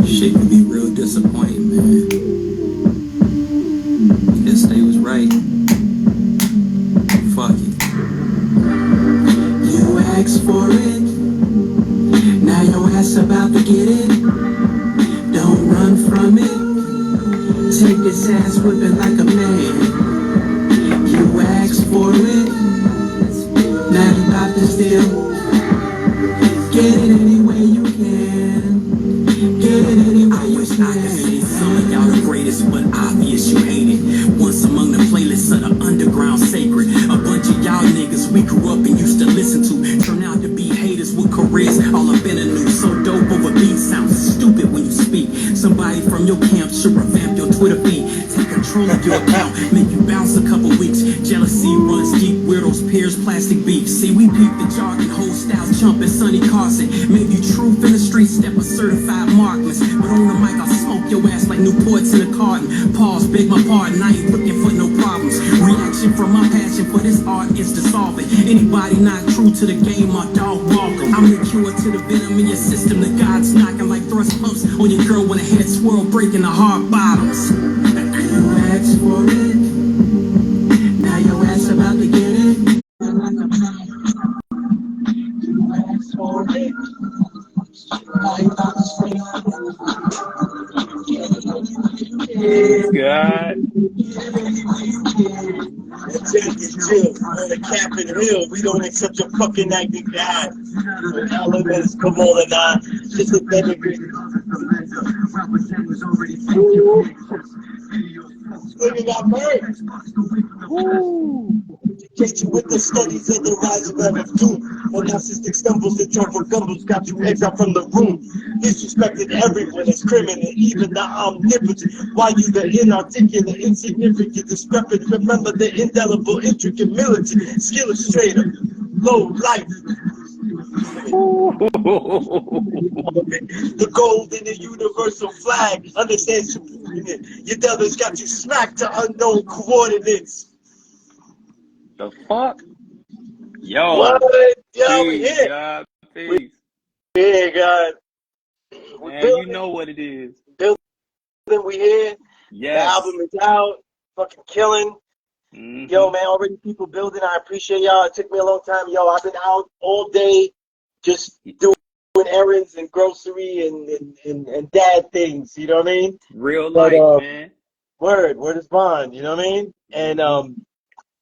Shit can be real disappointing, man. Guess they was right. Fuck it. You asked for it, now your ass about to get it. Don't run from it. Take this ass whipping like a man. You asked for it, now you about to steal. Get it any way you can. Get it any way you can. I could say some of y'all the greatest, but obvious you hate it. Once among the playlists of the underground sacred. A bunch of y'all niggas we grew up and used to listen to turn out to be haters with careers all up in the news. So dope over beat sounds stupid when you speak. Somebody from your camp should revamp your Twitter feed. Take control of your account, make you bounce a couple weeks. Jealousy runs deep, weirdos, peers, plastic beef. See, we peep the jargon, whole styles, chumping Sonny Carson. Maybe truth in the street, step a certified markless. But on the mic, I'll smoke your ass like Newports in a carton. Pause, beg my pardon, I ain't looking for no problems. Reaction from my passion for this art is to solve it. Anybody not true to the game, my dog welcome. I'm the cure to the venom in your system. The gods knocking like thrust pumps on your girl when a head swirl, breaking the hard bottoms. You asked for it, now your ass about to get it. You asked for it, now you about to swing God. Chill on the Capitol Hill. We don't accept your fucking acting guy. Elements, Kamaal and I. Just a better Swinging got burned. Get you with the studies of the rise of doom. When narcissistic stumbles, the trouble gumbles got you exiled from the room. Disrespected everyone is criminal, even the omnipotent. Why you the inarticulate, insignificant, discrepant? Remember the indelible, intricate, militant, skill illustrator, low life. The gold in the universal flag understands your devils got you smacked to unknown coordinates. The fuck? Yo. What? Yo, we peace, here. God. Peace. We here, God. Man, you know what it is. Building, we here. Yes. The album is out. Fucking killing. Yo, man, already people building. I appreciate y'all. It took me a long time. Yo, I've been out all day just doing errands and grocery and dad things. You know what I mean? Real life, man. Word is bond. You know what I mean? And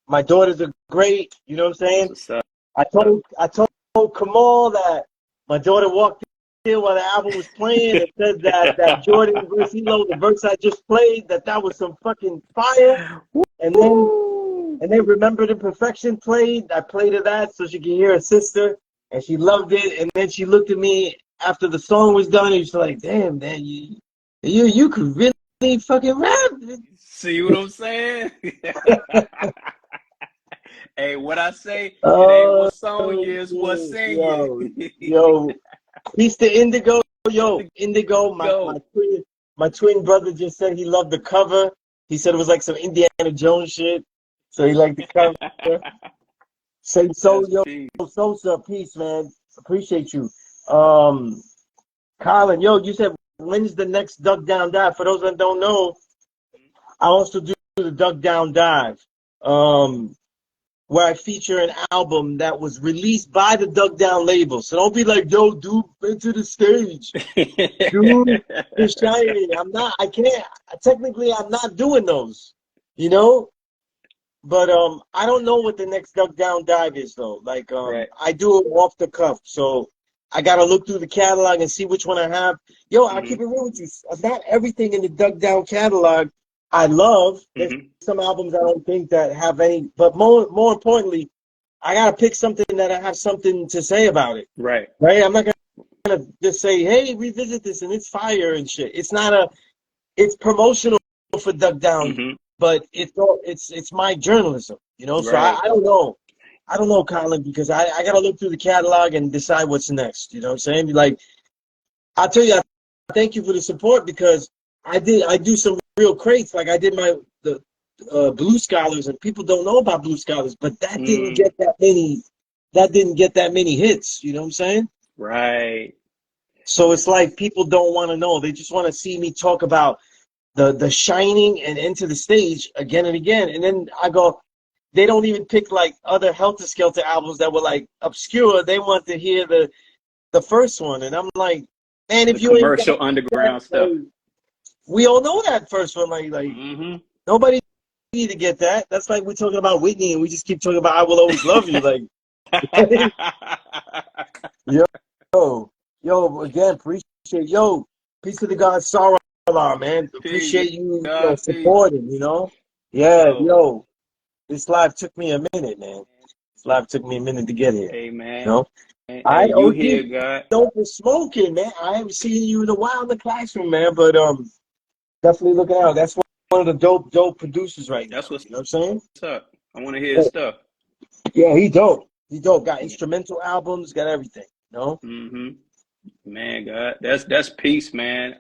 my daughters are great. You know what I'm saying? I told Kamaal that my daughter walked in while the album was playing and said that Jordan versus Elo, the verse I just played, that was some fucking fire. And then Remembered Imperfection played. I played her that so she could hear her sister, and she loved it. And then she looked at me after the song was done, and she's like, "Damn, man, you could really fucking rap." See what I'm saying? Hey, what I say, it ain't what song is, what sing it. Yo, peace to Indigo. Yo, Indigo, my twin brother just said he loved the cover. He said it was like some Indiana Jones shit. So he liked the cover. Say so, yo, Sosa, peace, man. Appreciate you. Colin, yo, you said when's the next Duck Down Dive? For those that don't know, I also do the Duck Down Dive, where I feature an album that was released by the Duck Down label. So don't be like, yo, dude, into the stage. Dude, it's shiny. Technically, I'm not doing those, you know? But I don't know what the next Duck Down Dive is, though. Like, right. I do it off the cuff. So I got to look through the catalog and see which one I have. Yo, I'll keep it real with you. Not everything in the Duck Down catalog I love. There's some albums I don't think that have any, but more importantly, I gotta pick something that I have something to say about it. Right. I'm not gonna just say, hey, revisit this and it's fire and shit. It's promotional for Duck Down, but it's my journalism, you know. So I don't know, Colin, because I gotta look through the catalog and decide what's next. You know what I'm saying? Like, I'll tell you, I thank you for the support, because I do some real crates. Like I did the Blue Scholars, and people don't know about Blue Scholars, but that didn't get that many hits. You know what I'm saying? Right. So it's like people don't want to know. They just want to see me talk about the shining and Into the Stage again and again. And then I go, they don't even pick like other Helter Skelter albums that were like obscure. They want to hear the first one. And I'm like, man, if The you ain't got commercial underground that, stuff. like, we all know that first one. Like nobody need to get that. That's like we're talking about Whitney and we just keep talking about I Will Always Love You. Like, yo, again, appreciate, peace to the God, Sarah, man. Appreciate you, supporting, Yeah, this live took me a minute, man. This live took me a minute to get here. Hey, man. You know? Hey, you here, God. Dope for smoking, man. I haven't seen you in a while in the classroom, man, but definitely looking out. That's one of the dope producers right now. That's what's, you know what I'm saying? What's up? I want to hear his stuff. Yeah, he dope. He dope. Got instrumental albums, got everything. Man, God, that's peace, man.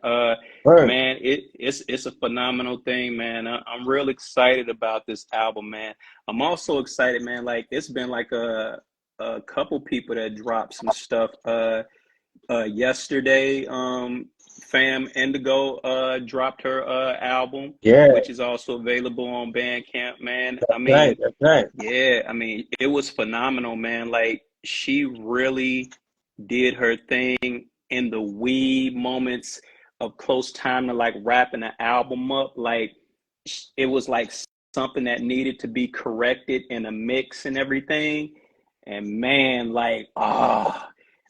Word. Man, it's a phenomenal thing, man. I'm real excited about this album, man. I'm also excited, man. Like it's been like a couple people that dropped some stuff. Yesterday, fam Indigo dropped her album, which is also available on Bandcamp, man. I mean, that's right. Yeah, I mean, it was phenomenal, man. Like she really did her thing in the wee moments of close time to like wrapping the album up. Like it was like something that needed to be corrected in a mix and everything. And man, like,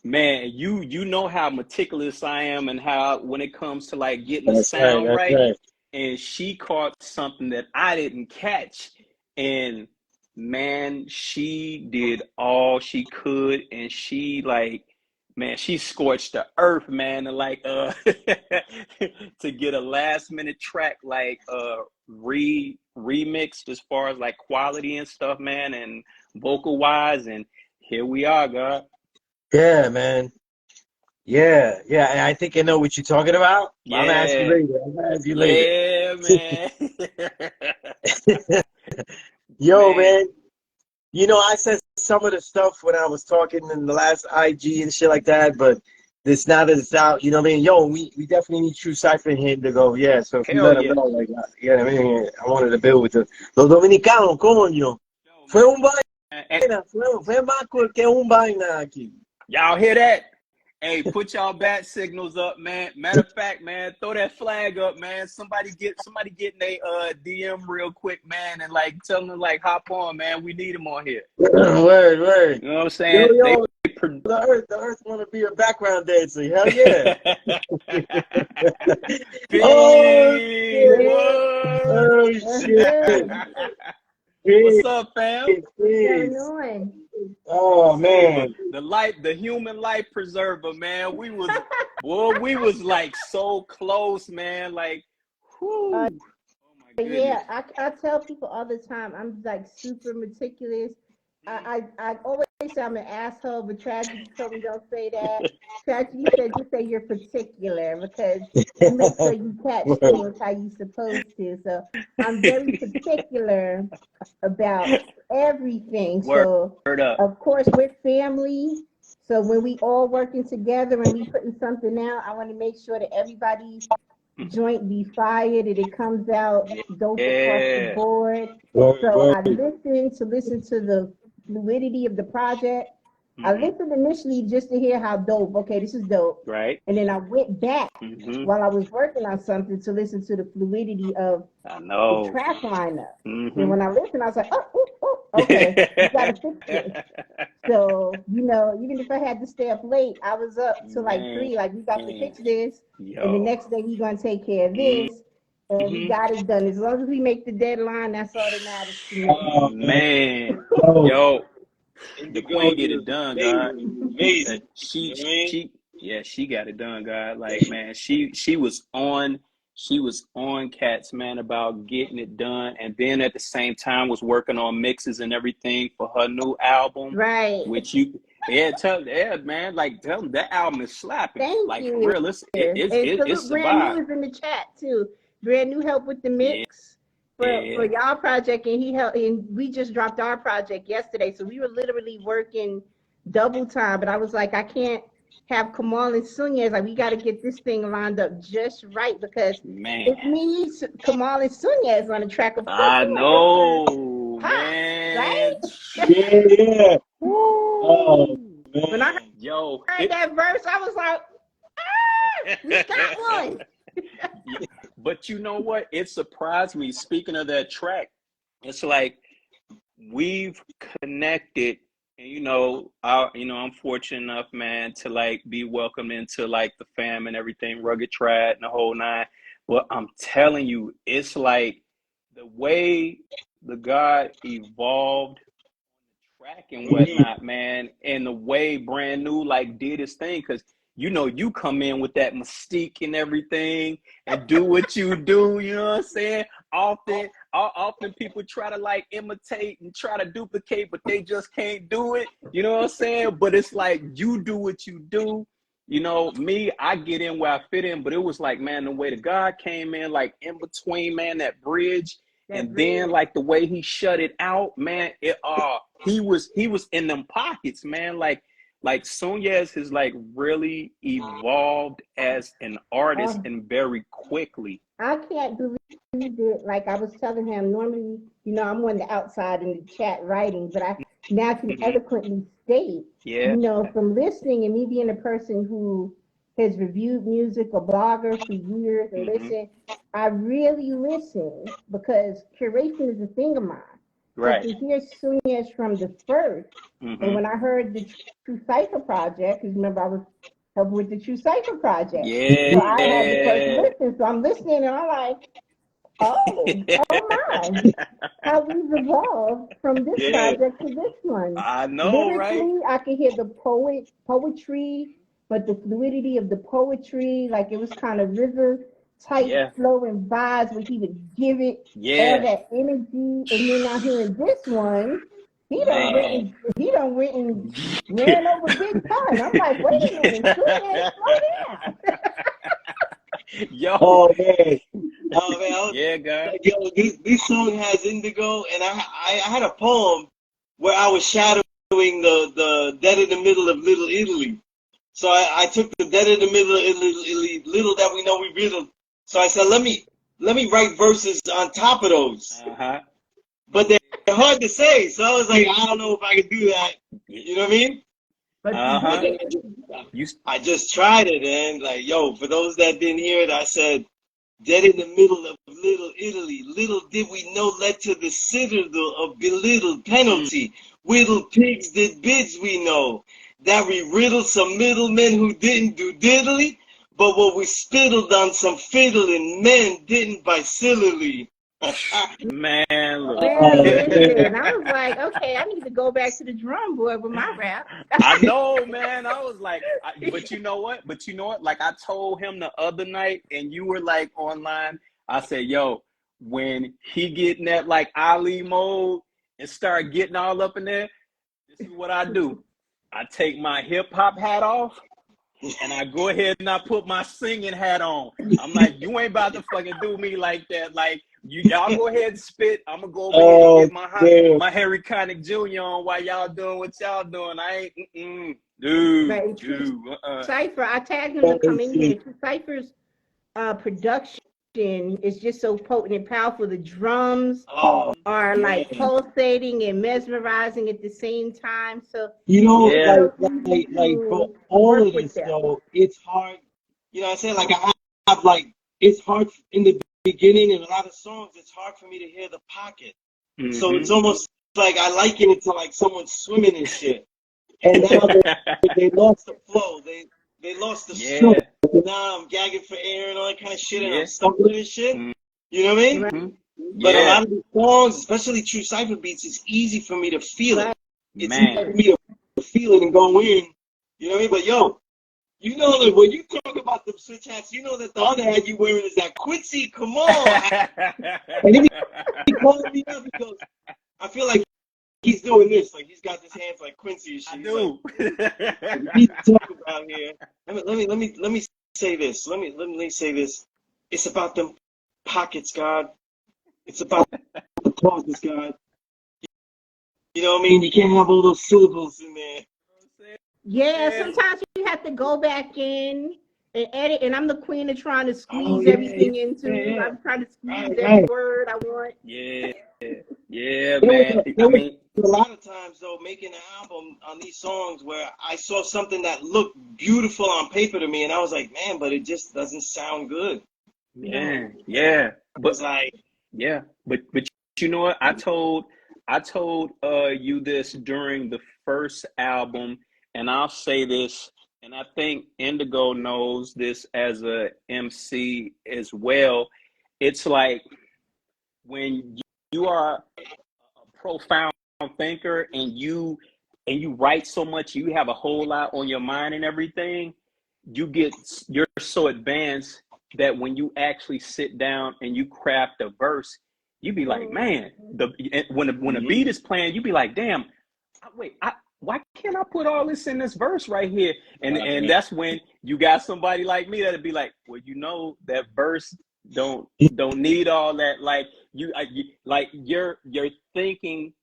man, you know how meticulous I am and how when it comes to like getting the sound right. And she caught something that I didn't catch. And man, she did all she could, and she like, man, she scorched the earth, man, and like to get a last minute track like remixed as far as like quality and stuff, man, and vocal wise, and here we are, God. Yeah, man. Yeah, and I think I know what you're talking about. Yeah. I'm gonna ask you later. Yeah, man. Yo, man. I said some of the stuff when I was talking in the last IG and shit like that, but this now that it's out, you know what I mean? Yo, we definitely need True Cipher here to go. Yeah, so if you let them know, like, you know what I mean? I wanted to build with los dominicanos, coño. Fue un vaina, fue más que un vaina aquí. Y'all hear that? Hey, put y'all bat signals up, man. Matter of fact, man, throw that flag up, man. Somebody get in a DM real quick, man, and like tell them like hop on, man. We need them on here. Word. You know what I'm saying? Yo, the earth want to be a background dancer. Hell yeah. Shit. What's up, fam? Oh man, the human life preserver, man. We was like so close, man. Like, whew. Oh my goodness. Yeah, I tell people all the time, I'm like super meticulous. I always say I'm an asshole, but Tragedy told me don't say that. Tragedy said just say you're particular because you make sure you catch things how you supposed to. So I'm very particular about everything. So of course we're family. So when we all working together and we putting something out, I want to make sure that everybody's joint be fired and it comes out dope across the board. So I listen to the fluidity of the project. I listened initially just to hear how dope. Okay, this is dope. Right. And then I went back while I was working on something to listen to the fluidity of the track lineup. And when I listened, I was like, oh, okay, you gotta fix it. So, even if I had to stay up late, I was up till like 3, like we got to fix this. And the next day we gonna take care of this. And we got it done. As long as we make the deadline, that's all that matters to me. Oh, man. Yo, the queen get it done, God. She got it done, God. Like, man, she was on Cats, man, about getting it done, and then at the same time was working on mixes and everything for her new album. Right. Which man, like tell them that album is slapping. Thank like you. For real, it's a Brand vibe. New is in the chat too. Brand New helped with the mix for y'all project, and he helped. And we just dropped our project yesterday, so we were literally working double time. But I was like, I can't have Kamaal and Sunez. Like, we got to get this thing lined up just right because Man, it means Kamaal and Sunez on the track. Of course, I we want this know, to pop, man. right? Yeah, yeah. Oh, Woo. When I man. Yo, heard that verse, I was like, we got one. Yeah, but you know what? It surprised me. Speaking of that track, it's like we've connected, and I'm fortunate enough, man, to like be welcomed into like the fam and everything, Rugged Trad and the whole nine. But I'm telling you, it's like the way the God evolved track and whatnot, man, and the way Brand New like did his thing, because you come in with that mystique and everything and do what you do, you know what I'm saying? Often people try to like imitate and try to duplicate, but they just can't do it, you know what I'm saying? But it's like you do what you do. Me, I get in where I fit in, but it was like, man, the way the God came in, like in between, man, that bridge, and then like the way he shut it out, man, he was in them pockets, man. Like Sunez has like really evolved as an artist and very quickly. I can't believe it. Like I was telling him, normally, I'm on the outside in the chat writing, but I now can eloquently state, from listening and me being a person who has reviewed music, a blogger for years and listen, I really listen because curation is a thing of mine. Right. So to hear Sunez from the first, and when I heard the True Cipher project, because remember I was helping with the True Cipher project. Yeah. So I had the first listen, so I'm listening and I'm like, oh my, how we've evolved from this project to this one. I know, Lyrically, I could hear the poetry, but the fluidity of the poetry, like it was kind of river type flowing vibes where he would give it all that energy. And then now hearing this one, he done went and ran over Big Pun. I'm like, wait a minute, slow down. Yo. Oh man. Yeah, God. Like, yo, this song has Indigo, and I had a poem where I was shadowing the dead in the middle of Little Italy. So I took the dead in the middle of Italy, little that we know we riddled. So I said, let me write verses on top of those. But they're hard to say, so I was like, I don't know if I can do that. You know what I mean? I just tried it, and like, yo, for those that didn't hear it, I said, dead in the middle of Little Italy. Little did we know led to the citadel of belittled penalty. Whittled pigs did bids we know. That we riddled some middlemen who didn't do diddly, but what we spittled on some fiddling men didn't bicillary. Man, look. Listen, I was like, okay, I need to go back to the drum board with my rap. I know, man. I was like, but you know what? Like I told him the other night, and you were like online. I said, yo, when he get in that like Ali mode and start getting all up in there, this is what I do. I take my hip hop hat off, and I go ahead and I put my singing hat on. I'm like, you ain't about to fucking do me like that. Like, y'all go ahead and spit. I'm gonna go over here and get my Harry Connick Jr. on while y'all doing what y'all doing. I ain't, dude. Cipher, I tagged him to come in here. Cipher's production is just so potent and powerful. The drums are like pulsating and mesmerizing at the same time. So like for all of this though, it's hard. You know what I'm saying? Like I have like it's hard in the beginning in a lot of songs. It's hard for me to hear the pocket. So it's almost like I liken it to like someone swimming and shit. And now they lost the flow. They lost the stroke. Now I'm gagging for air and all that kind of shit, and I'm stumbling and shit. You know what I mean? But a lot of the songs, especially True Cipher beats, it's easy for me to feel it. It's easy for me to feel it and go in. You know what I mean? But yo, you know that when you talk about the switch hats, you know that the other hat you wearing is that Quincy Kamaal. And he called me up because I feel like he's doing this, like he's got his hands like Quincy and shit. I do. Like, we talk about here. Let me say this. Let me say this. It's about them pockets, God. It's about the pauses, God. You know what I mean? You can't have all those syllables in there. Yeah, sometimes you have to go back in and edit, and I'm the queen of trying to squeeze yeah, everything into. yeah. I'm trying to squeeze Right, every right. word I want. Yeah, yeah, There man. I was mean, a lot of times though making an album on these songs where I saw something that looked beautiful on paper to me, and I was like, man, but it just doesn't sound good. man, yeah. I But was like, yeah, but you know what? I told you this during the first album, and I'll say this, and I think Indigo knows this as a MC as well. It's like when you are a profound thinker and you write so much, you have a whole lot on your mind and everything, you're so advanced that when you actually sit down and you craft a verse, you be like, man, when a beat is playing, you be like, damn, why can't I put all this in this verse right here? And that's when you got somebody like me that'd be like, well, you know, that verse don't need all that. Like like your thinking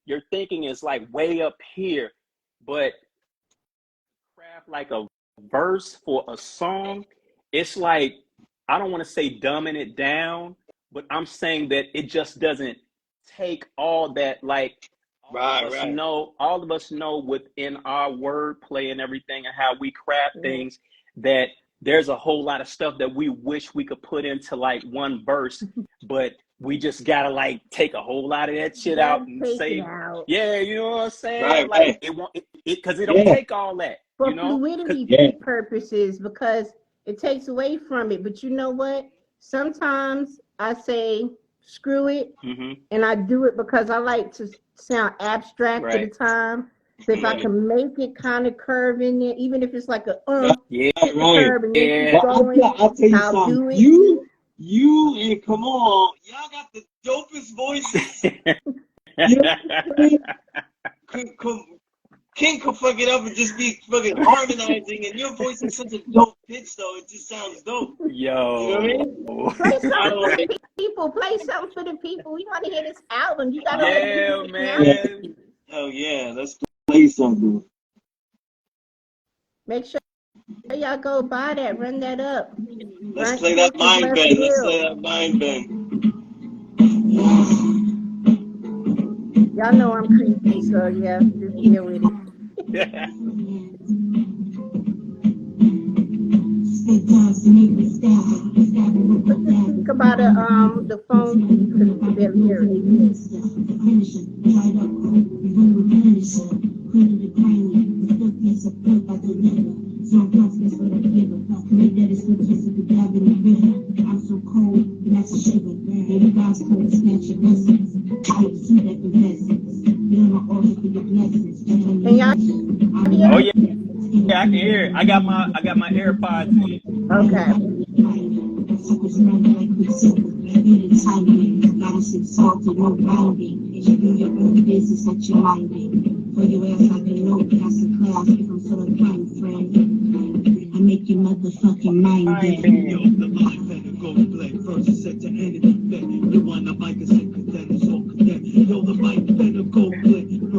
is like way up here, but craft like a verse for a song, it's like, I don't want to say dumbing it down, but I'm saying that it just doesn't take all that. Like right. all of us know within our wordplay and everything and how we craft things, that there's a whole lot of stuff that we wish we could put into like one verse, but we just gotta like take a whole lot of that shit out and say, yeah, you know what I'm saying? Right, like right. it won't, because it don't take all that. For you know, fluidity purposes, because it takes away from it. But you know what? Sometimes I say, screw it, and I do it because I like to sound abstract at the time. So if I can make it kind of curve in there, even if it's like a curve and then keep going, I'll tell you I'll something. do it. You and Kamaal, y'all got the dopest voices. You know what I mean? King could fuck it up and just be fucking harmonizing, and your voice is such a dope pitch, though. It just sounds dope. Yo. You know what I mean? Play something for the people. Play something for the people. We want to hear this album. You gotta let man. Hell yeah, let's play something. Make sure y'all go buy that. Run that up. Let's play that mind bend. Let's play that mind bend. Y'all know I'm creepy, so yeah, just deal with it. But just think about the phone because you can barely hear it. And y'all hear? Oh yeah, yeah, I can hear it. I got my AirPods in. Okay. I make you motherfucking mind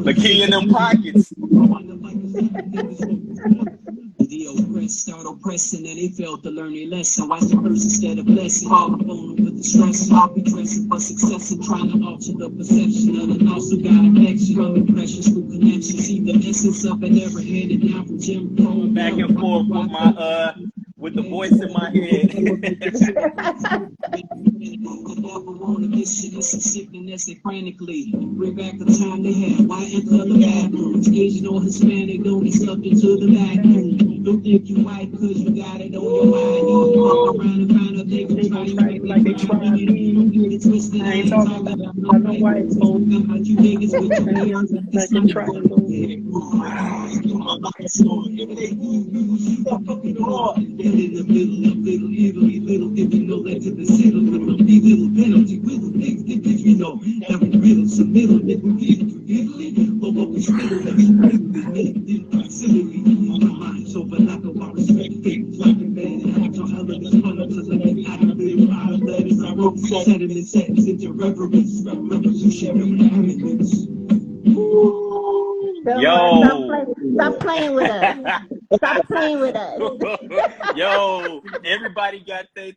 The key in them pockets. The oppressed start oppressing and they failed to learn their lesson. Watch the curse instead of blessing. All alone with the stress. I'll be dressing for success and trying to alter the perception of an also got a connection. From impressions through connections. See the essence of it ever handed down from Jim Crow. Back and forth with my with the voice in my head. Frantically bring back the time they had. Why enter the bathrooms? Asian or Hispanic, don't be stuffed into the vacuum. Don't think you white cause you got it on your mind. You walk around and find out they gon' try you like they try me. Don't get it twisted. I ain't talking about no white folks. About you niggas with your hands like you try in the middle of Little Italy, little did we know that to the city, little penalty, little things did you know, every riddle, some middle, did we get it to Italy, but what was middle, in proximity, my mind's over like a bar respect, things like a man, and act on elements, run up to the neck, I don't live out of letters, I wrote sediment sentence into reverence, revolutionary elements. Yo, stop playing with us. Stop playing with us. Yo, everybody got their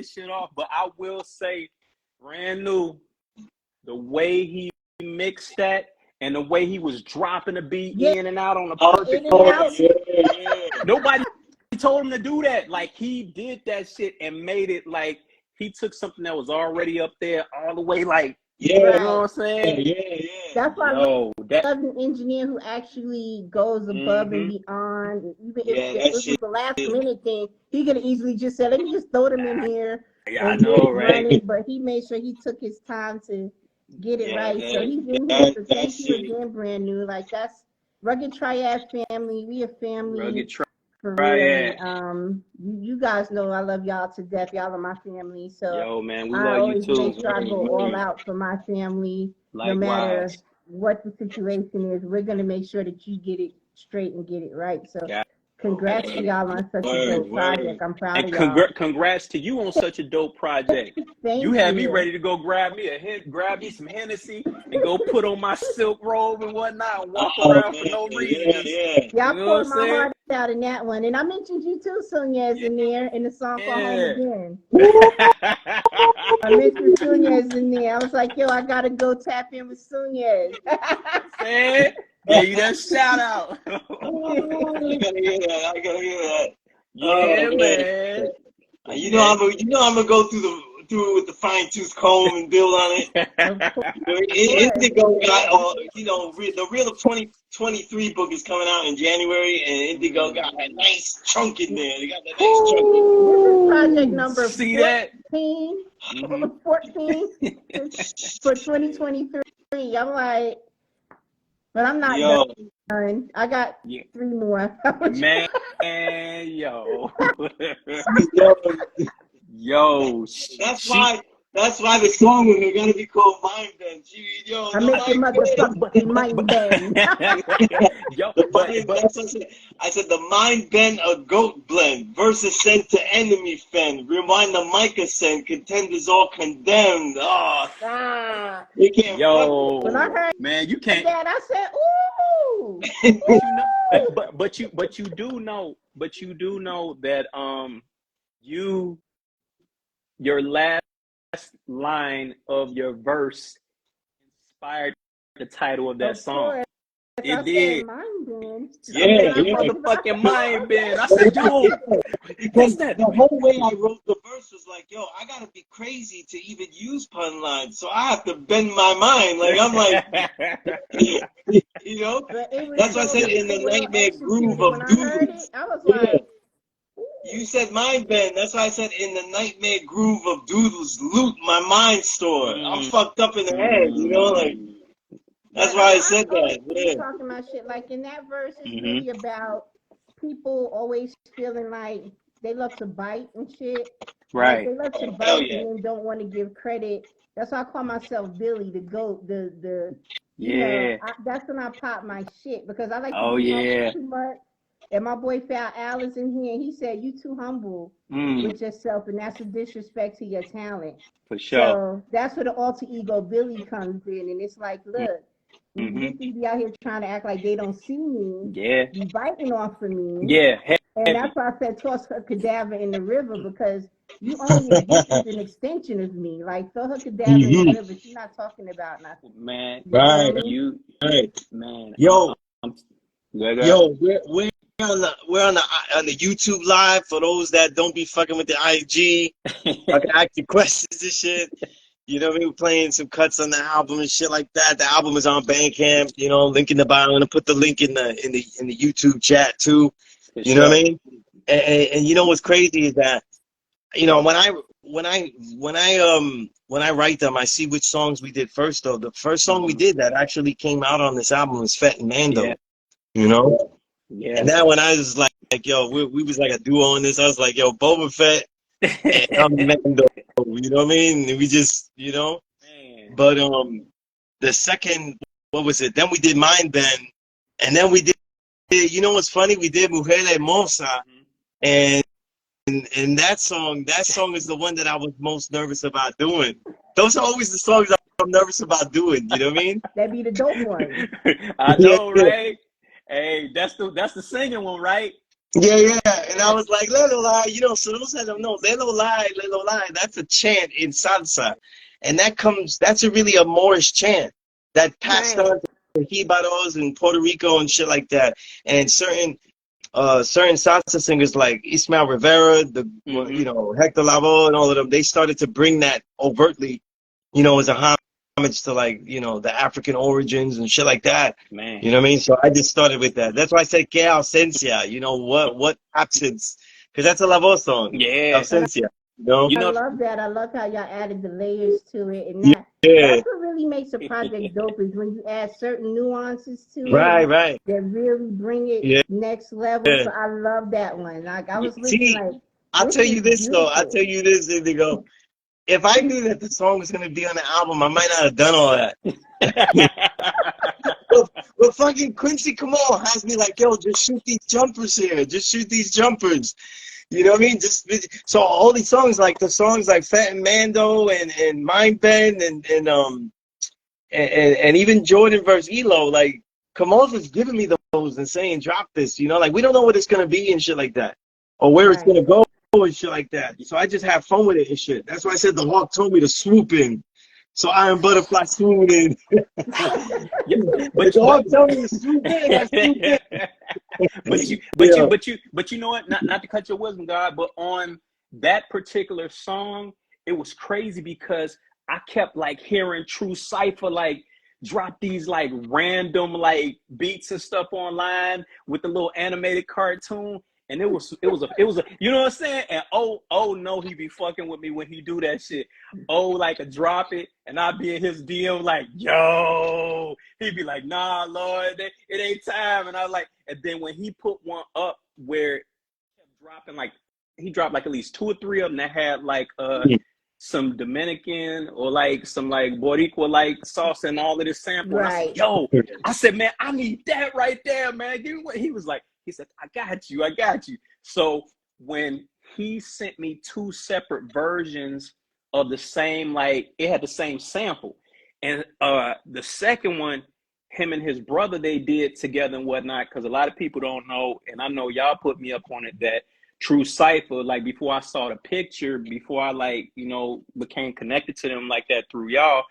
shit off, but I will say, brand new, the way he mixed that and the way he was dropping the beat in and out on the perfect notes. Nobody told him to do that. Like, he did that shit and made it like he took something that was already up there all the way, like, you know what I'm saying? Yeah. That's why I love an engineer who actually goes above and beyond. Even if it was a last minute thing, he could have easily just said, let me just throw them in here. Yeah, I know, right? Running, but he made sure he took his time to get it right. So he's in here. So thank you again, brand new. Like, that's Rugged Triad family. We a family. Rugged for real. You guys know I love y'all to death. Y'all are my family. So yo, man, we I love you always too. make sure I go all out for my family. Likewise. No matter what the situation is, we're gonna make sure that you get it straight and get it right. So congrats to y'all on such a dope project. I'm proud of y'all. Congrats to you on such a dope project. You had me ready to go grab me some Hennessy and go put on my silk robe and whatnot and walk around for no reason. Y'all poured my heart out in that one. And I mentioned you too, Sunez, in there in the song called Home Again. I mentioned Sunez in there. I was like, yo, I gotta go tap in with Sunez. Yeah, you that shout out. I gotta hear that. Yeah, man. You know I'm gonna go through it with the fine tooth comb and build on it. Indigo got the Real of 2023 book is coming out in January, and Indigo got a nice chunk in there. They got that nice chunk. This is project number 14 for 2023. I'm like, but I'm not done. I got 3 more. Man, yo. That's why the song with her gotta be called Mind Bend. I make your motherfucking mind bend. I said the Mind Bend a goat blend. Versus sent to enemy fen. Rewind the Micah send. Contenders all condemned. You can't. Yo, when I heard you can't. That I said, ooh. but you do know that your last line of your verse inspired the title of that song. It did. Motherfucking mind bend. I said, yo, the whole way I wrote the verse was like, yo, I gotta be crazy to even use pun lines, so I have to bend my mind. Like, I'm like, you know, that's why I said in the nightmare groove of Doodles. I was like, you said mind bend. That's why I said in the nightmare groove of Doodles, loot my mind store. I'm fucked up in the head, you know, like. That's why I said that. Yeah. Talking about shit like in that verse, it's really about people always feeling like they love to bite and shit. Right. Like they love to bite and then don't want to give credit. That's why I call myself Billy, the goat. You know, that's when I pop my shit because I like to be too much. And my boy Fal Al is in here, and he said, "You too humble with yourself, and that's a disrespect to your talent." For sure. So that's where the alter ego Billy comes in, and it's like, look. Bitches be out here trying to act like they don't see me. Yeah. Be biting off of me. Yeah. And that's why I said toss her cadaver in the river because you only exist as an extension of me. Like throw her cadaver in the river. She's not talking about nothing. Man. Right. Man. Yo, we're on the YouTube live for those that don't be fucking with the IG. I can ask you questions and shit. You know what I mean? We're playing some cuts on the album and shit like that. The album is on Bandcamp. You know, link in the bio. I'm gonna put the link in the YouTube chat too. You know what I mean? And you know what's crazy is that, you know, when I write them, I see which songs we did first. Though the first song we did that actually came out on this album was Fett and Mando. Yeah. You know? Yeah. And that when I was like yo, we was like a duo on this. I was like, yo, Boba Fett and I'm Mando. You know what I mean? And we just, you know. Man. But the second, what was it? Then we did Mind Bend, and then we did. You know what's funny? We did Mujer Hermosa, and that song is the one that I was most nervous about doing. Those are always the songs I'm nervous about doing. You know what I mean? That be the dope one. I know, right? Hey, that's the singing one, right? Yeah. And I was like, Lelo Lie, you know, so those that don't know, Lelo Lie, that's a chant in salsa. And that's really a Moorish chant that passed Right. on to Jibaros in Puerto Rico and shit like that. And certain salsa singers like Ismael Rivera, you know, Hector Lavoe and all of them, they started to bring that overtly, you know, as a homage to, like, you know, the African origins and shit like that. Man. You know what I mean? So I just started with that. That's why I said que ausencia, you know, what absence, because that's a Lavoe song. Yeah. Ausencia, you know? You I know, love that. I love how y'all added the layers to it, and Yeah. that's what really makes a project dope is when you add certain nuances to it Right. that really bring it Yeah. next level. So I love that one. Like I was listening, See, like I'll this tell is you this though. I'll tell beautiful. you this, Indigo. If I knew that the song was gonna be on the album, I might not have done all that. But fucking Quincy Kamaal has me like, yo, just shoot these jumpers here. Just shoot these jumpers. You know what I mean? So all these songs, like the songs like Fat and Mando and Mind Bend and even Jordan versus Elo, like Kamal's just giving me those and saying, drop this, you know, like we don't know what it's gonna be and shit like that. Or where it's gonna go and shit like that. So I just have fun with it and shit. That's why I said the hawk told me to swoop in. So Iron Butterfly swooped in. But the hawk told me to swoop in, I swooped in. But you know what? Not to cut your wisdom, God, but on that particular song, it was crazy because I kept like hearing True Cipher like drop these like random like beats and stuff online with the little animated cartoon. And it was a you know what I'm saying? And oh no, he be fucking with me when he do that shit. Oh, like a drop it, and I'd be in his DM like, yo. He'd be like, nah, Lord, it ain't time. And I was like, and then when he put one up where he kept dropping like he dropped like at least 2 or 3 of them that had like some Dominican or like some like Boricua like sauce and all of this sample. And I said, yo, I said, man, I need that right there, man. Give me what he was like. He said, I got you. So when he sent me 2 separate versions of the same, like it had the same sample. And the second one, him and his brother, they did together and whatnot, because a lot of people don't know, and I know y'all put me up on it, that True Cipher, like before I saw the picture, before I like, you know, became connected to them like that through y'all,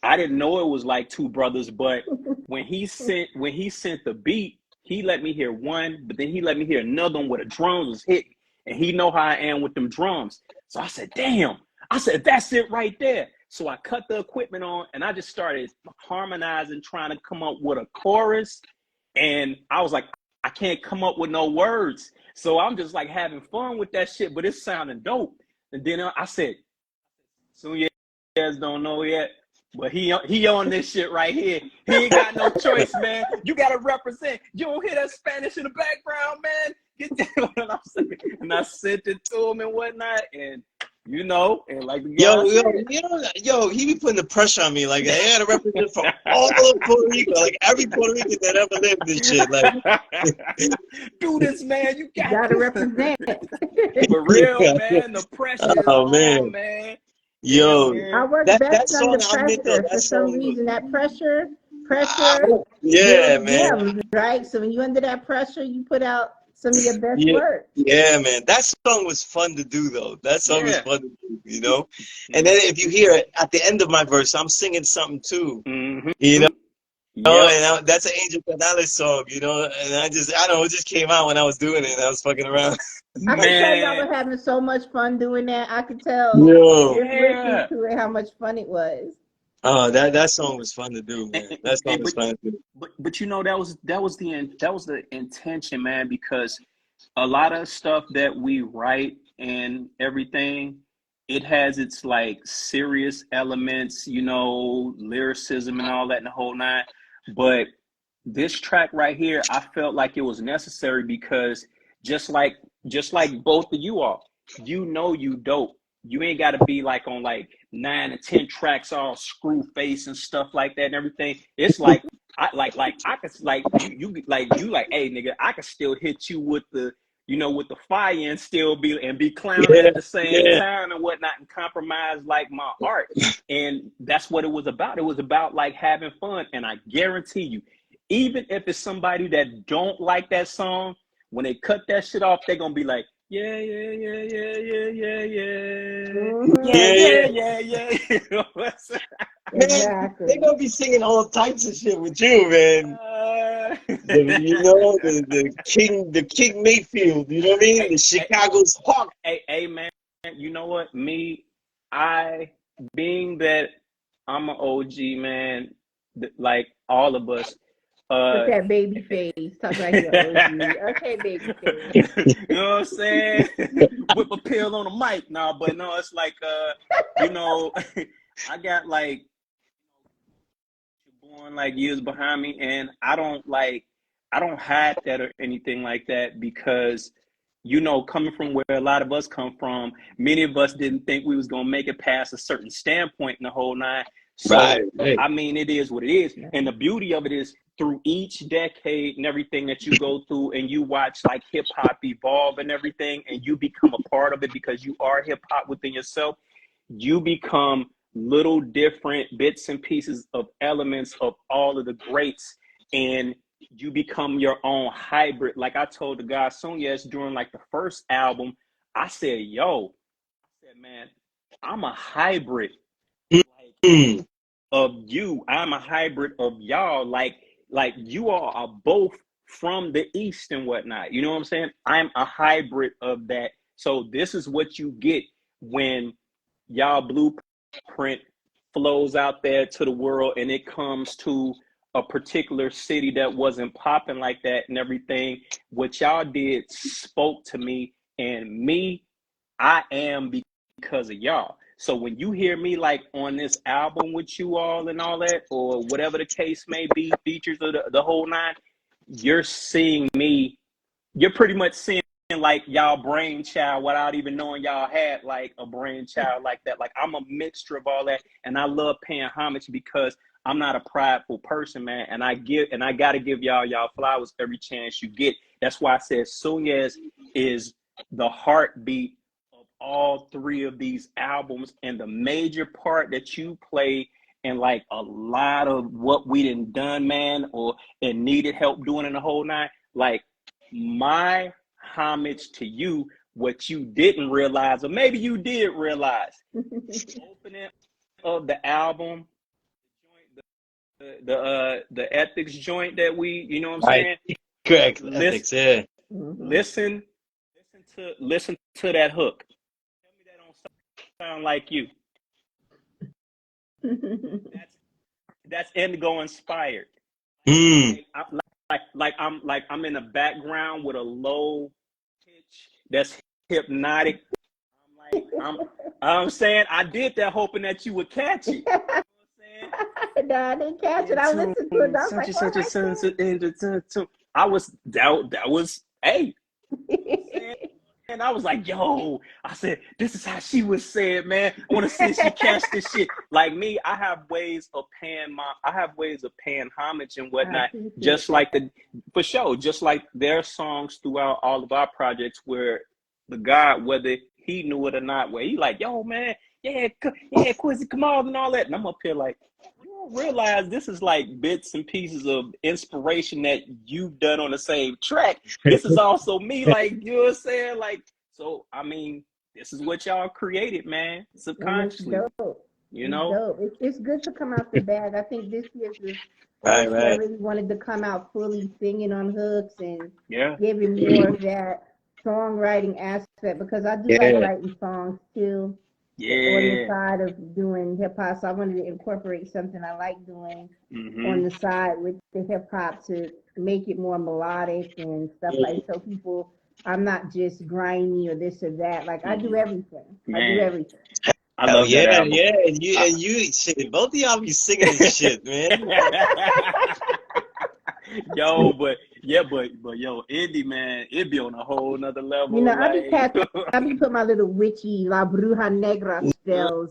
I didn't know it was like 2 brothers. But when he sent the beat, he let me hear one, but then he let me hear another one where the drums was hitting, and he know how I am with them drums. So I said, damn. I said, that's it right there. So I cut the equipment on, and I just started harmonizing, trying to come up with a chorus. And I was like, I can't come up with no words. So I'm just like having fun with that shit, but it's sounding dope. And then I said, Sunez don't know yet, but he on this shit right here. He ain't got no choice, man. You gotta represent. You don't hear that Spanish in the background, man. Get that. And I sent it to him and whatnot, and you know, and like the yo, he be putting the pressure on me. Like I gotta represent from all over Puerto Rico, like every Puerto Rican that ever lived this shit. Like, do this, man. You gotta represent. For real, man. The pressure is on, man. Yo, I work best under pressure. For some reason, that pressure. Yeah, man. Right. So when you under that pressure, you put out some of your best work. Yeah, man. That song was fun to do, though. That song was fun to do, you know? And then if you hear it, at the end of my verse, I'm singing something, too. You know? And that's an Angel Canales song, you know? And I don't know, it just came out when I was doing it, and I was fucking around. I can tell y'all were having so much fun doing that. I could tell listening to it how much fun it was. Oh, that song was fun to do, man. That song was fun to do. But you know, that was the intention, man, because a lot of stuff that we write and everything, it has its like serious elements, you know, lyricism and all that and the whole nine. But this track right here, I felt like it was necessary because just like both of you all, you know, you dope. You ain't got to be like on like 9 or 10 tracks all screw face and stuff like that and everything. It's like I could like you like hey nigga, I could still hit you with the, you know, with the fire and still be clowning at the same time and whatnot and compromise like my art. And that's what it was about. It was about like having fun. And I guarantee you, even if it's somebody that don't like that song, when they cut that shit off, they're gonna be like, yeah, yeah, yeah, yeah, yeah, yeah, yeah, yeah. You know what I'm saying? Man, Exactly. they're gonna be singing all types of shit with you, man. The King Mayfield, you know what I mean? The Chicago Spark. Hey, man, you know what? Being that I'm an OG, man, like all of us. With that baby face, talk like you're OG. Okay, baby face. You know what I'm saying? Whip a pill on the mic. Nah, but no, it's like, you know, I got like, born like years behind me, and I don't hide that or anything like that, because you know, coming from where a lot of us come from, many of us didn't think we was gonna make it past a certain standpoint in the whole nine. So Right. I mean, it is what it is, and the beauty of it is through each decade and everything that you go through, and you watch like hip hop evolve and everything, and you become a part of it because you are hip hop within yourself. You become little different bits and pieces of elements of all of the greats, and you become your own hybrid. Like I told the guy Sunez during like the first album, I said, man, I'm a hybrid of you. I'm a hybrid of y'all. Like you all are both from the East and whatnot. You know what I'm saying? I'm a hybrid of that. So this is what you get when y'all blueprint flows out there to the world, and it comes to a particular city that wasn't popping like that and everything. What y'all did spoke to me, and me, I am because of y'all. So when you hear me like on this album with you all and all that, or whatever the case may be, features of the whole nine, you're seeing me, you're pretty much seeing like y'all brainchild without even knowing y'all had like a brainchild like that. Like I'm a mixture of all that, and I love paying homage because I'm not a prideful person, man. And I gotta give y'all flowers every chance you get. That's why I said Sunez is the heartbeat of all three of these albums, and the major part that you play in like a lot of what we done, man, and needed help doing in the whole nine. Like my homage to you, what you didn't realize, or maybe you did realize, opening of the album, the ethics joint that we, you know what I'm saying? Correct. Ethics, yeah. Listen to that hook. Tell me that don't sound like you. That's Indigo inspired. I'm in the background with a low pitch that's hypnotic. I'm saying I did that hoping that you would catch it. No, I didn't catch it. I listened to it. I was like, that was hey. And I was like, yo, I said, this is how she would say it, man. I want to see if she catch this shit. Like me, I have ways of paying homage and whatnot. Just like for sure, just like their songs throughout all of our projects, where the God, whether he knew it or not, where he like, yo, man, yeah, Quincy Kamaal and all that. And I'm up here like, you don't realize this is like bits and pieces of inspiration that you've done on the same track. This is also me, like, you know what I'm saying? Like, so I mean, this is what y'all created, man, subconsciously. You know, it's good to come out the bag. I think this year's right. I really wanted to come out fully singing on hooks and giving Mm-hmm. more of that songwriting aspect, because I do like writing songs too. On the side of doing hip hop, so I wanted to incorporate something I like doing on the side with the hip hop to make it more melodic and stuff like, so people, I'm not just grimy or this or that. Like I do everything. Man. I do everything. I love that album. Yeah, and you shit. Both of y'all be singing this shit, man. Yo, but yo, Indy, man, it be on a whole nother level. You know, like, I be put my little witchy La Bruja Negra spells.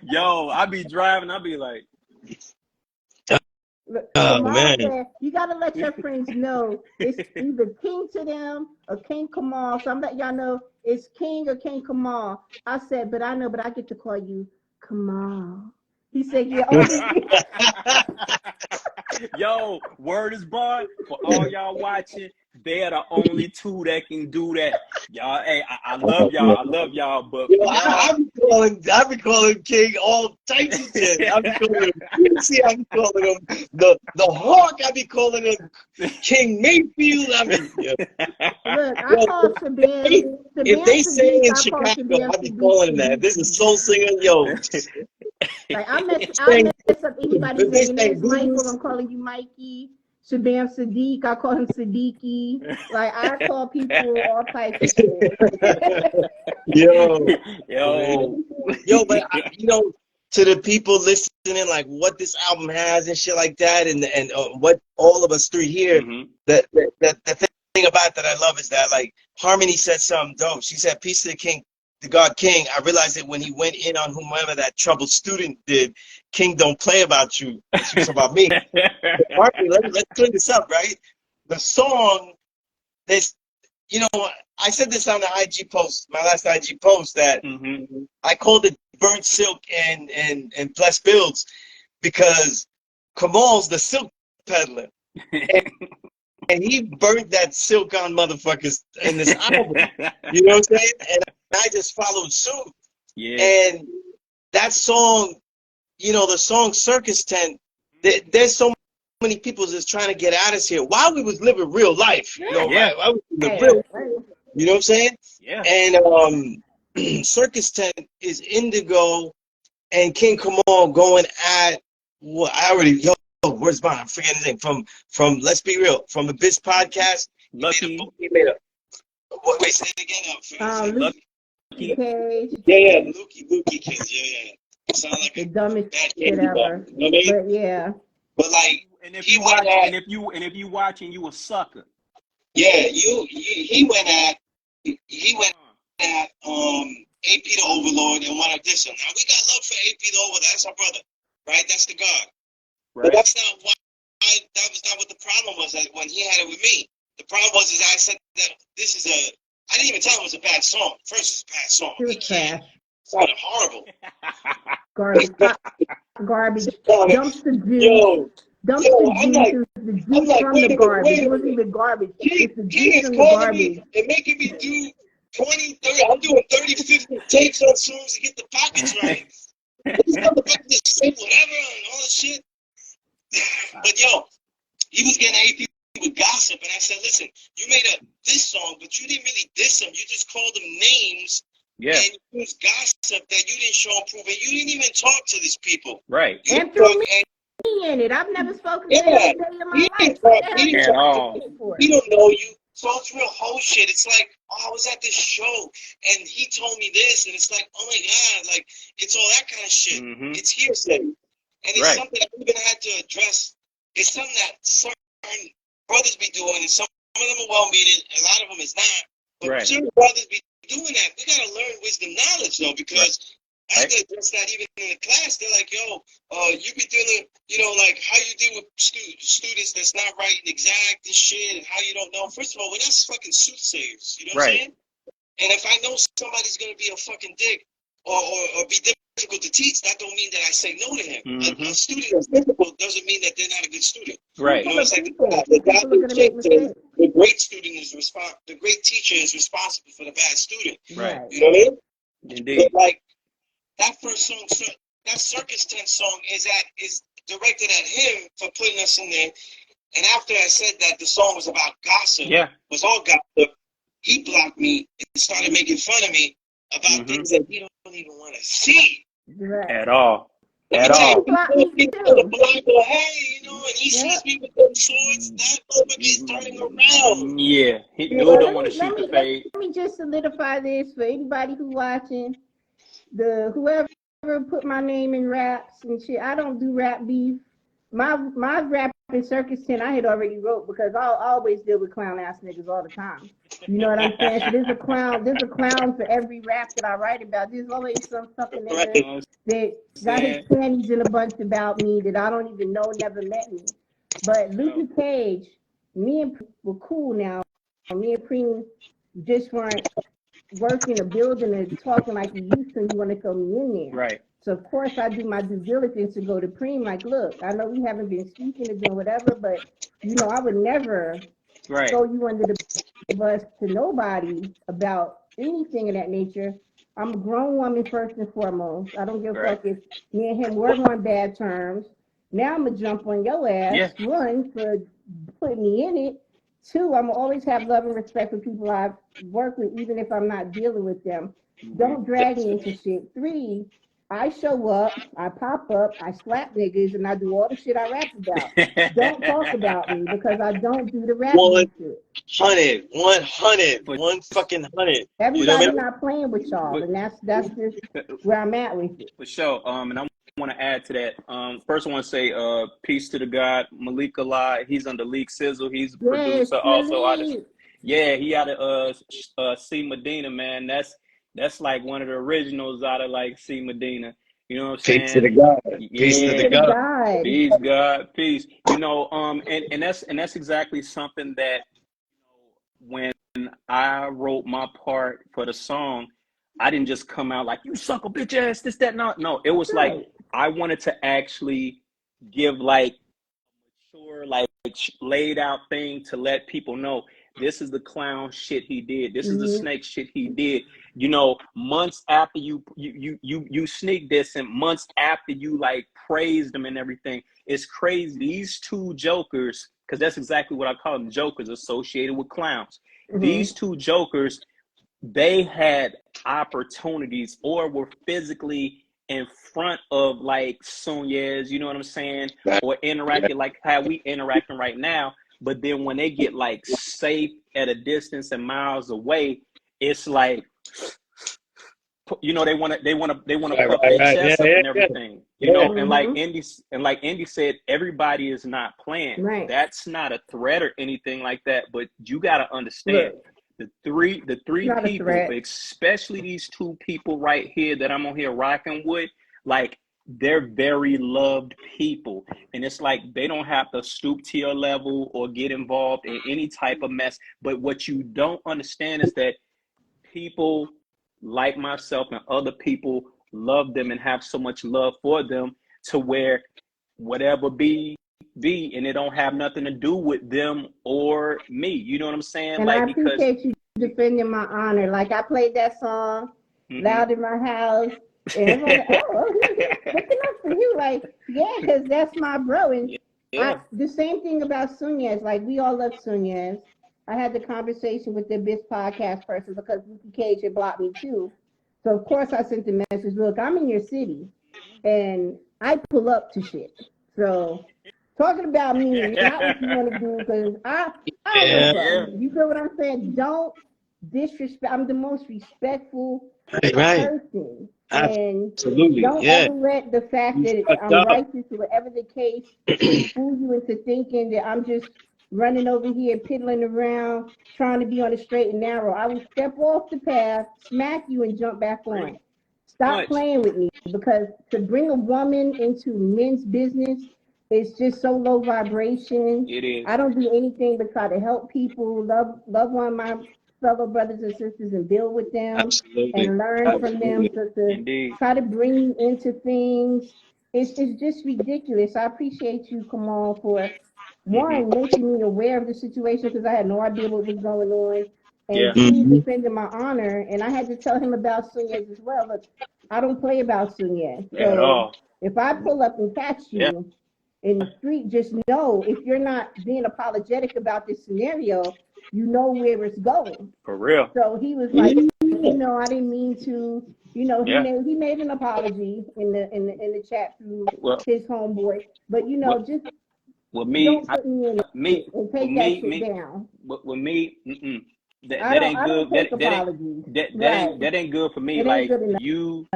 Yo, I be driving, I be like, man, you gotta let your friends know it's either King to them or King Kamaal. So I'm letting y'all know it's King or King Kamaal. I said, but I get to call you Kamaal. He said, yeah, only. Yo, word is bond for all y'all watching. They're the only two that can do that. Y'all, hey, I love y'all. I love y'all, but Yo, for y'all, I be calling King all types of shit. I be calling him Quincy. I be calling him the Hawk. I be calling him King Mayfield. I mean, yeah. Look, I call Shabam. If they sing in I call Chicago, Shabam I be calling him that. If there's a soul singer, yo. Like I mess up anybody's If they name. Your say name's Michael, blues, I'm calling you Mikey. Shabam Sadiq, I call him Siddiqui. Like I call people all types of shit. yo, but to the people listening, like what this album has and shit like that, and what all of us three here, that the thing about that I love is that like Harmony said something dope. She said, "Peace to the King, the God King." I realized that when he went in on whomever that troubled student did, King don't play about you. It's about me. Harmony, let's clean this up, right? The song, this, I said this on the IG post, my last IG post, that I called it Burnt Silk and Blessed Builds because Kamaal's the silk peddler. And he burnt that silk on motherfuckers in this album. You know what I'm saying? And I just followed suit. Yeah. And that song, the song Circus Tent, there's so many people just trying to get at us here while we was living real life. Right? I was living real life. You know what I'm saying? Yeah. And Circus Tent is Indigo and King Kamaal going at what where's mine? I'm forgetting his name. From Let's Be Real, from the Biz podcast. Lucky. He made a wait, say it again. Lucky. Yeah, Lukey kids. Yeah. Sound like the dumbest bad shit ever. You know what I mean? But yeah. But like, and if you watching, you a sucker. Yeah, he went at AP the Overlord and wanted to diss him. Now we got love for AP the Overlord. That's our brother, right? That's the God. Right. But that's not why. That was not what the problem was when he had it with me. The problem was I said that this is I didn't even tell him it was a bad song. First, it's a bad song. It was trash. It sounded horrible. Garbage. Dumpster juice. I'm like, the juice from the garbage. It wasn't even garbage. It's the juice from the garbage. And making me do 20, 30. I'm doing 30, 50 takes on songs to get the pockets right. He's coming back to say whatever and all this shit. But he was getting AP with gossip, and I said, listen, you made this song, but you didn't really diss them. You just called them names. Yeah. And you used gossip that you didn't show improvement. You didn't even talk to these people. Right. And threw me in it. I've never spoken to him a day in my life. He don't know you. So it's real whole shit. It's like, I was at this show and he told me this, and it's like, oh my God, like it's all that kind of shit. It's hearsay. And it's something I even had to address. It's something that certain brothers be doing, and some of them are well-meaning, a lot of them is not. But certain brothers be doing that. We gotta learn wisdom knowledge though, because I had to address that even in the class. They're like, yo, you be dealing, like how you deal with students that's not right and exact and shit, and how you don't know. First of all, we're not fucking soothsayers. You know what I'm saying? And if I know somebody's gonna be a fucking dick or be difficult to teach, that don't mean that I say no to him. A student that's difficult doesn't mean that they're not a good student. Right. It's like the great student is the great teacher is responsible for the bad student. Right. You know what I mean? Indeed. But like that first song, that Circus Tent song is directed at him for putting us in there. And after I said that the song was about gossip, was all gossip, he blocked me and started making fun of me about things that he don't even want to see. At all. At all. And he sees me with them swords, that motherfucker is turning around. Yeah. He don't want to shoot the fade. Let me just solidify this for anybody who's watching. Whoever put my name in raps and shit, I don't do rap beef. My rap in Circus Tent I had already wrote, because I always deal with clown ass niggas all the time. You know what I'm saying? So there's a clown for every rap that I write about. There's always some fucking nigga that got his panties in a bunch about me that I don't even know, never met me. But Luke Cage, me and were cool now. Me and Preem just weren't working or building and talking like we used to. You want to throw me in there. Right. So of course I do my due diligence to go to Preem, like, look, I know we haven't been speaking or doing whatever, but I would never throw you under the bus to nobody about anything of that nature. I'm a grown woman first and foremost. I don't give a fuck if me and him were on bad terms. Now I'm gonna jump on your ass. One, for putting me in it. Two, I'm gonna always have love and respect for people I've worked with, even if I'm not dealing with them. Don't drag me into shit. Three, I show up, I pop up, I slap niggas, and I do all the shit I rap about. Don't talk about me because I don't do the rap shit. 100, fucking 100. Everybody not playing with y'all, and that's just where I'm at with it. For sure. And I want to add to that. First, I want to say peace to the God Malik Allah. He's under Leak Sizzle. He's a producer, also artist. Yeah, he out of C Medina, man. That's like one of the originals out of like C Medina. You know what I'm saying? Peace to the God. Yeah. Peace to the God. Peace, God. Peace. And that's exactly something that when I wrote my part for the song, I didn't just come out like, you suck a bitch ass, this, that, no. It was like I wanted to actually give like a mature, like laid out thing to let people know this is the clown shit he did. This is the snake shit he did. Months after you sneak this, and months after you like praised them and everything. It's crazy. These two jokers, because that's exactly what I call them, jokers associated with clowns. These two jokers, they had opportunities or were physically in front of like Sunez, you know what I'm saying? Or interacted like how we interacting right now. But then when they get like safe at a distance and miles away, it's like, they want to puff their chest up and everything, and like Indy said, everybody is not playing. Right. That's not a threat or anything like that. But you got to understand, the three people, especially these two people right here that I'm on here rocking with, like, they're very loved people, and it's like they don't have to stoop to your level or get involved in any type of mess. But what you don't understand is that people like myself and other people love them and have so much love for them to where whatever be, and it don't have nothing to do with them or me. You know what I'm saying? And like, I appreciate you defending my honor. Like, I played that song loud in my house. And everyone like, looking up for you, like, because that's my bro. And the same thing about Sunez. Like, we all love Sunez. I had the conversation with the Biz podcast person because Lucky Cage had blocked me too. So of course I sent the message, look, I'm in your city and I pull up to shit. So talking about me is not what you want to do, because I you feel what I'm saying? Don't disrespect. I'm the most respectful person. And don't ever let the fact that I'm righteous or whatever the case fool you into thinking that I'm just running over here, piddling around, trying to be on the straight and narrow. I will step off the path, smack you, and jump back on. Stop playing with me, because to bring a woman into men's business is just so low vibration. It is. I don't do anything but try to help people, love one of my fellow brothers and sisters, and build with them and learn from them. So to try to bring you into things, it's just ridiculous. I appreciate you, Kamaal, for one, making me aware of the situation, because I had no idea what was going on, and two, defending my honor. And I had to tell him about Sunez as well. Look, I don't play about Sunez. So if I pull up and catch you in the street, just know, if you're not being apologetic about this scenario, you know where it's going. For real. So he was like, I didn't mean to. He made an apology in the chat through his homeboy. But just. With me, don't put me in and take that shit down. With me, that ain't good. That ain't good for me. Like you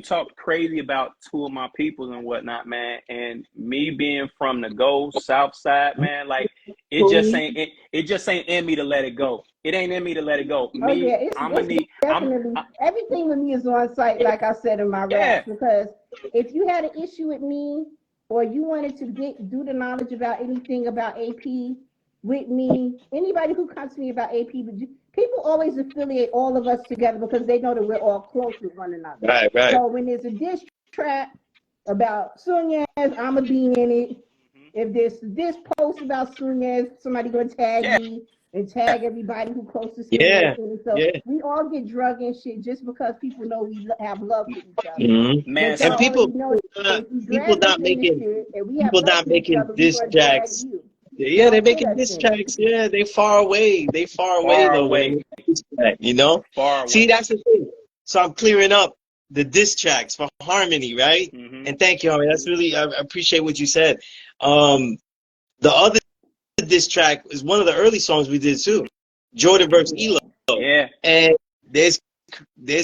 talk crazy about two of my peoples and whatnot, man. And me being from the South Side, man, like it just ain't in me to let it go. It ain't in me to let it go. Everything with me is on site, like I said in my raps, because if you had an issue with me or you wanted to do the knowledge about anything about AP, with me. Anybody who comes to me about AP, people always affiliate all of us together because they know that we're all close with one another. Right, right. So when there's a diss track about Sunez, I'ma be in it. If there's this post about Sunez, somebody gonna tag me and tag everybody who close to Sunez. So we all get drug and shit just because people know we have love for each other. Man, And people not making diss tracks. Yeah, they're making diss tracks. Yeah, they far away. They far away though. You know? Far away. See, that's the thing. So I'm clearing up the diss tracks for harmony, right? And thank you, Harmony. That's really, I appreciate what you said. The other diss track is one of the early songs we did too. Jordan versus Elo. Yeah. And there's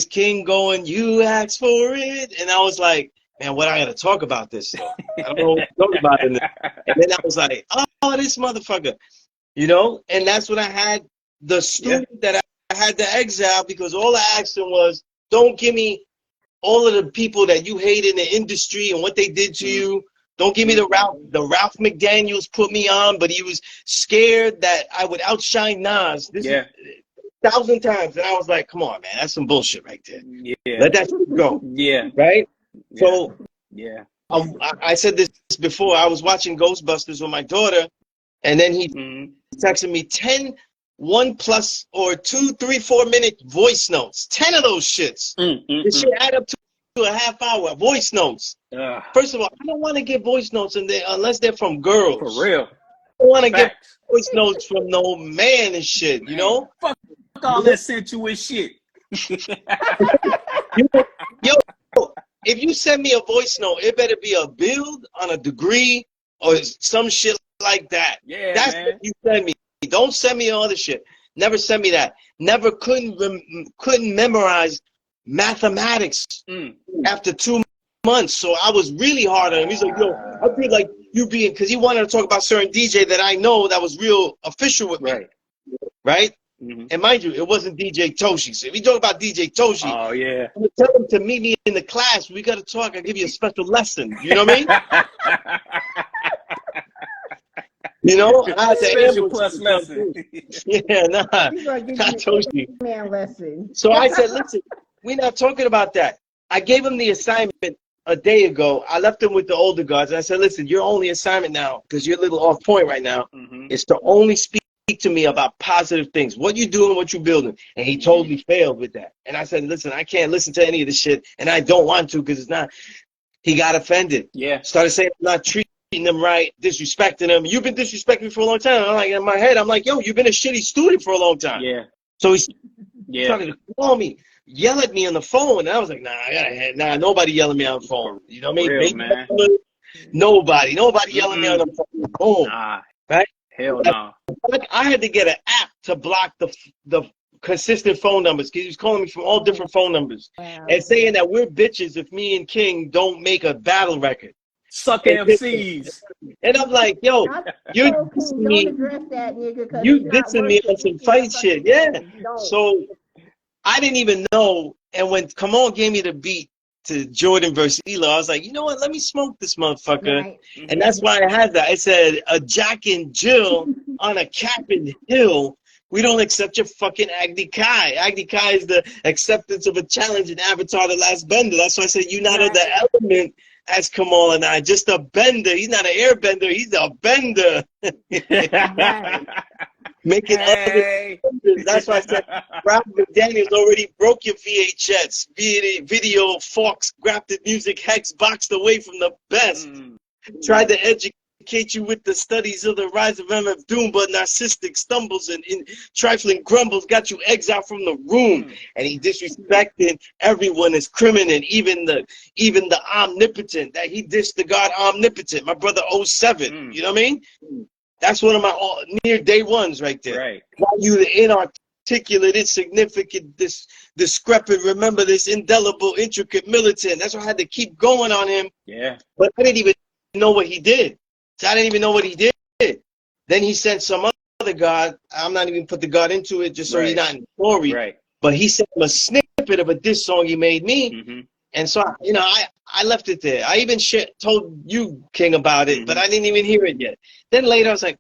King going, you asked for it. And I was like, man, what I gotta talk about this though? I don't know what to talk about in this. And then I was like, oh, this motherfucker. You know? And that's when I had the student that I had to exile because all I asked him was, don't give me all of the people that you hate in the industry and what they did to you. Don't give me the Ralph McDaniels put me on, but he was scared that I would outshine Nas. This is 1,000 times. And I was like, come on, man, that's some bullshit right there. Yeah. Let that shit go. Yeah. Right? Yeah. So yeah. I said this before. I was watching Ghostbusters with my daughter, and then he texted me 10 1+ or 2, 3, 4 minute voice notes. 10 of those shits. This shit add up to a half hour voice notes. First of all, I don't want to get voice notes unless they're from girls. For real. I don't want to get voice notes from no man and shit, you know? Fuck all that sensuous shit. Yo, if you send me a voice note, it better be a build on a degree or some shit like that. Yeah, that's man. what you send me. Don't send me all the shit. Never send me that. Never couldn't memorize mathematics after 2 months. So I was really hard on him. He's like, yo, I feel like you being, because he wanted to talk about certain DJ that I know that was real official with me. Right? And mind you, it wasn't DJ Toshi. So if you talk about DJ Toshi, oh yeah, I'm gonna tell him to meet me in the class. We gotta talk. I'll give you a special lesson. You know what I mean? You know, I had to special plus lesson. Yeah, not Toshi. Man lesson. So I said, listen, we're not talking about that. I gave him the assignment a day ago. I left him with the older guards, and I said, listen, your only assignment now, because you're a little off point right now, is to only speak to me about positive things. What you doing, what you building. And he totally failed with that. And I said, listen, I can't listen to any of this shit, and I don't want to because it's not. He got offended. Yeah. Started saying I'm not treating them right, disrespecting them. You've been disrespecting me for a long time. I'm like, in my head, I'm like, yo, you've been a shitty student for a long time. Yeah. So he's started to call me, yell at me on the phone. And I was like, nah, nobody yelling me on the phone. You know what I mean? Man. Nobody yelling me on the phone. Nah. Right? Hell no. I had to get an app to block the consistent phone numbers because he was calling me from all different phone numbers and saying that we're bitches if me and King don't make a battle record. Suck MCs. And I'm like, yo, you're dissing me. You dissing me on some fight shit. Yeah. So I didn't even know. And when Kamaal gave me the beat to Jordan versus Elo, I was like, you know what? Let me smoke this motherfucker. Right. And that's why I had that. I said, a Jack and Jill on a Cap'n Hill. We don't accept your fucking Agni Kai. Agni Kai is the acceptance of a challenge in Avatar: The Last Bender. That's why I said you're not of the element as Kamaal and I. Just a bender. He's not an airbender. He's a bender. Making other benders. That's why I said Ralph McDaniels already broke your VHS, video, forks, grafted music, hex, boxed away from the best. Tried to educate you with the studies of the rise of MF Doom, but narcissistic stumbles and in trifling grumbles got you exiled from the room. And he disrespected everyone as criminal, even the omnipotent. That he dissed the God omnipotent. My brother 07. You know what I mean? That's one of my near day ones right there. Right. While you the inarticulate, insignificant, discrepant, remember this indelible, intricate militant. That's why I had to keep going on him. Yeah. But I didn't even know what he did. I didn't even know what he did. Then he sent some other God. I'm not even put the God into it just so he's not in the story. Right. But he sent him a snippet of a diss song he made me. And so, you know, I left it there. I even told you, King, about it, but I didn't even hear it yet. Then later I was like,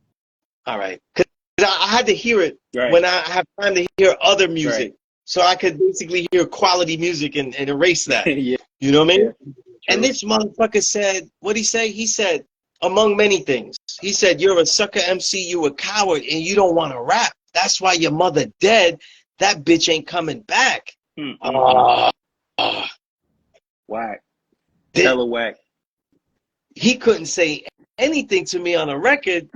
all right. Because I had to hear it Right. when I have time to hear other music. Right. So I could basically hear quality music and erase that. Yeah. You know what I mean? Yeah. And this motherfucker said, what'd he say? He said, among many things, he said, you're a sucker MC, you a coward, and you don't want to rap. That's why your mother dead. That bitch ain't coming back. Whack. Hella whack. He couldn't say anything to me on a record.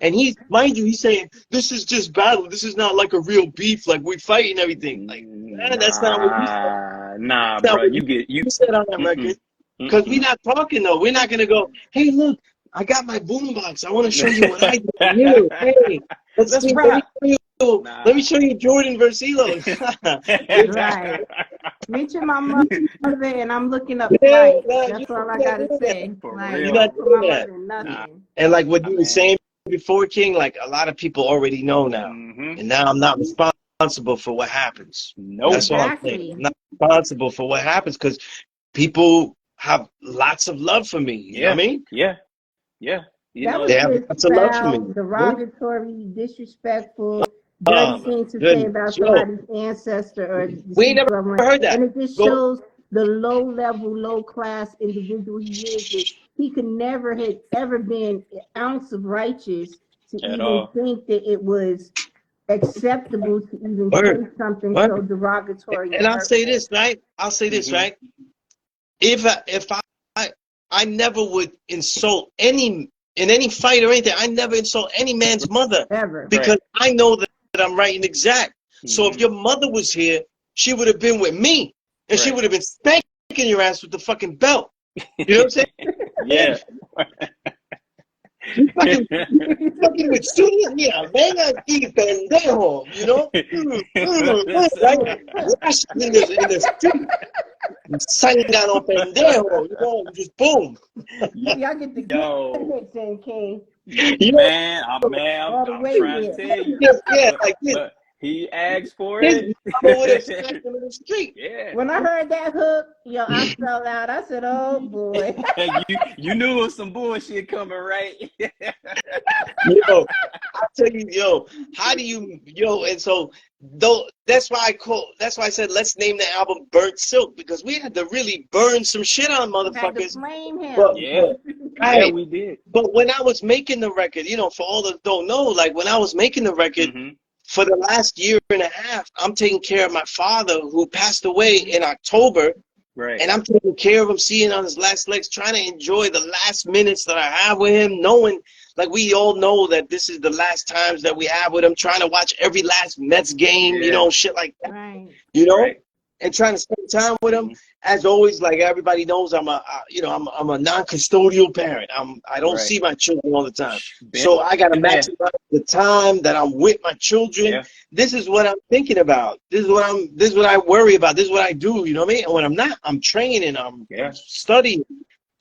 And he's, mind you, he's saying, this is just battle. This is not like a real beef. Like, we fight and everything. Like, man, that's not what you said. Nah, bro. You said on that record. Because we're not talking, though. We're not going to go, hey, look, I got my boombox. I want to show you what I do. Hey, let's rap. Let me show you Jordan versus Elo. Right. Mention my mother and I'm looking up flights. That's all I gotta say. Like, you got my that. mother, nothing. And like what you were saying before, King, like a lot of people already know now. And now I'm not responsible for what happens. Nope. That's all I'm saying. I'm not responsible for what happens because people have lots of love for me. You know what I mean? Yeah. Yeah. You know, they have lots of love for me. Derogatory, disrespectful, dirty thing to say about somebody's ancestor or we never heard that. And it just shows the low level, low class individual he is. That he could never have ever been an ounce of righteous to even think that it was acceptable to even say something so derogatory. And I'll say this, right? I'll say this, right? If I never would insult in any fight or anything, I never insult any man's mother ever, because I know that I'm right and exact. So if your mother was here, she would have been with me, and she would have been spanking your ass with the fucking belt. You know what I'm saying? Yeah. You fucking with Sunez, mira, ven aquí, pendejo. You know? Right? In the street. Sangano pendejo. You know? Just boom. Y'all get the good hits in, King. Man, I'm trying to tell you. Yeah, like this. But he asked for it. In the street. Yeah. When I heard that hook, yo, I fell out. I said, "Oh boy." you knew it was some bullshit coming, right? Yo, I tell you, how do you, and so that's why I said let's name the album "Burnt Silk" because we had to really burn some shit on motherfuckers. Flame him. But, yeah, we did. But when I was making the record, for all that don't know, like when I was making the record. For the last year and a half, I'm taking care of my father who passed away in October. Right. And I'm taking care of him, seeing on his last legs, trying to enjoy the last minutes that I have with him, knowing, like we all know that this is the last times that we have with him, trying to watch every last Mets game, shit like that. Right. And trying to spend time with him. As always, like everybody knows, I'm a non-custodial parent. I don't see my children all the time. So I got to maximize the time that I'm with my children. Yeah. This is what I'm thinking about. This is what I worry about. This is what I do. You know what I mean? And when I'm not, I'm training. I'm studying.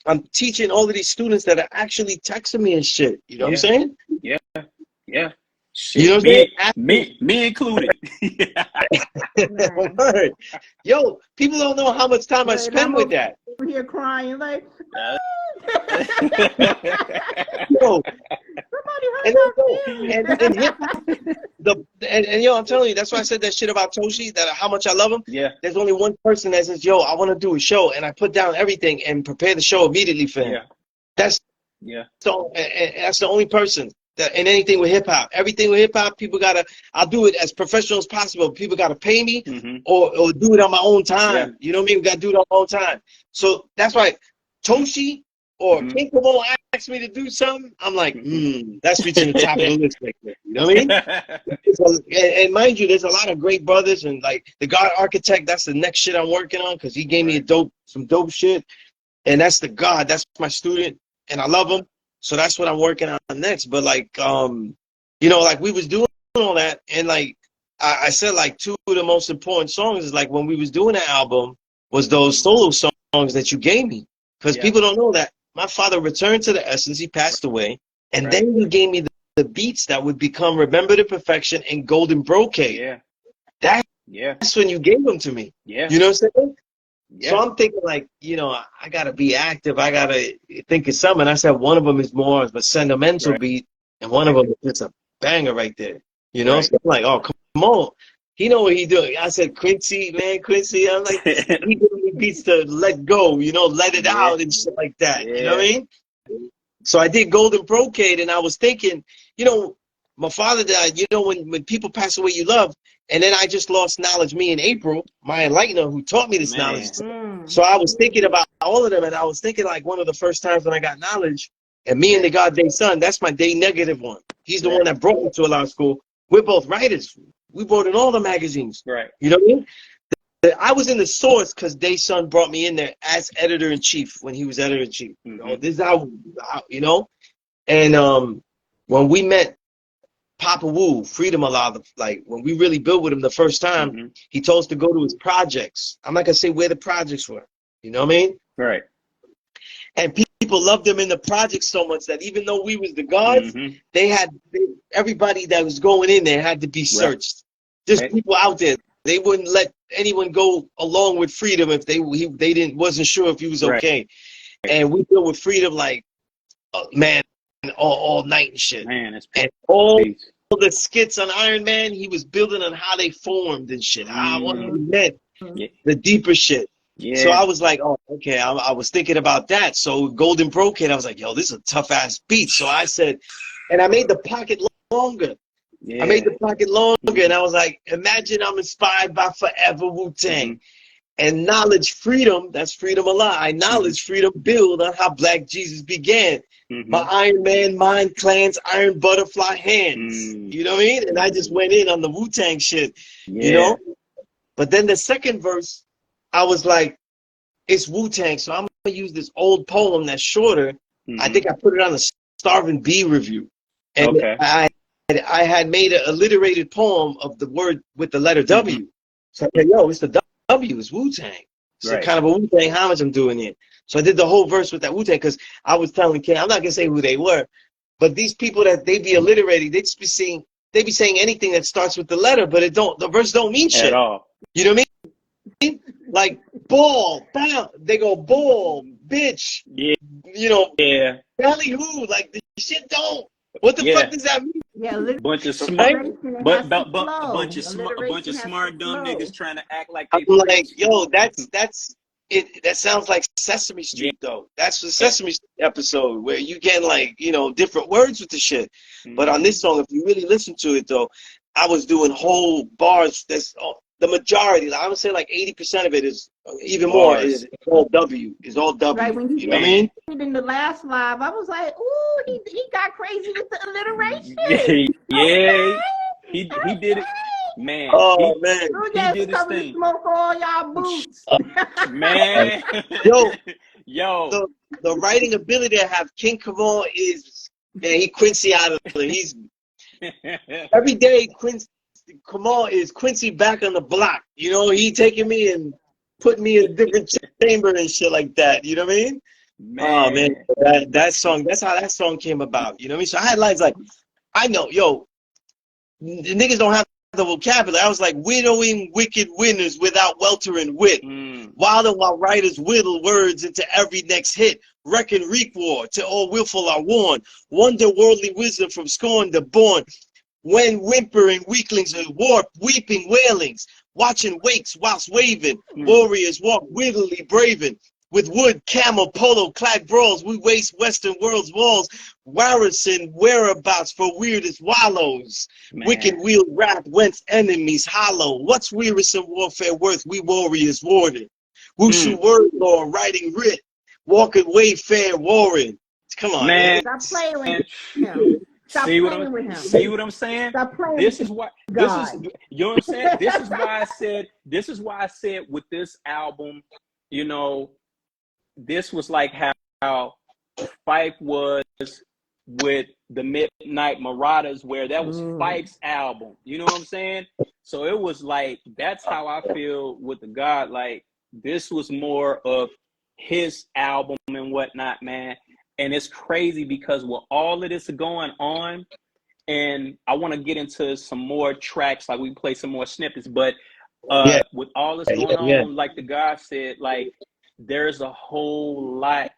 I'm teaching all of these students that are actually texting me and shit. You know what I'm saying? Yeah. Yeah. Shit, you know what me included. Word. Yo, people don't know how much time I spend with that. Over here crying like. Yo, and yo, I'm telling you, that's why I said that shit about Toshi, that how much I love him. Yeah. There's only one person that says, yo, I want to do a show, and I put down everything and prepare the show immediately for him. Yeah. That's the only person. In anything with hip hop, everything with hip hop, people I'll do it as professional as possible. People gotta pay me or do it on my own time. Yeah. You know what I mean? We gotta do it on our own time. So that's why Toshi or King Kamaal asks me to do something, I'm like, that's reaching the top of the list right there. You know what I mean? And mind you, there's a lot of great brothers, and like the God Architect, that's the next shit I'm working on because he gave me some dope shit. And that's that's my student, and I love him. So that's what I'm working on next. But like, like we was doing all that, and like I said, like two of the most important songs is like when we was doing the album was those solo songs that you gave me, because people don't know that my father returned to the essence. He passed away, and then you gave me the beats that would become Remember the Perfection and Golden Brocade. Yeah, that's when you gave them to me. Yeah, you know what I'm saying? Yeah. So I'm thinking like, I got to be active. I got to think of something. I said one of them is more of a sentimental beat, and one of them is just a banger right there. You know, Right. so I'm like, oh, come on. He know what he doing. I said, Quincy, man, Quincy. I'm like, he giving me beats to let go, you know, let it Yeah. out and shit like that. Yeah. You know what I mean? So I did Golden Brocade, and I was thinking, you know, my father died. You know, when people pass away, you love. And then I just lost knowledge. Me in April, my enlightener, who taught me this knowledge. So I was thinking about all of them, and I was thinking like one of the first times when I got knowledge, and me and the God Day Son, that's my day negative one. He's the one that brought me to a law school. We're both writers. We wrote in all the magazines. Right. You know what I mean? I was in the source because Day Son brought me in there as editor in chief when he was editor in chief. You know, this is how, you know. And when we met Papa Wu, Freedom Allah, like when we really built with him the first time, he told us to go to his projects. I'm not gonna say where the projects were. You know what I mean? Right. And people loved him in the project so much that even though we was the gods, everybody that was going in there had to be searched. There's people out there. They wouldn't let anyone go along with Freedom if they wasn't sure if he was okay. And we built with Freedom like, man, all night and shit. Man, it's and all the skits on Iron Man, he was building on how they formed and shit. What he meant, the deeper shit. Yeah. So I was like, oh, okay. I was thinking about that. So Golden Brocade, I was like, yo, this is a tough ass beat. So I said, and I made the pocket longer. I made the pocket longer, and I was like, imagine I'm inspired by Forever Wu-Tang. And knowledge freedom, that's freedom Allah. I knowledge freedom build on how Black Jesus began. My Iron Man mind clans, Iron Butterfly hands. You know what I mean? And I just went in on the Wu-Tang shit, you know? But then the second verse, I was like, it's Wu-Tang, so I'm going to use this old poem that's shorter. I think I put it on the Starving Bee review. And I had made an alliterated poem of the word with the letter W. So I said, yo, it's the W, it's Wu-Tang. So kind of a Wu-Tang homage I'm doing it. So I did the whole verse with that Wu-Tang because I was telling Ken, I'm not gonna say who they were, but these people that they be alliterating, they just be saying anything that starts with the letter, but the verse don't mean shit. At all. You know what I mean? Like ball, bam, they go ball, bitch. Yeah. You know, Belly who, like the shit don't. What the fuck does that mean? Yeah, bunch of smart, a bunch of smart dumb niggas trying to act like they. I'm like, yo, that's it. That sounds like Sesame Street though. That's the Sesame Street episode where you get like, you know, different words with the shit. But on this song, if you really listen to it though, I was doing whole bars. That's the majority. I would say like 80% of it is even more. Is all W. Is all W. Right, when you know what I mean? In the last live, I was like, ooh, he got crazy with the alliteration. He did it, man. Oh man, he did his thing. Smoke all y'all boots, man. Yo, the writing ability to have King Kamaal is, man, he Quincy out of it. He's every day Kamaal is Quincy back on the block. You know, he taking me and putting me in a different chamber and shit like that. You know what I mean? Oh man, that song, that's how that song came about. You know what I mean? So I had lines like, I know, yo, the niggas don't have the vocabulary. I was like, winnowing wicked winners without weltering wit. Wilding while writers whittle words into every next hit. Reckon wreak war, to all willful are warned. Wonder worldly wisdom from scorn to born. When whimpering weaklings are warped, weeping wailings. Watching wakes whilst waving. Warriors walk wittily braving. With wood, camel, polo, clad brawls, we waste Western world's walls. Warrison whereabouts for weirdest wallows. Wicked wheel rap whence enemies hollow. What's wearisome warfare worth? We warriors warded. Wushu word law, writing writ. Walking wayfair warring. Come on, man. Stop playing with him. See what I'm saying? This is why. This is, you know what I'm saying? This is why I said. This is why I said with this album, you know, this was like how Fife was with the Midnight Marauders, where that was Fife's album. You know what I'm saying? So it was like, that's how I feel with the God. Like, this was more of his album and whatnot, man. And it's crazy because with all of this going on, and I want to get into some more tracks, like we play some more snippets, but with all this going on, like the God said, like, there's a whole lot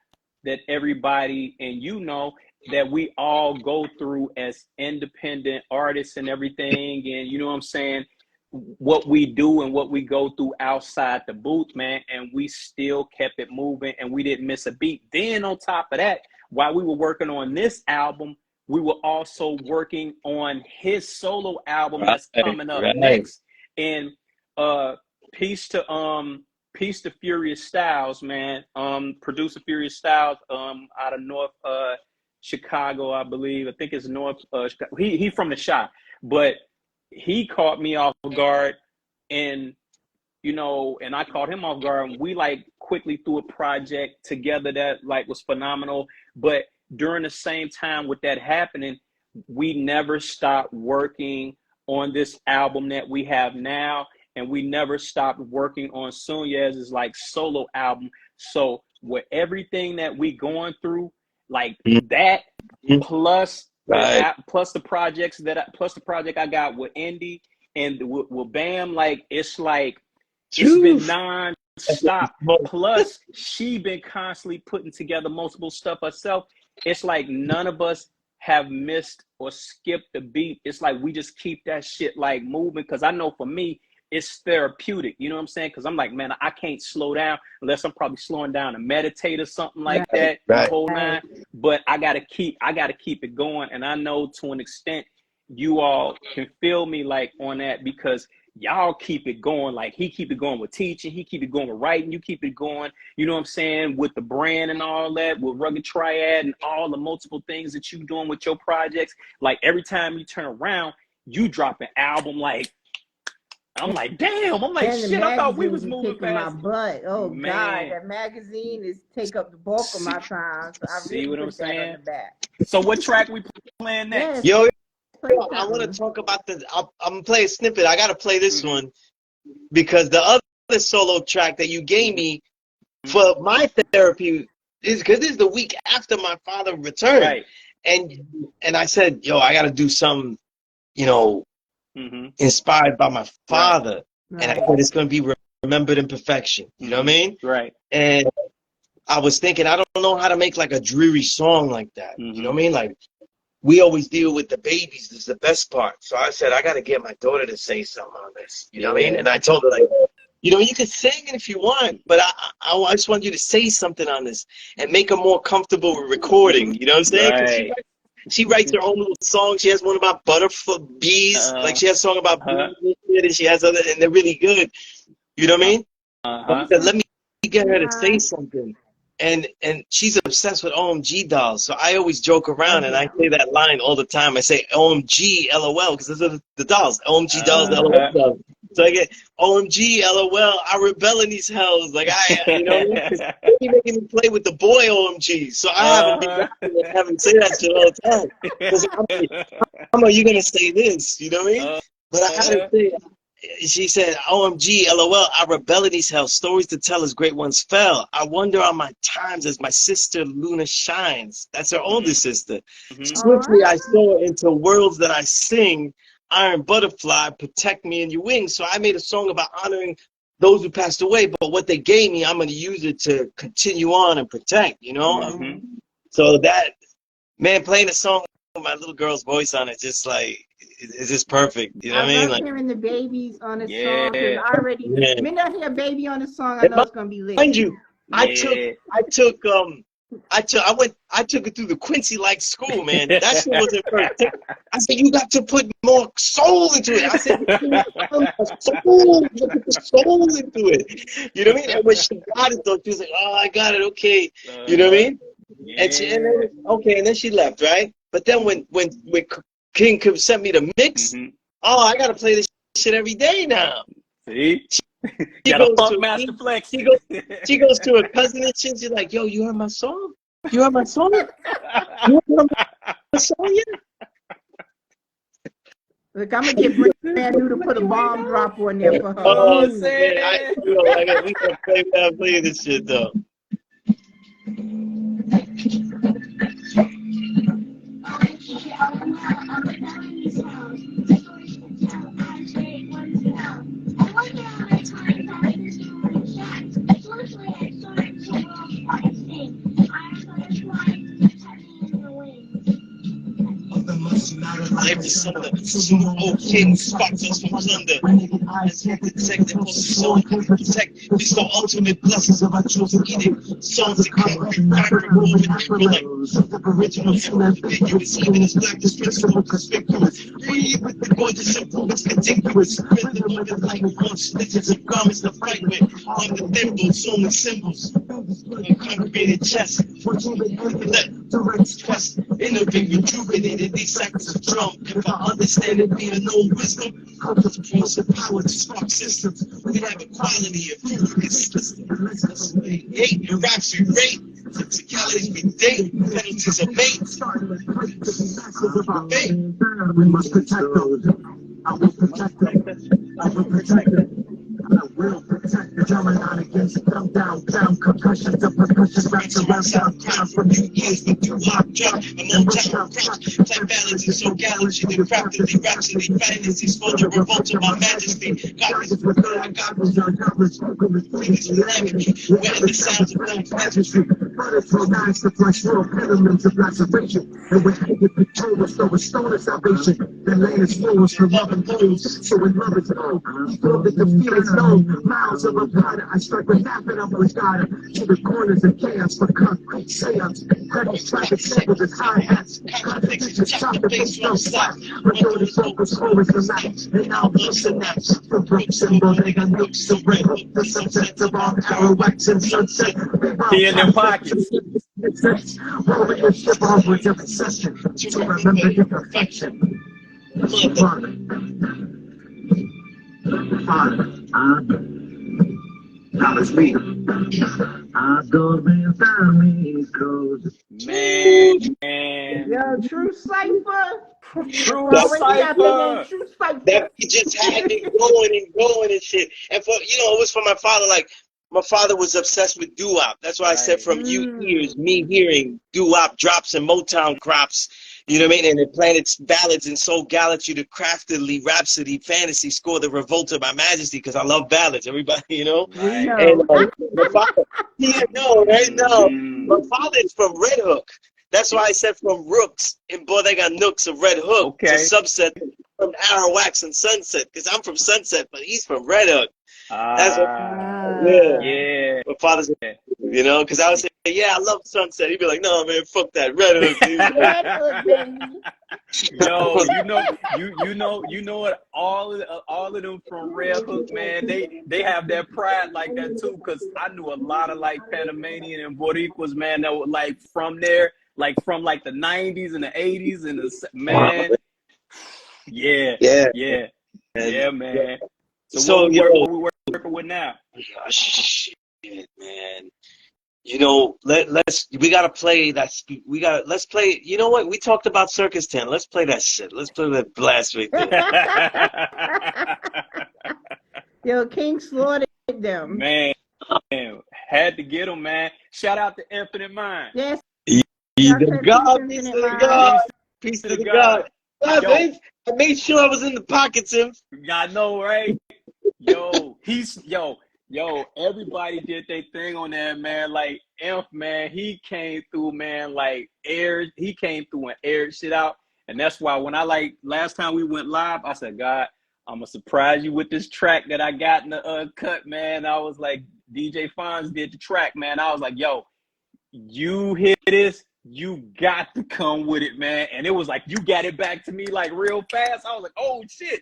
that everybody, and you know, that we all go through as independent artists and everything, and you know what I'm saying, what we do and what we go through outside the booth, man, and we still kept it moving and we didn't miss a beat. Then on top of that, while we were working on this album, we were also working on his solo album that's coming up next. And peace to Furious Styles, man. Producer Furious Styles out of North Chicago, I believe. I think it's North Chicago. He from the shop, but he caught me off guard, and you know, and I caught him off guard, and we like quickly threw a project together that like was phenomenal. But during the same time with that happening, we never stopped working on this album that we have now, and we never stopped working on Sunez's like solo album. So with everything that we going through, like that, plus plus the project I got with Indy and with Bam, like it's been non-stop. Plus she been constantly putting together multiple stuff herself. It's like none of us have missed or skipped a beat. It's like we just keep that shit like moving, because I know for me it's therapeutic, you know what I'm saying? Because I'm like, man, I can't slow down unless I'm probably slowing down to meditate or something like that. The whole nine. But I gotta keep it going. And I know to an extent you all can feel me like on that, because y'all keep it going. Like he keep it going with teaching, he keep it going with writing, you keep it going, you know what I'm saying, with the brand and all that, with Rugged Triad and all the multiple things that you doing with your projects. Like every time you turn around, you drop an album. Like I'm like, damn. I'm like, shit, I thought we was moving fast. My butt. Oh, man. God, that magazine is take up the bulk of my time. So I really what I'm put saying? that on the back. So what track we playing next? Yo, I want to talk about the. I'm gonna play a snippet. I gotta play this one because the other solo track that you gave me for my therapy is because this is the week after my father returned, Right. And I said, yo, I gotta do something, you know, inspired by my father, and I thought it's gonna be Remembered in Perfection. You know what I mean? Right. And I was thinking, I don't know how to make like a dreary song like that. You know what I mean? Like we always deal with the babies. This is the best part. So I said, I gotta get my daughter to say something on this. You know what I mean? And I told her, like, you know, you can sing it if you want, but I just want you to say something on this and make her more comfortable with recording. You know what I'm saying? Right. She writes her own little song. She has one about bees. Like she has a song about bees, and she has other, and they're really good. You know what I mean? I said, let me get her to say something. And she's obsessed with OMG dolls. So I always joke around and I say that line all the time. I say OMG LOL because those are the dolls. OMG dolls, LOL dolls. So I get OMG LOL. I rebel in these hells. Like you know, he's making me play with the boy OMG. So I have him be rapping and have him say that shit all the time. Because I'm like, how are you gonna say this? You know what I mean? But I had to say. She said, OMG, LOL, I rebel in these hells. Stories to tell as great ones fell. I wonder on my times as my sister Luna shines. That's her older sister. Swiftly I soar into worlds that I sing. Iron butterfly, protect me in your wings. So I made a song about honoring those who passed away, but what they gave me, I'm going to use it to continue on and protect, you know? So that, man, playing a song with my little girl's voice on it, just like, it's just perfect. You know what I mean? I love hearing the babies on the song. Cause I already, when I hear a baby on the song, I know it's gonna be lit. Mind you, I took it through the Quincy-like school, man. That shit wasn't first. I said, you got to put more soul into it. I said, soul into it. You know what I mean? And when she got it, though, she was like, oh, I got it, okay. You know what I mean? And then she left, right? But then when King sent me the mix, I gotta play this shit every day now. See? She goes to her cousin and shit. She's like, yo, you heard my song? You heard my song? You heard my song yet? Look, I'm gonna get brand new to put a bomb drop on there for her. Oh, man, we can play this shit though. life is thunder. Some old king sparks us from thunder. Eyes can't detect the soul can't protect. It's the ultimate blessings of our chosen edict. Songs that concrete, rapper, woman, like original, ambiguous, even as black as principle, conspicuous. Breathe with the gorgeous influence, contiguous. Spread the word of light on stitches of garments to fight with. On the thimbles, only symbols. On concreted chest, let direct trust. Innovate, rejuvenated, these cycles of drum. If I understand it, be a known wisdom, comes with force and power to spark systems. We have equality of truth consistent. Hate and raps we rate. Physicalities we date. Penalties are made. We must protect those. I will protect them. I will protect them. I will protect the Gemini against them down, concussions, the percussion raps around downtown from New Year's with two hot drop, a motown crotch, like ballads so galaxy, the craftily rhapsody, fantasies for the revolt of my majesty. God is with God, God was our knowledge, spoken with please, calamity, where the sounds of God's majesty. Butterfly nights, the flesh world, pyramids of laceration, and when I get victorious, so a stone of salvation, the latest flows for love and pains, so when love is gone, we feel that the feelings miles of a powder, I strike with half and I'm with God to the corners of chaos for concrete seance. Credits, traffic samples, and hi-hats. Contradictions, chop the face, no slap. Majority focus, always the match. And now listen next. From Brooks and Bodega, Nooks to Red Hook, the sunsets of all Arawaks and sunset. He in them pockets. Warriorship onwards every session to remember your perfection. Father. Now let's read them. Man. Yo, true Cipher. True Cipher. Cipher. That he just had me going and shit. And for it was for my father. Like my father was obsessed with doo-wop. That's why I said from you ears, me hearing doo-wop drops and Motown crops. You know what I mean? And it planted ballads and soul gallantry to craftily rhapsody fantasy score the revolt of my majesty because I love ballads. Everybody, We know. And my father, right now, my father is from Red Hook. That's why I said from Rooks and boy, they got Nooks of Red Hook to subset from Arawaks and Sunset because I'm from Sunset, but he's from Red Hook. That's yeah. My father's, because I would say, yeah, I love Sunset. He'd be like, no, man, fuck that Red Hook, dude. Red Hook, baby. Yo, you know what? All of them from Red Hook, man, they have that pride like that too. Cause I knew a lot of like Panamanian and Boricuas, man, that were like from there, like from like the 90s and the 80s and the man. Yeah, man. So what we working with now? Shit, man. Let's play. You know what? We talked about Circus 10. Let's play that shit. Let's play that blast right there. Yo, King slaughtered them. Man, had to get them, man. Shout out to Infinite Mind. Yes. Peace to God. Peace to God. I made sure I was in the pockets, him. I know, right? Yo, everybody did their thing on that, man. Like, Inf, man, he came through, man, like, he came through and aired shit out. And that's why when last time we went live, I said, God, I'm going to surprise you with this track that I got in the cut, man. I was like, DJ Fonz did the track, man. I was like, yo, you hear this? You got to come with it, man. And it was like, you got it back to me, like, real fast. I was like, oh, shit.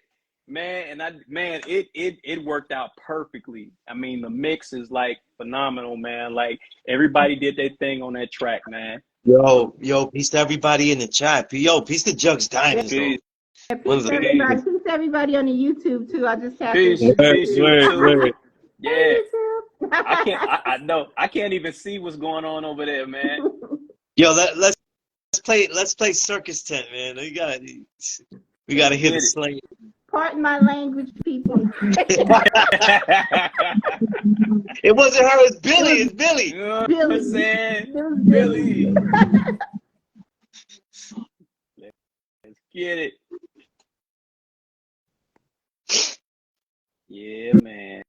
Man, it worked out perfectly. I mean, the mix is like phenomenal, man. Like everybody did their thing on that track, man. Yo, peace to everybody in the chat. Yo, peace to Jugs Diamonds. Peace to everybody on the YouTube too. I just tapped Word. Yeah. I can't even see what's going on over there, man. Yo, let's play Circus Tent, man. We gotta hit the slate. Pardon my language, people. It wasn't her, it's Billy. It's Billy. You know what I'm saying? Billy. Let's get it. Yeah, man.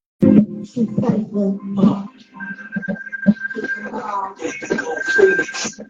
Indigo, Phoenyx.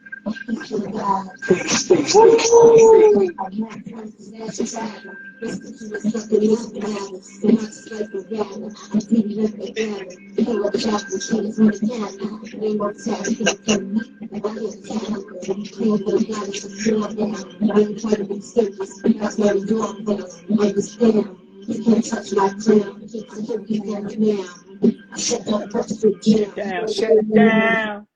Shut it down.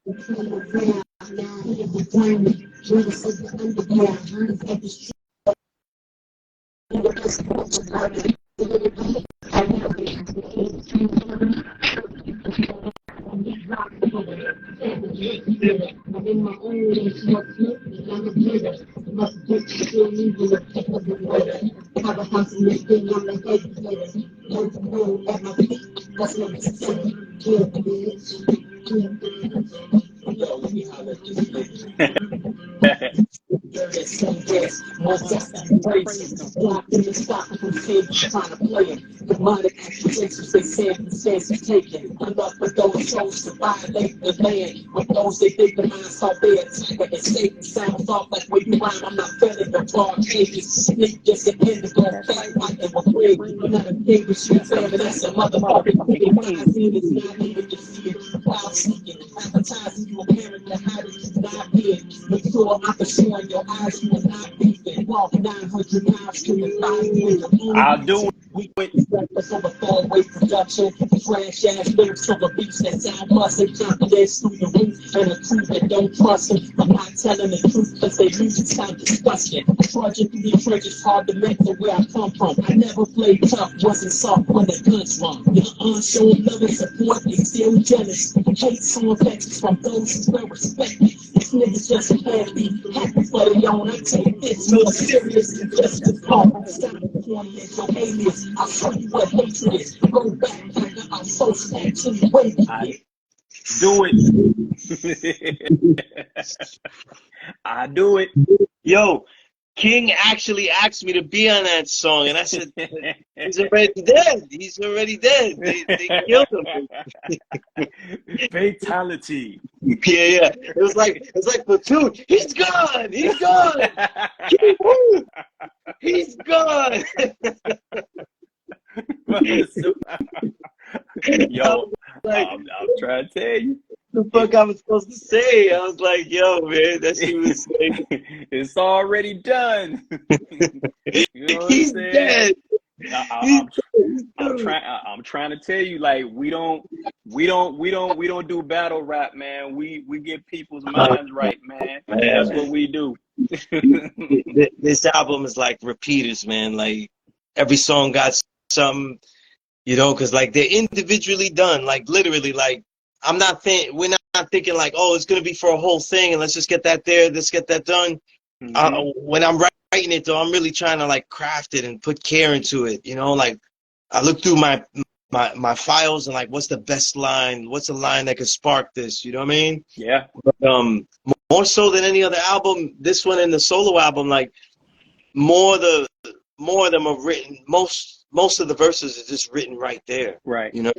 Praise him. I'll do it. Do it. I do it. Yo, King actually asked me to be on that song, and I said, he's already dead. He's already dead. They killed him. Fatality. Yeah. It was like Platoon. He's gone. He's gone. He's gone. Yo, I'm trying to tell you. The fuck I was supposed to say? I was like, yo, man, that shit was it's already done. You know what he's I'm saying? dead. I'm trying to tell you, like, we don't do battle rap, man. We get people's minds right, man. That's what we do. This album is like repeaters, man. Like every song got something, you know, because like they're individually done. Like literally, like we're not thinking like, oh, it's gonna be for a whole thing, and let's just get that there, let's get that done. When I'm writing it, though, I'm really trying to like craft it and put care into it. You know, like I look through my files and like, what's the best line? What's a line that could spark this? You know what I mean? Yeah. But, more so than any other album, this one and the solo album, like more of them are written. Most of the verses are just written right there. Right. You know.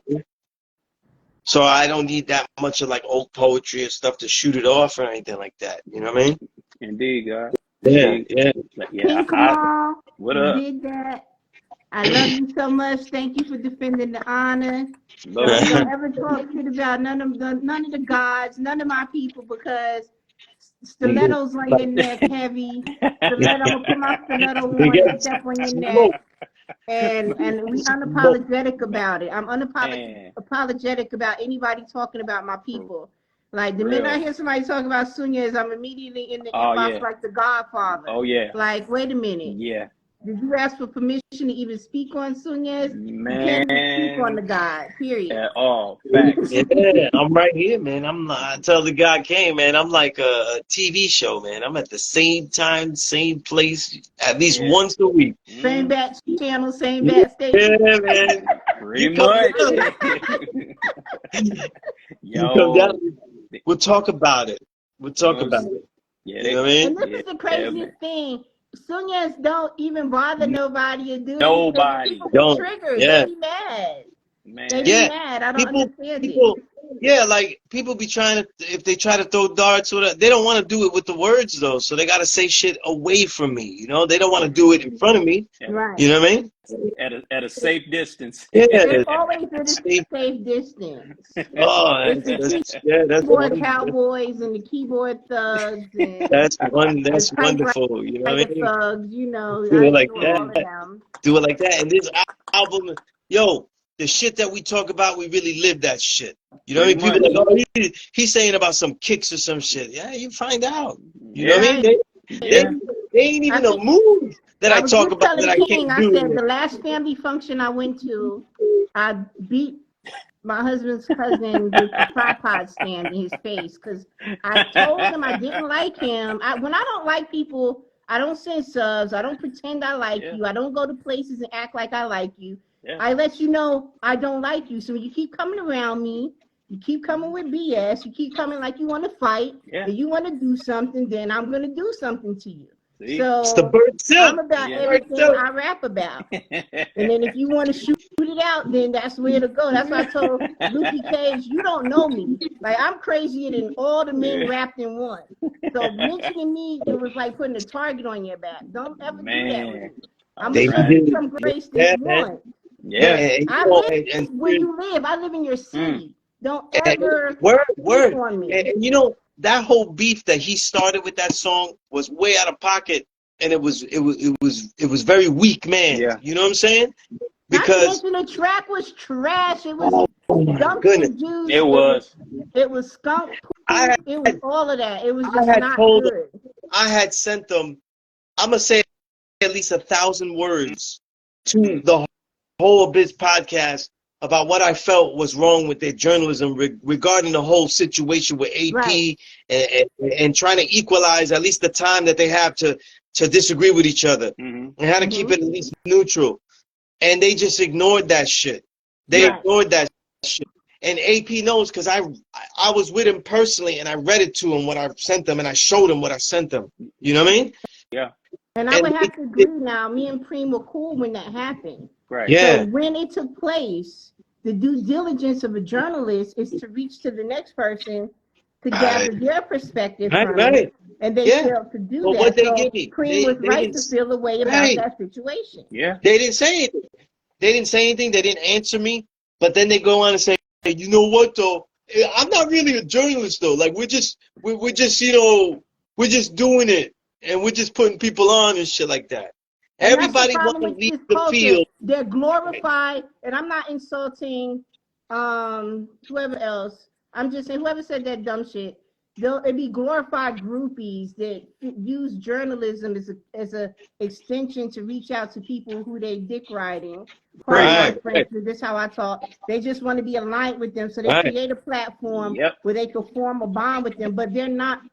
So I don't need that much of like old poetry or stuff to shoot it off or anything like that. You know what I mean? Indeed, God. Yeah. King Kamaal, what you up? did that. I love you so much. Thank you for defending the honor. Love Don't ever talk shit about none of the gods, none of my people, because stilettos on your neck heavy. Stiletto, I'm gonna put my stiletto on and step on your neck. And we unapologetic about it. I'm unapologetic about anybody talking about my people. Like the minute I hear somebody talking about Sunez, I'm immediately in the inbox like the Godfather. Oh yeah. Like, wait a minute. Yeah. Did you ask for permission to even speak on Sunez? Man. You can't even speak on the God, period. At all. Facts. Yeah, I'm right here, man. I tell the God came, man. I'm like a TV show, man. I'm at the same time, same place, at least once a week. Same bat channel, same bat station. Yeah, man. Pretty much. You come down, we'll talk about it. We'll talk about it. Yeah, you know what I mean? And this is the craziest thing. Sunez don't even bother nobody to do nobody. People get triggered. Yeah. They be mad. Man. They be mad. I don't understand it. Yeah, like people be trying to, if they try to throw darts or whatever, they don't want to do it with the words though. So they got to say shit away from me. You know, they don't want to do it in front of me. Right. You know what I mean? At a safe distance. Yeah. It's always at a safe distance. Oh, It's the that's keyboard cowboys and the keyboard thugs and that's the wonderful. You know what I typewriter mean? thugs. You know, Do I it like know all of that. them. Do it like that. And this album, yo, the shit that we talk about, we really live that shit. You know what I mean? Pretty People much. like, oh, he's saying about some kicks or some shit. Yeah, you find out. You know Yeah. what I mean? Yeah. They ain't even a move that I was talk just about that I telling King, can't I do. said the last family function I went to, I beat my husband's cousin with a tripod stand in his face because I told him I didn't like him. When I don't like people, I don't send subs. I don't pretend I like you. I don't go to places and act like I like you. Yeah. I let you know I don't like you. So when you keep coming around me, you keep coming with BS, you keep coming like you want to fight, and you want to do something, then I'm going to do something to you. See? So It's the bird silk. I'm about everything I rap about. And then if you want to shoot it out, then that's where to go. That's why I told Lucky Cage, you don't know me. Like, I'm crazier than all the men rapped in one. So mentioning me, it was like putting a target on your back. Don't ever do that with me. I'm going to show you some grace this one. Yeah. I live where you live. I live in your city. Don't ever word on me. And you know, that whole beef that he started with that song was way out of pocket, and it was very weak, man. Yeah. You know what I'm saying? Because the track was trash. It was dumpster juice. It was. It was skunk poop. It was all of that. It was just not good. I had sent them, I'm gonna say at least 1,000 words to the whole Biz podcast about what I felt was wrong with their journalism regarding the whole situation with AP and trying to equalize at least the time that they have to disagree with each other and how to keep it at least neutral. And they just ignored that shit. They ignored that shit. And AP knows because I was with him personally and I read it to him what I sent them and I showed him what I sent them. You know what I mean? Yeah. And I would have to agree now. Me and Preem were cool when that happened. Right. Yeah. So when it took place, the due diligence of a journalist is to reach to the next person to gather their perspective from it. And they failed to do that. What they so gave me, Preem was right to feel a way about that situation. Yeah. They didn't say anything. They didn't say anything. They didn't answer me. But then they go on and say, hey, you know what though? I'm not really a journalist though. Like we're just you know, we're just doing it and we're just putting people on and shit like that. And everybody wants to leave the field. They're glorified, and I'm not insulting whoever else. I'm just saying whoever said that dumb shit. It'd be glorified groupies that use journalism as a extension to reach out to people who they dick riding. Friends, this is how I talk. They just want to be aligned with them, so they create a platform where they can form a bond with them, but they're not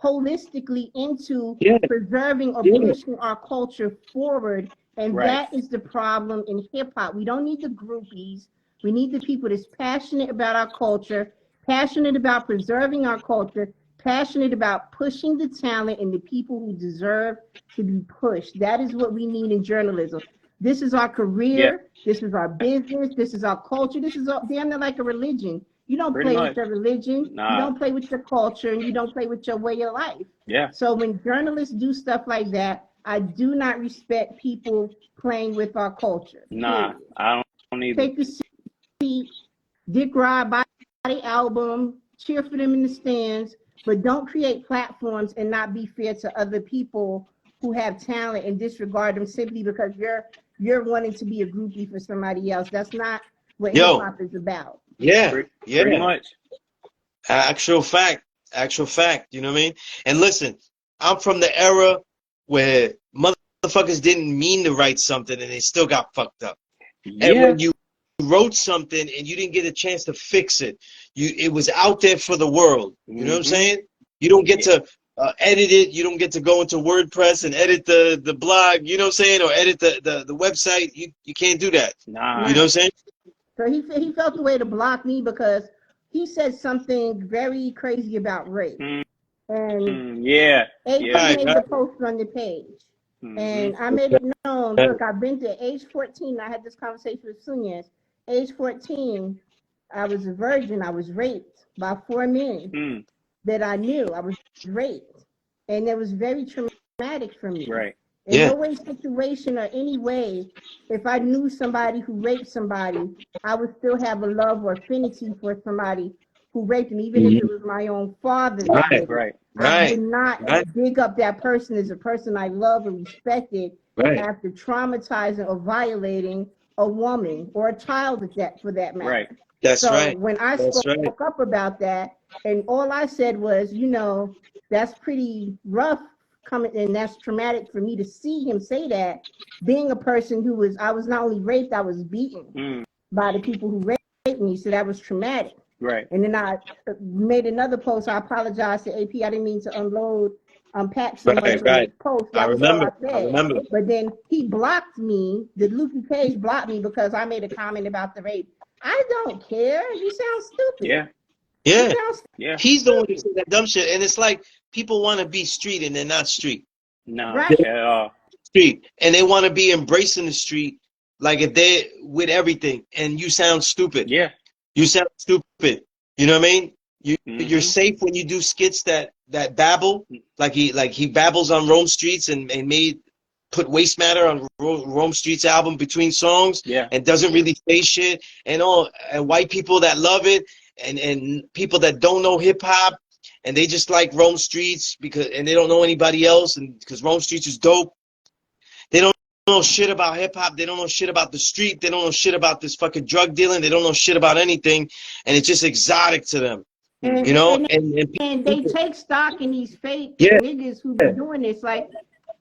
holistically into preserving or pushing our culture forward. And that is the problem in hip hop. We don't need the groupies. We need the people that's passionate about our culture, passionate about preserving our culture, passionate about pushing the talent and the people who deserve to be pushed. That is what we need in journalism. This is our career. This is our business. This is our culture. This is damn near like a religion. You don't play with your religion. You don't play with your culture, and you don't play with your way of life. Yeah. So when journalists do stuff like that, I do not respect people playing with our culture. Nah, I don't either. Take the seat, dick ride, buy the album, cheer for them in the stands, but don't create platforms and not be fair to other people who have talent and disregard them simply because you're wanting to be a groupie for somebody else. That's not what hip hop is about. Pretty much. Actual fact. You know what I mean? And listen, I'm from the era where motherfuckers didn't mean to write something and they still got fucked up. Yeah. And when you wrote something and you didn't get a chance to fix it, it was out there for the world. You know what I'm saying? You don't get to edit it. You don't get to go into WordPress and edit the blog. You know what I'm saying? Or edit the website. You can't do that. Nah. You know what I'm saying? So he felt the way to block me because he said something very crazy about rape. And AP made the post on the page. And I made it known, look, I've been to age 14. I had this conversation with Sunez. Age 14, I was a virgin. I was raped. by 4 men that I knew. I was raped, and it was very traumatic for me. Right. In no way, situation, or any way, if I knew somebody who raped somebody, I would still have a love or affinity for somebody who raped me, even if it was my own father. Right. I would not dig up that person as a person I love and respected after traumatizing or violating a woman or a child, for that matter. Right. That's so right. when I spoke up about that, and all I said was, that's pretty rough coming, and that's traumatic for me to see him say that. Being a person I was not only raped, I was beaten by the people who raped me, so that was traumatic. Right. And then I made another post. I apologized to AP. I didn't mean to unload Pat so much on his post. That was all I said. But then he blocked me. The Luke Cage blocked me because I made a comment about the rape. I don't care. You sound stupid. Yeah. He's the one who said that dumb shit. And it's like people want to be street and they're not street. No, at all. Street. And they want to be embracing the street like if they're with everything. And you sound stupid. Yeah. You sound stupid. You know what I mean? You're safe when you do skits that babble. Like he babbles on Rome Streets and put Waste Matter on Rome Streets album between songs. Yeah. And doesn't really say shit. And white people that love it and people that don't know hip hop and they just like Rome Streets and they don't know anybody else and because Rome Streets is dope. They don't know shit about hip hop. They don't know shit about the street. They don't know shit about this fucking drug dealing. They don't know shit about anything, and it's just exotic to them. And, you know, and they take stock in these fake niggas who be doing this. Like,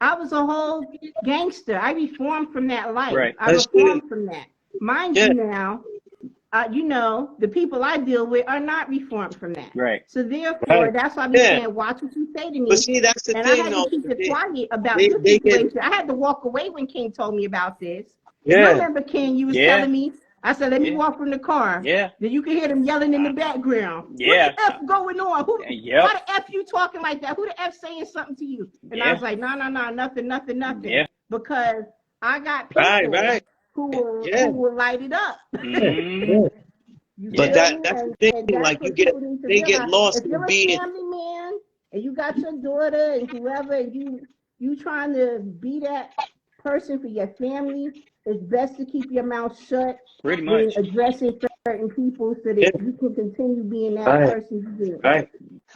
I was a whole gangster. I reformed from that life. Right. I reformed from that. Mind you now, the people I deal with are not reformed from that. Right. So therefore, that's why I'm saying, watch what you say to me. But see, that's the and thing, I had to keep it quiet about they this situation. I had to walk away when King told me about this. Yeah. You remember, King, you was telling me, I said, let me walk from the car. Yeah. Then you can hear them yelling in the background. Yeah. What the F going on? Why the F you talking like that? Who the F saying something to you? And I was like, no, nothing. Yeah. Because I got people who will light it up. But that's the thing, like they get lost in being. If you're a family man and you got your daughter and whoever, and you trying to be that person for your family, it's best to keep your mouth shut. Pretty much. Addressing certain people so that you can continue being that person you do. Right.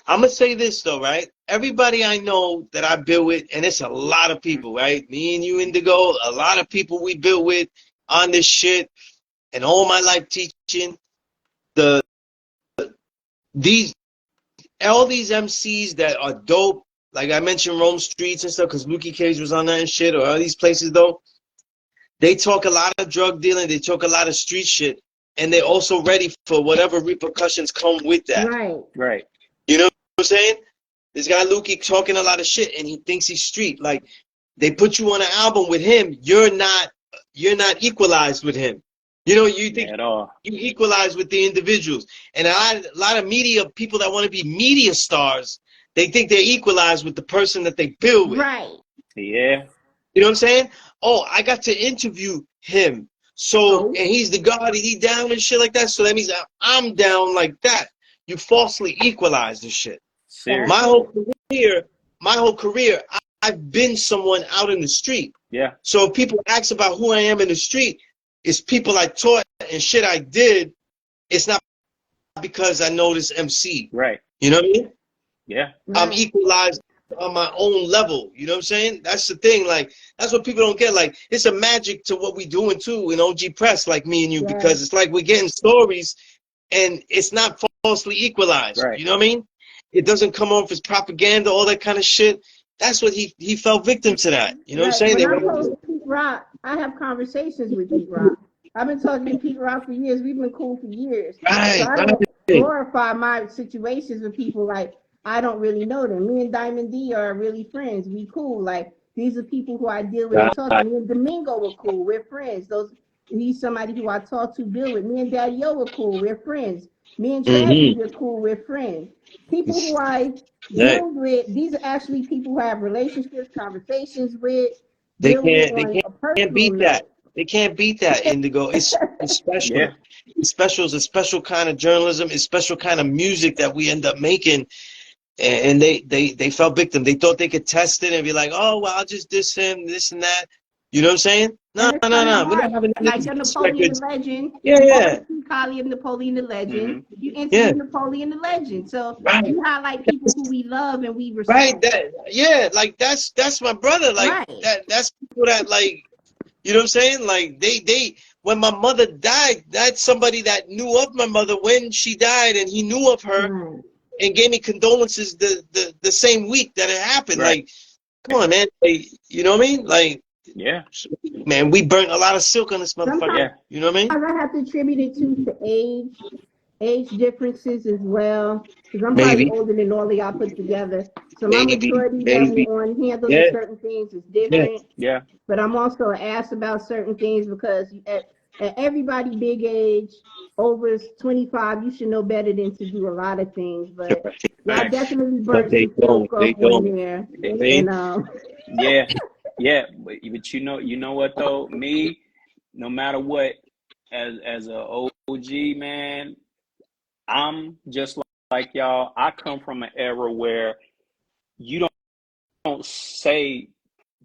I'm gonna say this though, right? Everybody I know that I build with, and it's a lot of people, right? Me and you, Indigo, a lot of people we build with on this shit, and all my life teaching. All these MCs that are dope, like I mentioned Rome Streets and stuff, because Lukey Cage was on that and shit, or all these places though, they talk a lot of drug dealing, they talk a lot of street shit, and they're also ready for whatever repercussions come with that. Right. You know what I'm saying? This guy Lukey talking a lot of shit, and he thinks he's street. Like, they put you on an album with him, you're not equalized with him. You know, you think at all. You equalize with the individuals. And a lot of media, people that want to be media stars, they think they're equalized with the person that they build with. Right. Yeah. You know what I'm saying? Oh, I got to interview him. So, and he's the God, he down and shit like that. So that means I'm down like that. You falsely equalize this shit. Seriously. My whole career, I've been someone out in the street. Yeah. So if people ask about who I am in the street, it's people I taught and shit I did. It's not because I know this MC. Right. You know what I mean? Yeah. I'm equalized on my own level. You know what I'm saying? That's the thing. Like, that's what people don't get. Like, it's a magic to what we doing too in OG Press, like me and you, because it's like we're getting stories and it's not falsely equalized. Right. You know what I mean? It doesn't come off as propaganda, all that kind of shit. That's what he fell victim to that. You know what I'm saying? When I post Pete Rock, I have conversations with Pete Rock. I've been talking to Pete Rock for years. We've been cool for years. Right. So I don't glorify my situations with people like I don't really know them. Me and Diamond D are really friends. We cool. Like, these are people who I deal with and talk to. Me and Domingo are cool. We're friends. He's somebody who I talk to, deal with. Me and Daddy Yo are cool. We're friends. Me and Travis are cool. We're friends. People who I deal with, these are actually people who I have relationships, conversations with. They can't beat that. They can't beat that, Indigo. It's special. Yeah. It's special. It's a special kind of journalism. It's special kind of music that we end up making. And they fell victim. They thought they could test it and be like, oh, well, I'll just diss him, this and that. You know what I'm saying? No, And it's no, kind no. of We're not hard. having Like the Napoleon the records. Legend. Yeah, You yeah. always see Kali of Napoleon the Legend. You interview Napoleon the Legend. So you highlight people who we love and we respect. Right. Like that's my brother. Like that's people that, like, you know what I'm saying? Like they when my mother died, that's somebody that knew of my mother when she died, and he knew of her and gave me condolences the same week that it happened. Right. Like, come on, man. Like, you know what I mean? Like, Yeah. man, we burnt a lot of silk on this motherfucker. Sometimes, you know what I mean? I have to attribute it to age differences as well. Because I'm Maybe. probably older than all of y'all put together. So my Maybe. maturity level on handling certain things is different. Yeah. But I'm also asked about certain things because at everybody big age, over 25, you should know better than to do a lot of things. But y'all definitely burnt some silk up on there. And yeah. But you know what though? Me, no matter what, as a OG, man, I'm just like y'all. I come from an era where you don't say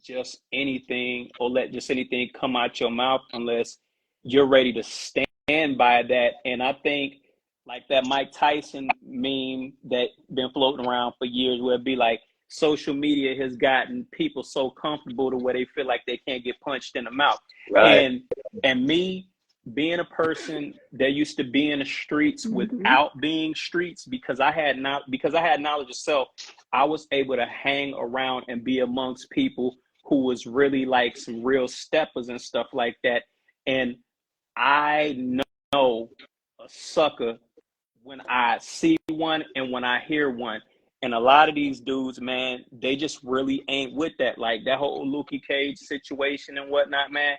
just anything or let just anything come out your mouth unless you're ready to stand by that. And I think like that Mike Tyson meme that been floating around for years, where it be like social media has gotten people so comfortable to where they feel like they can't get punched in the mouth. Right. And me being a person that used to be in the streets without being streets, because I had knowledge of self, I was able to hang around and be amongst people who was really like some real steppers and stuff like that. And I know a sucker when I see one and when I hear one. And a lot of these dudes, man, they just really ain't with that. Like that whole Luke Cage situation and whatnot, man.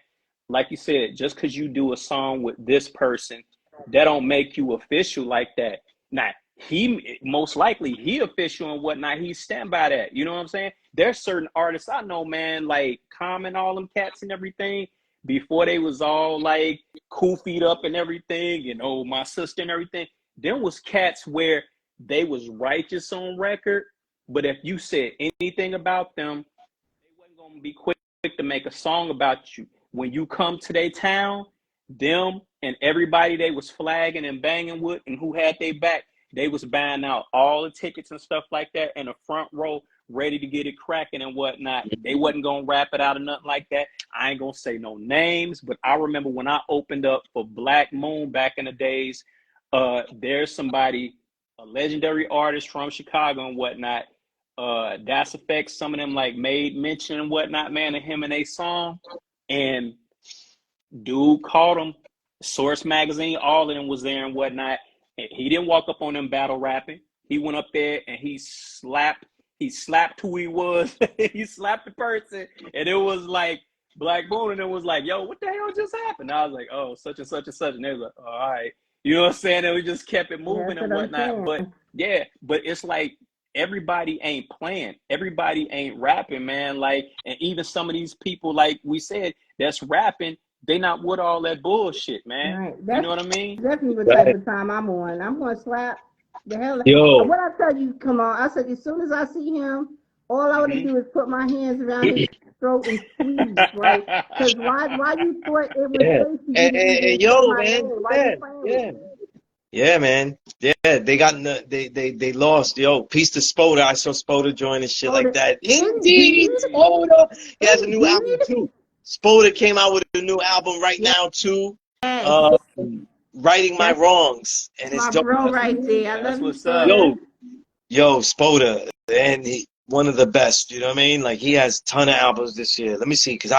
Like you said, just because you do a song with this person, that don't make you official like that. Now, he most likely he official and whatnot. He stand by that. You know what I'm saying? There's certain artists I know, man, like Common, all them cats and everything, before they was all like koofied up and everything, and oh, my sister and everything. There was cats where they was righteous on record, but if you said anything about them, they wasn't gonna be quick to make a song about you. When you come to their town, them and everybody they was flagging and banging with and who had their back, they was buying out all the tickets and stuff like that in the front row, ready to get it cracking and whatnot. They wasn't gonna rap it out or nothing like that. I ain't gonna say no names, but I remember when I opened up for Black Moon back in the days, there's somebody, a legendary artist from Chicago and whatnot, Das Effect, some of them like made mention and whatnot, man, of him in a song. And dude called him, Source Magazine, all of them was there and whatnot. And he didn't walk up on them battle rapping. He went up there and he slapped who he was. He slapped the person, and it was like Black Moon, and it was like, yo, what the hell just happened? I was like, oh, such and such and such. And they was like, oh, all right. You know what I'm saying? And we just kept it moving and whatnot. But yeah, but it's like everybody ain't playing. Everybody ain't rapping, man. Like, and even some of these people, like we said, that's rapping, they not with all that bullshit, man. Right. You know what I mean? Definitely the type of time I'm on. I'm going to slap the hell out. Yo. What I tell you, come on. I said, as soon as I see him, all I want to do is put my hands around his throat and squeeze, right? Because why you thought it was safe for you to yo, my man. name? Why you playing with me? Yeah, man. Yeah, they got they lost. Yo, peace to Spoda. I saw Spoda join and shit like that. Indeed, Spoda. He has a new album too. Spoda came out with a new album right now too. Righting My Wrongs, and it's dope. Bro right there. I love what's you, up. Yo, Spoda, and one of the best. You know what I mean? Like, he has a ton of albums this year. Let me see, because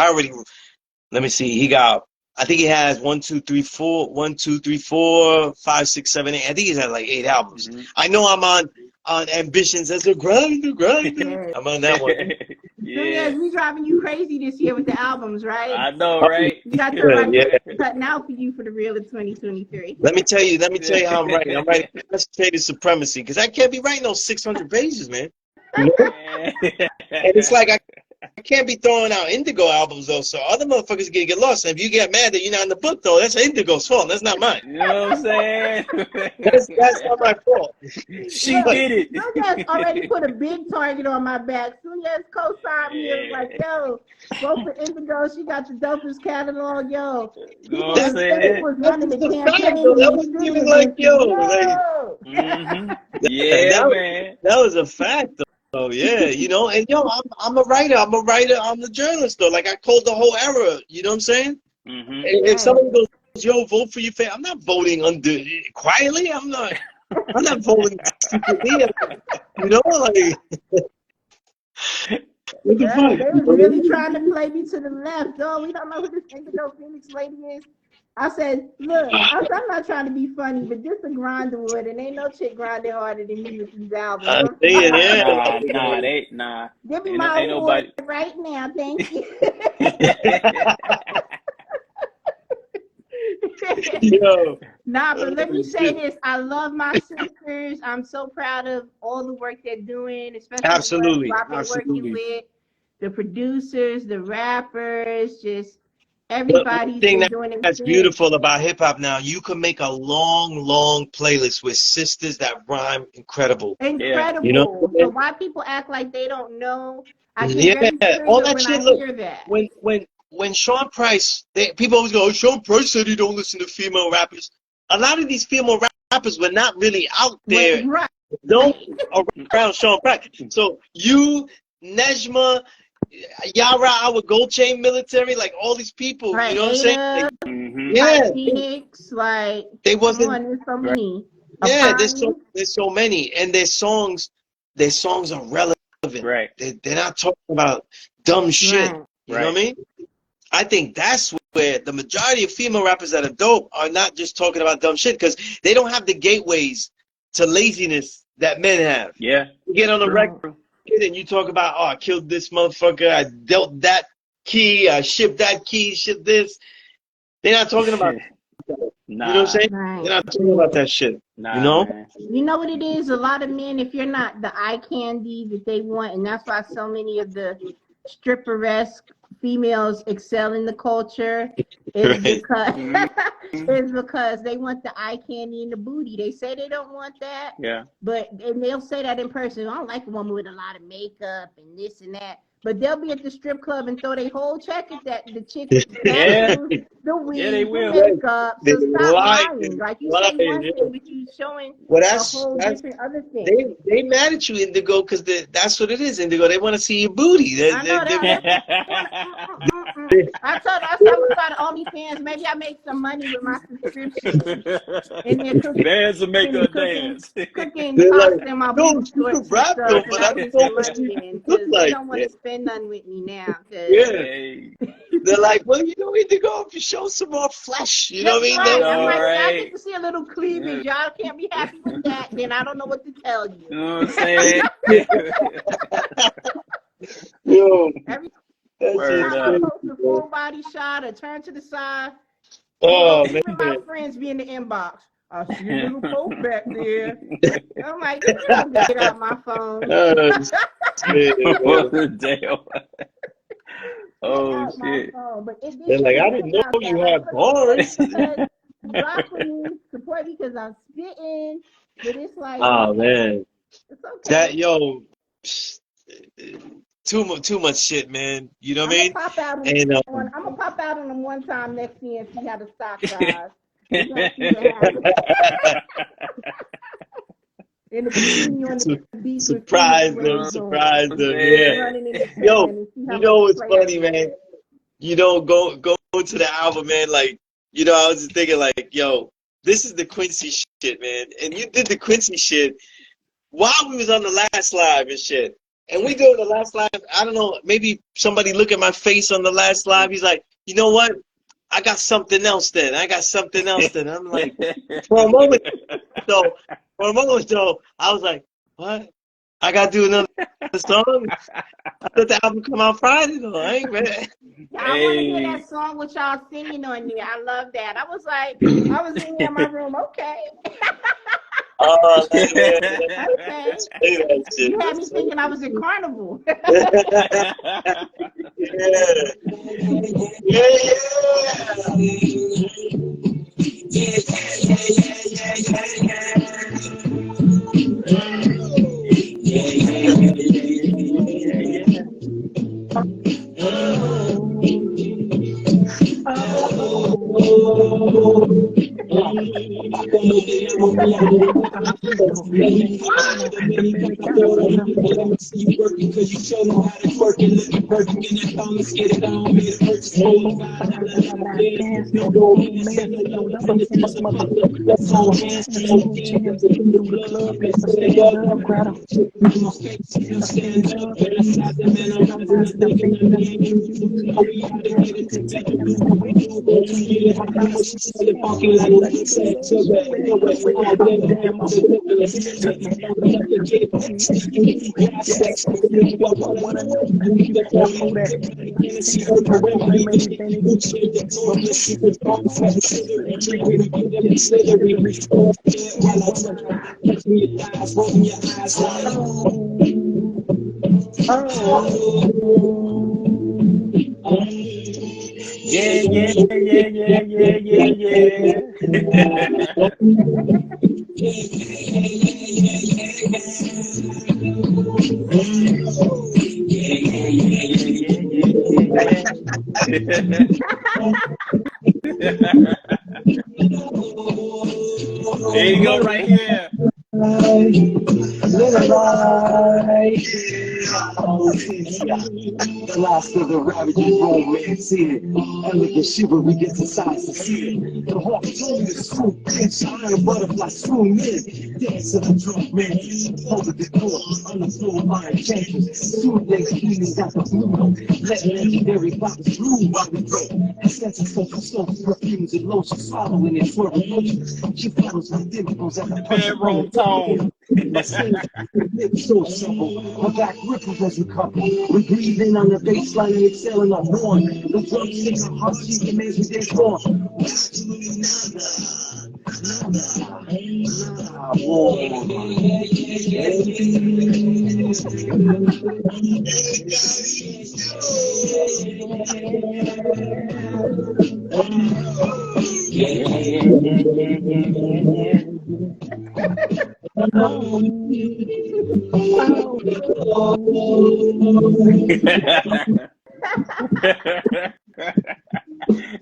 let me see. He got, I think he has 1, 2, 3, 4, 5, 6, 7, 8. I think he's had like 8 albums. I know I'm on Ambitions as a grinder. I'm on that one. Yeah. So, we driving you crazy this year with the albums, right? I know, right? You got the cutting out for you for the real of 2023. Let me tell you how I'm writing. I'm writing concentrated supremacy, because I can't be writing those 600 pages, man. You know? And it's like can't be throwing out Indigo albums though, so other motherfuckers get lost. And if you get mad that you're not in the book though, that's Indigo's fault. That's not mine. You know what I'm saying? That's not my fault. She did it. Sunez already put a big target on my back. Sunez co-signed me. It was like, yo, go for Indigo. She got the dopest catalog, yo. You know what I'm saying? Was running the campaign. That was even like, yo. Yeah, man. That was a fact though. Oh yeah, you know, and yo, I'm a writer. I'm the journalist though. Like I called the whole era. You know what I'm saying? Mm-hmm. If somebody goes, yo, vote for your fan, I'm not voting quietly. I'm not voting secretly. You know, like what the fuck? They was really trying to play me to the left. Oh, we don't know who this Indigo Phoenyx lady is. I said, look, I'm not trying to be funny, but this a grinder wood, and ain't no chick grinding harder than me with these albums. Nah. Give me my award right now, thank you. Yo. Nah, but let me say this. I love my sisters. I'm so proud of all the work they're doing, especially I've been working with the producers, the rappers, just everybody's been doing it. That's beautiful about hip hop now. You can make a long playlist with sisters that rhyme incredible. Yeah. You know? So why people act like they don't know? I get all that shit. Look, when Sean Price, people always go, oh, Sean Price said he don't listen to female rappers. A lot of these female rappers were not really out there. Don't around Sean Price. So you, Nejma, Yara, our Gold Chain Military, like all these people, you know what I'm saying? Like, yeah, Phoenix, like they wasn't. There's so many. Yeah, there's so many, and their songs are relevant. Right. They're not talking about dumb shit. Right. You know what I mean? I think that's where the majority of female rappers that are dope are not just talking about dumb shit because they don't have the gateways to laziness that men have. Yeah. You get on the record and you talk about, oh, I killed this motherfucker, I dealt that key, I shipped that key, shipped this. They're not talking about that. Nah. You know what I'm saying? Right. They're not talking about that shit. Nah, you know? Man. You know what it is? A lot of men, if you're not the eye candy that they want, and that's why so many of the stripper-esque females excel in the culture is because they want the eye candy and the booty. They say they don't want that. Yeah. And they'll say that in person. I don't like a woman with a lot of makeup and this and that. But they'll be at the strip club and throw their whole check at the chick. The weed, they will. the makeup. So stop lying. Like you say one thing, but you showing a whole different other thing. They mad at you, Indigo, because that's what it is, Indigo. They want to see your booty. I know that. I told her, I said, I'm going to start OnlyFans. Maybe I make some money with my subscription. And then cooking. Dance and make her dance. Cooking pasta in my booty shorts. Rap though, but I don't know what you look like. They don't want to spend none with me now. They're like, well, you know, Indigo, if you show some more flesh, you know what I mean? Right. I'm like, I get to see a little cleavage. Y'all can't be happy with that. Then I don't know what to tell you. You know what I'm saying? Yo. Every time I post a full body shot or turn to the side, my friends be in the inbox. I see a little post back there. I'm like, get out my phone. Damn. Oh shit! But they're like, I didn't know you had bars. Rock with me, support me because I'm spitting. But it's like, oh man, it's okay. That too much shit, man. You know what I mean? I'm gonna pop out on them one time next year and see how the stock dies. Surprise them, yeah. Yo, you know what's funny, man? You know, go to the album, man. Like, you know, I was just thinking, like, yo, this is the Quincy shit, man. And you did the Quincy shit while we was on the last live and shit. And we doing the last live. I don't know, maybe somebody look at my face on the last live. He's like, you know what? I got something else then. I'm like, for a moment though, I was like, what? I got to do another song? I thought the album come out Friday though. I ain't ready. I want to hear that song with y'all singing on there. I love that. I was like, I was in here in my room, okay. Okay. You had me thinking I was in Carnival. There you go, right here. The last of the ravaging romance here. Elegant shiver, we get the size to see it. The hawk told me to swoop in, shine, butterfly swoon in. Dance to the drum, man. Hold the decor on the floor, iron changes. Soon next evening, got the blue. Let legendary bottles bloom while we grow. Essential social soaps, perfumes, and lotions. Swallowing and swirling motions. She follows my dimples at the Bedroom tone. my skin is so simple. My back ripples as we couple. We breathe in on the baseline and exhaling our horn. The drums sing our hearts, she demands we dance on.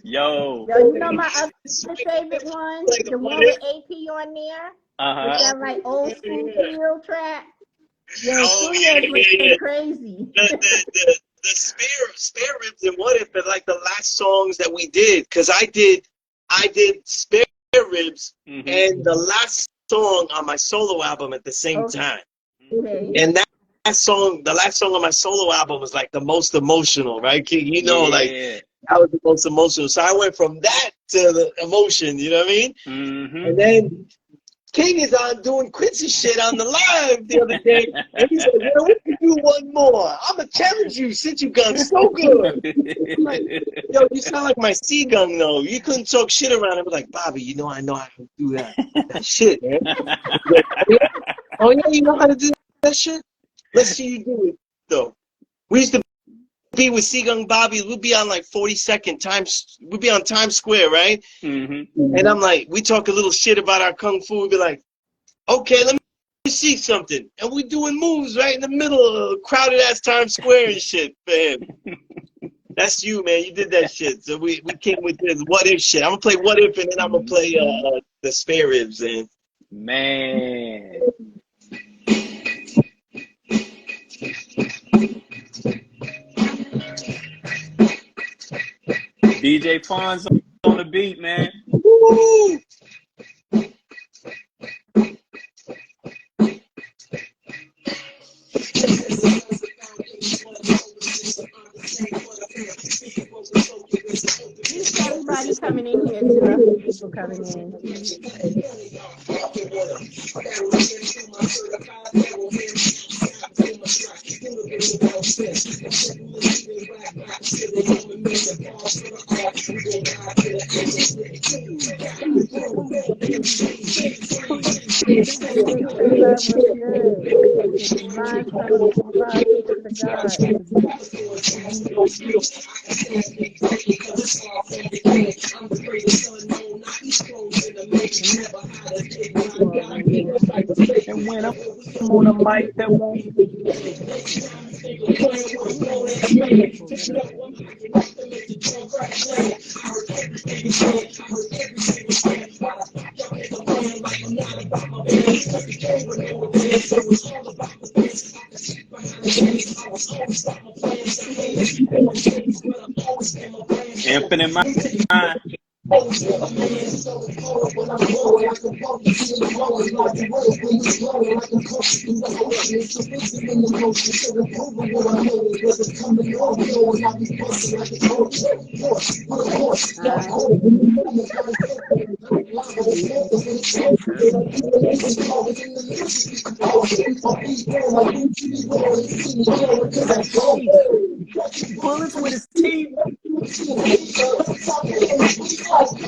Yo, you know my other favorite one? The one with AP on there? With that like old school field track? Yo, Sunez went crazy. The spare ribs and what if are like the last songs that we did, because I did spare ribs and the last song on my solo album at the same time. Okay. And that song, the last song on my solo album was like the most emotional, right? You know, like that was the most emotional. So I went from that to the emotion, you know what I mean? And then King is on doing Quincy shit on the live the other day, and he said, "Well, we can do one more. I'm gonna challenge you since you've gone so good." I'm like, yo, you sound like my C-gung though. You couldn't talk shit around him. Like, Bobby, you know I know how to do that shit, man. Oh yeah, you know how to do that shit? Let's see you do it though. We used to be with C-gung Bobby. We'd be on like 42nd Times. We'd be on Times Square, right? And I'm like, we talk a little shit about our kung fu. We'd be like, okay, let me see something. And we doing moves right in the middle of crowded ass Times Square and shit for him. That's you, man. You did that shit. So we came with this what if shit. I'm gonna play what if, and then I'm gonna play the spare ribs. And man. DJ Fonz on the beat, man. woo! Everybody coming in here too. People coming in. Divine to the gods. And when I'm on a mic that won't. Infinite mind. Bullets with his teeth. The hat was good.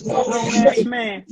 Grown ass man.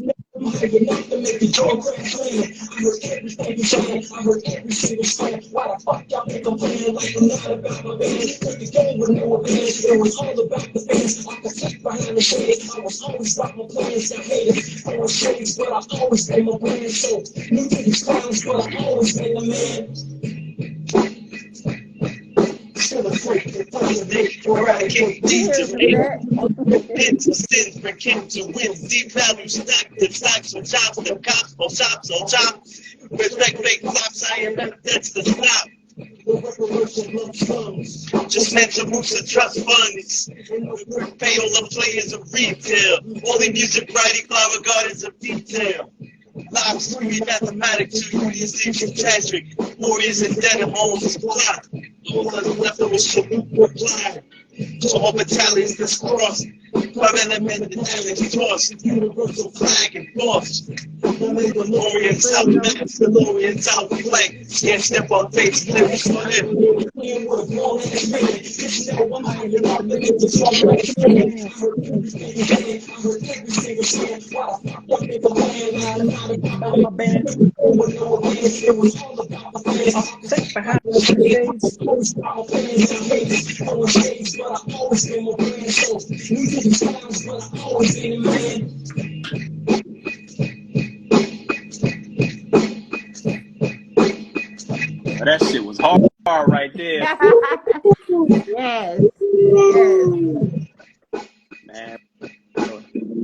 Respect fake flops, I am not that's the stop. Just mental moves to trust funds. Pay all the players of retail. Only music writing, flower gardens of detail. Live streaming mathematics to music tragic. Warriors and denim homes plot. All that's left of us should reply. So all battalions discrossed. 5 element dynamics tossed. Universal flag and boss. Orient South Max, the Orient South flag. Can't step on face, lyrics on it. My band. Set behind the shades. That shit was hard right there. Yes. Yes. Man,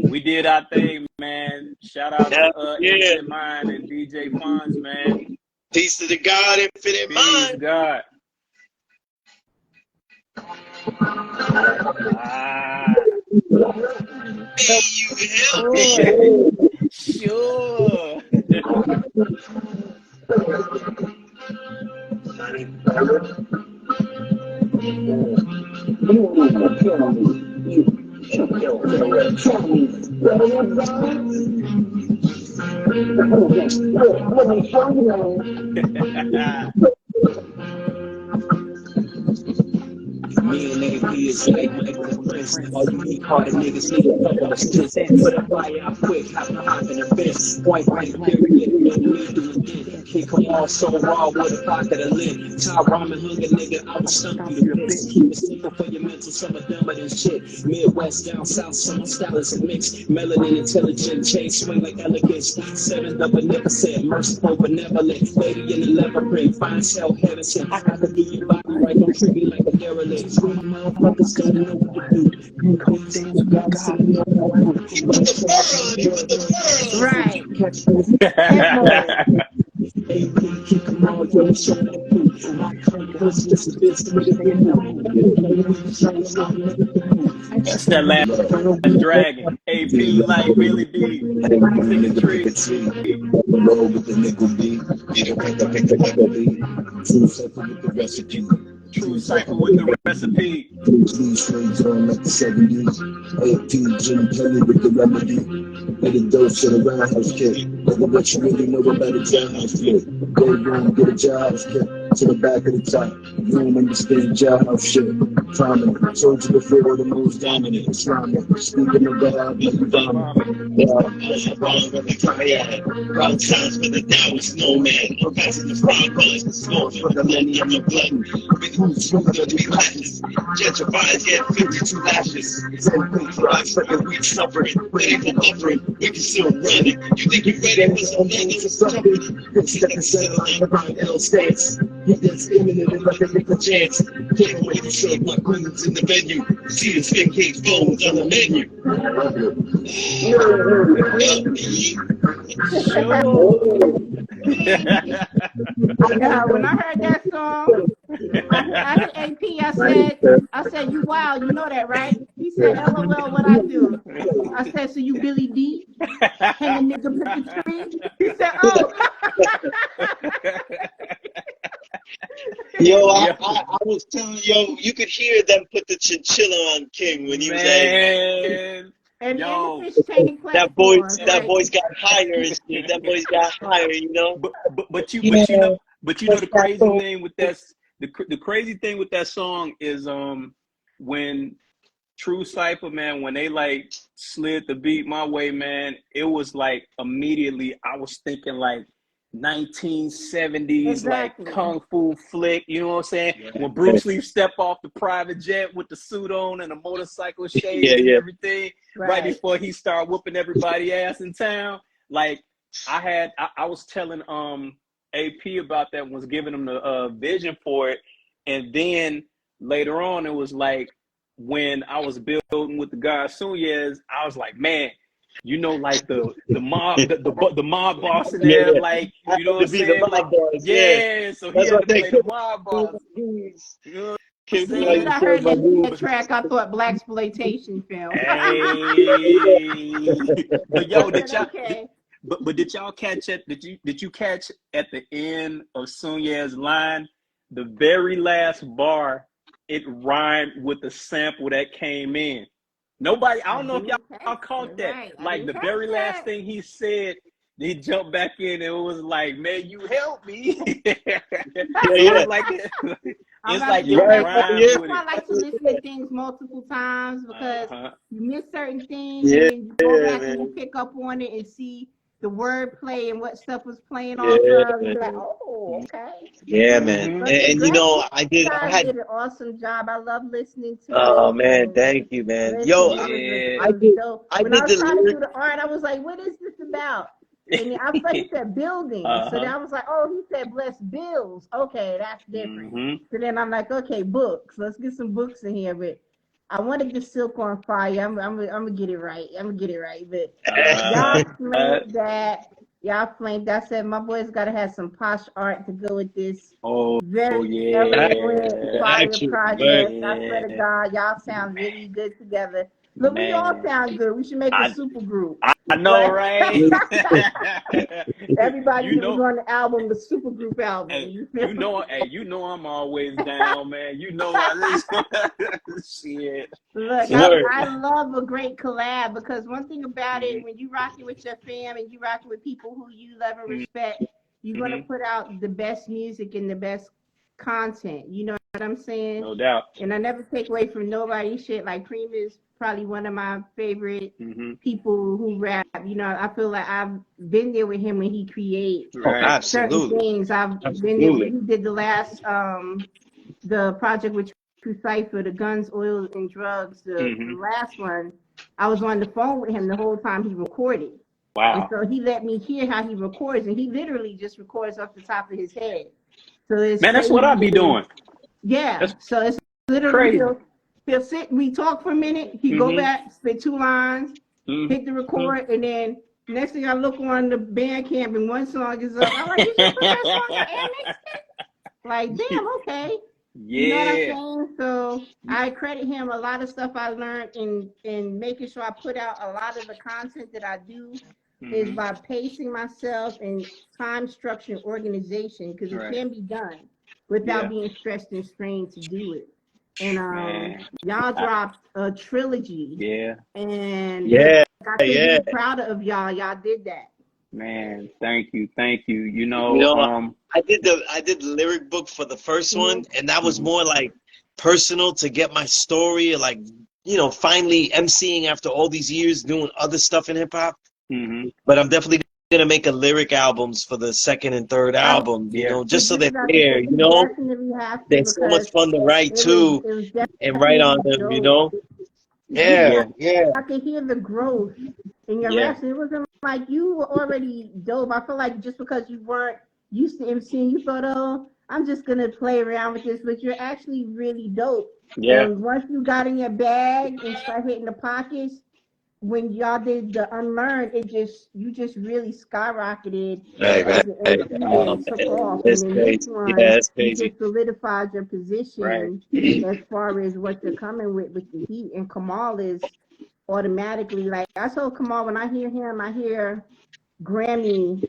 we did our thing, man. Shout out to Infinite Mind and DJ Fonz, man. Peace to the God, Infinite Peace, Mind. God. Hey, you help me. Sure. Me and AP is like Michael Prince. All you need call the niggas need a couple of sticks. Put a fire out quick, hop in the fence. Point blank, period. No need to again. He come all so raw with a pocket of lid. Top ramen hunger nigga, I will stump you to bits. Keep it simple for your mental, some are dumber than shit. Midwest, down south, some style is a mix. Melanin intelligent, chain swing like elegance. 7 beneficent, merciful, benevolent. Lady in the leather print, fine cell, heaven sent. I got to do your body right, don't treat me like a derelict. Motherfuckers don't know what to do. You come dance with God, so you know what to do. Right. AP, kick them all, yo, show them who. My conquest, just a bit to make it That's that last dragon. AP like Billy D. Roll with the nickel beat. Get a pick the nickel beat. True circle with the recipe. True Cipher with the recipe. These strings on like the 70s. AP Jim Kelly with the remedy. And the dose of the roundhouse kick. Over what you really know about a jailhouse flip. Go room, get a jailhouse kick. To the back of the top. You don't understand jailhouse shit. Trauma. Told you before, the most dominant. Islamic. Speaking of God, make you vomit. Round times for the down snowman. Passing the front colors, the smoke for the millennium of blood. With who's smoking to be lashes. Gentrifies get 52 lashes. Same thing for us, like a week suffering. Ready for buffering, we can still run it. You think you're ready for some niggas or something? Good step and center line behind L stance. He gets imminent and let them make a chance. Can't wait to serve my queens in the venue. See the spin cake bones on the menu. Yeah, when I heard that song, I hit AP. I said, you wild, you know that, right? He said, LOL, what I do? I said, so you Billy D? Hanging nigga put the tree? He said, oh. Yo, I was telling you could hear them put the chinchilla on King when he was like, and yo, the fish tank that platform, voice got higher and shit. That voice got higher, you know. But you know the crazy thing with that, the crazy thing with that song is when True Cipher, man, when they like slid the beat my way, man, it was like immediately I was thinking like 1970s Exactly. like kung fu flick, you know what I'm saying? When Bruce Lee stepped off the private jet with the suit on and the motorcycle shades and everything, right before he started whooping everybody ass in town. Like I was telling AP about that, was giving him the vision for it, and then later on it was like when I was building with the guy Sunez, I was like, man, you know, like the mob, the mob boss in there, like, you know what I'm saying? Like, so he had to play the mob boss. You know as soon as I heard that track, I thought blaxploitation film. Hey, but yo, did y'all catch it? Did you catch at the end of Sunez's line, the very last bar? It rhymed with the sample that came in. Nobody, I don't know if y'all caught that. Right. Like the very last thing he said, he jumped back in and it was like, man, you help me. It's like you rhyme with it. I like to listen to things multiple times because you miss certain things and then you go back and you pick up on it and see the wordplay and what stuff was playing off of. And be like, oh, okay. Yeah, man. And you know, I did an awesome job. I love listening to it. Oh man, thank you, man. Yo, I did when I was trying to do the art, I was like, what is this about? And I thought he said building. So then I was like, oh, he said bless bills. Okay, that's different. So then I'm like, okay, books. Let's get some books in here. But I wanted the Silk on Fire. I'm gonna get it right. But y'all flamed that. I said my boys gotta have some posh art to go with this. Very eloquent fire project. I swear to God, y'all sound really good together. Look, we all sound good. We should make a super group. I know, right? Everybody who's on the album, the super group album. Hey, you know I'm always down, man. You know I shit. Look, I love a great collab because one thing about it, when you rocking with your fam and you rocking with people who you love and respect, you're gonna put out the best music and the best content. You know what I'm saying? No doubt. And I never take away from nobody's shit. Like Cream is probably one of my favorite people who rap. You know, I feel like I've been there with him when he creates certain things. I've been there when he did the last the project with True Cipher, the Guns, Oil, and Drugs, the last one. I was on the phone with him the whole time he recorded. Wow. And so he let me hear how he records, and he literally just records off the top of his head. So it's man, that's what I be doing. Yeah. So it's literally he'll sit, we talk for a minute, he go back, spit 2 lines, hit the record, and then next thing I look on the Bandcamp and one song is up. I'm like, you just put that song on and mix it? Like, damn, okay. Yeah. You know what I'm saying? So I credit him a lot of stuff I learned in making sure I put out a lot of the content that I do is by pacing myself and time structure and organization, because it can be done. without Yeah. being stressed and strained to do it. And Man. y'all dropped a trilogy. Yeah. And Yeah, I could yeah. be proud of y'all. Y'all did that. Man, thank you. You You know, know, I did the lyric book for the first one, and that was more like personal to get my story, like, you know, finally emceeing after all these years doing other stuff in hip hop. But I'm definitely gonna make a lyric albums for the second and third album, you know, just so they're there, you know. Definitely have to, They're so much fun to write it too was and write on definitely them, you dope. know. Yeah, yeah. I could hear the growth in your raps. It wasn't like you were already dope. I feel like just because you weren't used to MCing, you thought, oh, I'm just gonna play around with this, but you're actually really dope. Yeah. And once you got in your bag and start hitting the pockets, when y'all did the Unlearn, you just really skyrocketed Hey, as man. an Hey, MC and took off. And that's then this crazy. one, Yeah, that's you crazy. just solidified your Right. position as far as what you're coming with the heat. And Kamaal is automatically, like I told Kamaal, when I hear him, I hear Grammy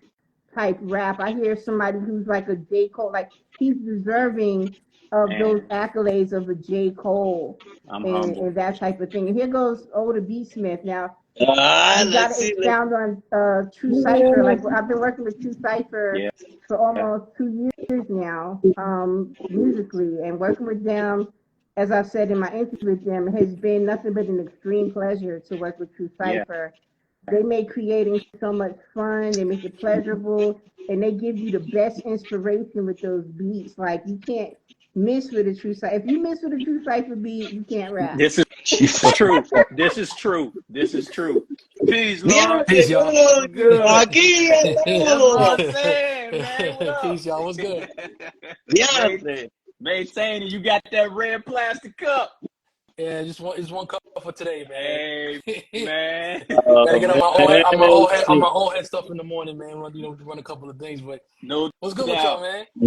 type rap. I hear somebody who's like a J. Cole, like he's deserving of those accolades of a J. Cole and that type of thing. And here goes over to Beatsmith. Now, you got Let's to see. expound on True Cipher. Like I've been working with True Cipher for almost 2 years now, musically, and working with them. As I've said in my interview with them, has been nothing but an extreme pleasure to work with True Cipher. They make creating so much fun. They make it pleasurable, and they give you the best inspiration with those beats. Like you can't miss with a True Cipher. If you miss with a True Cipher beat, you can't rap. This is true. This is true. This is true. Peace, Lord. Peace, y'all. Good. Aquí That's what I'm saying, man. What up? Peace, y'all. What's good? Maintaining, you got that red plastic cup. Yeah, it's one cup for today, man. Hey, man. Gotta get on my own head stuff in the morning, man. Run a couple of things, but No what's good doubt. with y'all, man? Yo,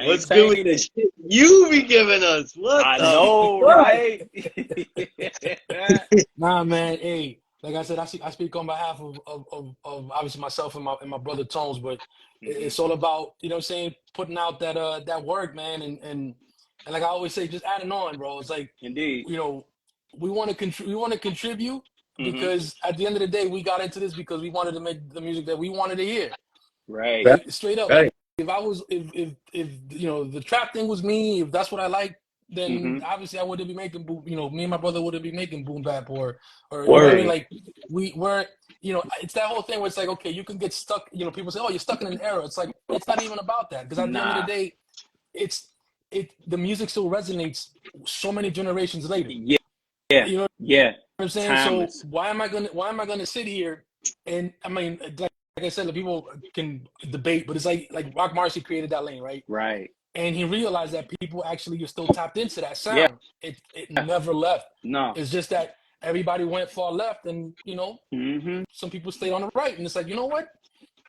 what's good with the shit you be giving us? What I the know, fuck? right? Nah, man. Hey, like I said, I speak on behalf of obviously myself and my brother Tones, but it's all about, you know what I'm saying, putting out that work, man, and like I always say, just adding on, bro. It's like, Indeed. you know, we want to contribute because at the end of the day, we got into this because we wanted to make the music that we wanted to hear. Right. Straight up. Like, if you know the trap thing was me, if that's what I like, then obviously I wouldn't be making boom. You know, me and my brother wouldn't be making boom bap or you know what I mean. Like we weren't. You know, it's that whole thing where it's like, okay, you can get stuck. You know, people say, oh, you're stuck in an era. It's like it's not even about that because at the end of the day, the music still resonates so many generations later. Yeah. You know what I'm saying? Timeless. So why am I gonna sit here and I mean like I said, the people can debate, but it's like Rock Marcy created that lane, right? Right. And he realized that people actually are still tapped into that sound. Yeah. It never left. No. It's just that everybody went far left, and you know, some people stayed on the right. And it's like, you know what?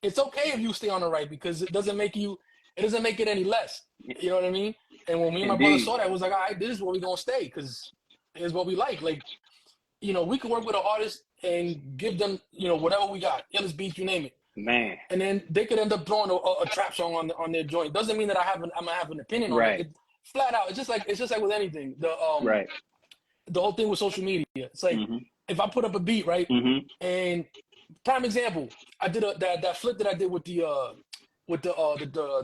It's okay if you stay on the right because it doesn't make it any less. You know what I mean? And when me and my brother saw that, it was like, all right, this is where we're gonna stay because it's what we like. Like, you know, we could work with an artist and give them, you know, whatever we got, illest beats, you name it. Man. And then they could end up throwing a trap song on their joint. Doesn't mean that I'm gonna have an opinion on it. Flat out, it's just like with anything. The whole thing with social media. It's like if I put up a beat, right? And prime example, I did that flip that I did with the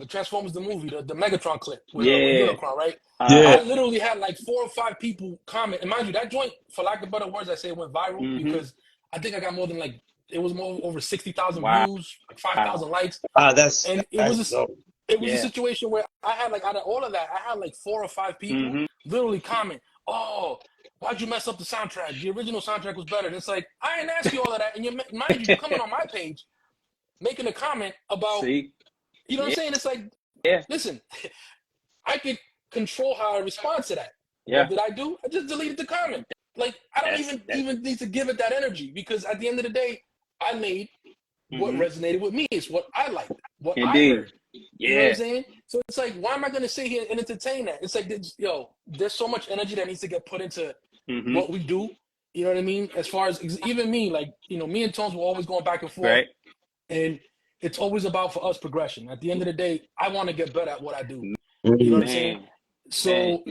Transformers the movie, the Megatron clip with Unicron, right? I literally had like 4 or 5 people comment, and mind you, that joint, for lack of better words, I say it went viral because I think I got more than like it was more over 60,000 views, like 5,000 likes. And it was a situation where I had like out of all of that, I had like 4 or 5 people literally comment, "Oh, why'd you mess up the soundtrack? The original soundtrack was better." And it's like I didn't ask you all of that, and mind you, coming on my page, making a comment about, you know what I'm saying? It's like, listen, I could control how I respond to that. What did I do? I just deleted the comment. Like I don't even need to give it that energy because at the end of the day, I made what resonated with me. It's what I liked, what I heard. You know what I'm saying? So it's like, why am I going to sit here and entertain that? It's like, there's so much energy that needs to get put into what we do. You know what I mean? As far as even me, like, you know, me and Tones were always going back and forth. Right. And it's always about for us progression. At the end of the day, I want to get better at what I do. You know what I'm saying? So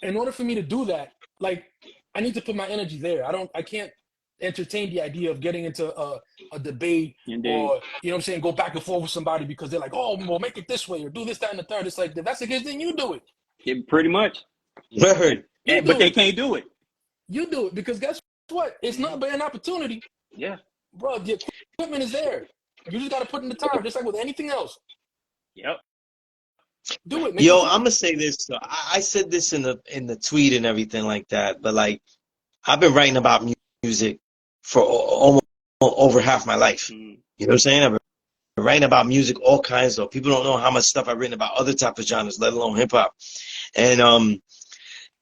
in order for me to do that, like, I need to put my energy there. I can't entertain the idea of getting into a debate or, you know what I'm saying, go back and forth with somebody because they're like, oh, well, make it this way or do this, that, and the third. It's like, if that's the case, then you do it. Yeah, pretty much. Word. But they can't do it. You do it because guess what? It's nothing but an opportunity. Yeah. Bro, the equipment is there. You just got to put in the time, just like with anything else. Yep. Do it. Yo, I'm gonna say this. So I said this in the tweet and everything like that. But like, I've been writing about music for almost over half my life. You know what I'm saying? I've been writing about music, all kinds of. People don't know how much stuff I've written about other type of genres, let alone hip hop. And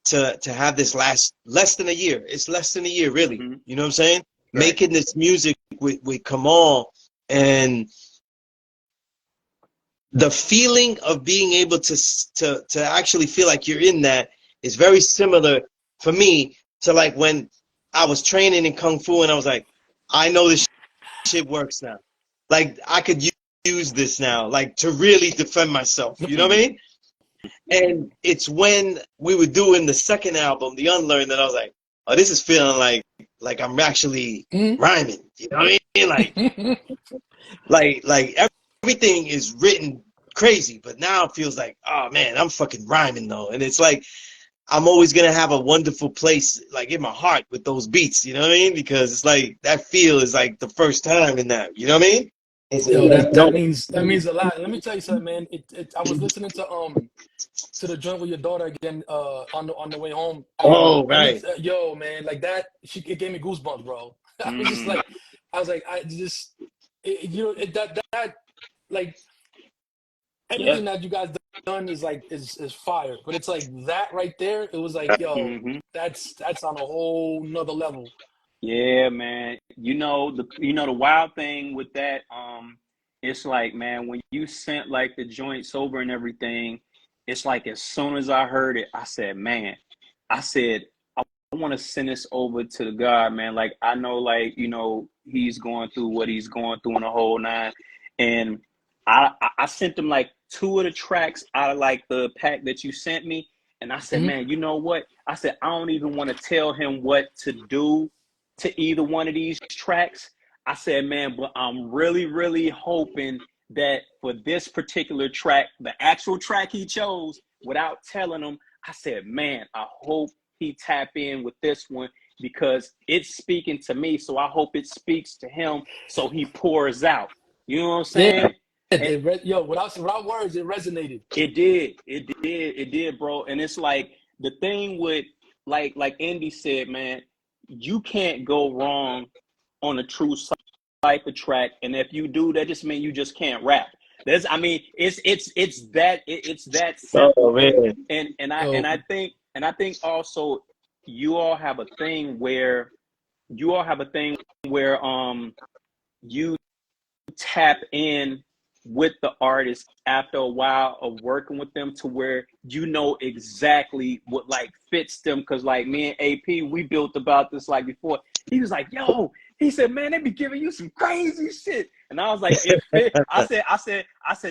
to have this last less than a year, it's less than a year, really. You know what I'm saying? Right. Making this music with Kamaal, and the feeling of being able to actually feel like you're in that is very similar for me to like when I was training in Kung Fu and I was like, I know this shit works now. Like, I could use this now, like, to really defend myself. You know what I mean? And it's when we were doing the second album, The Unlearned, that I was like, oh, this is feeling like I'm actually rhyming. You know what I mean? Like everything is written crazy, but now it feels like, oh man, I'm fucking rhyming though. And it's like, I'm always gonna have a wonderful place like in my heart with those beats, you know what I mean? Because it's like that feel is like the first time in that, you know what I mean? Yo, that means a lot. Let me tell you something, man. I was listening to the joint with your daughter again on the way home. Oh right. Yo, man, like that, it gave me goosebumps, bro. I was like, that like everything that you guys done is like is fire, but it's like that right there. It was like, yo, that's on a whole nother level. Yeah, man. You know the wild thing with that, it's like, man, when you sent like the joint sober and everything, it's like as soon as I heard it, I said, I want to send this over to the God, man. Like, I know, like, you know, he's going through what he's going through in the whole nine. And I sent him like 2 of the tracks out of like the pack that you sent me. And I said, man, you know what? I said, I don't even want to tell him what to do to either one of these tracks. I said, man, but I'm really, really hoping that for this particular track, the actual track he chose, without telling him, I said, man, I hope he tap in with this one because it's speaking to me. So I hope it speaks to him so he pours out. You know what I'm saying? Yeah. Without words, it resonated. It did, bro. And it's like the thing with like Indy said, man, you can't go wrong on a true Cipher track, and if you do, that just means you just can't rap. It's that simple. Oh, man. And I think also you all have a thing where you tap in with the artist after a while of working with them to where you know exactly what like fits them. Because like me and AP, we built about this like before. He was like, yo, he said, man, they be giving you some crazy shit. And I was like, I said,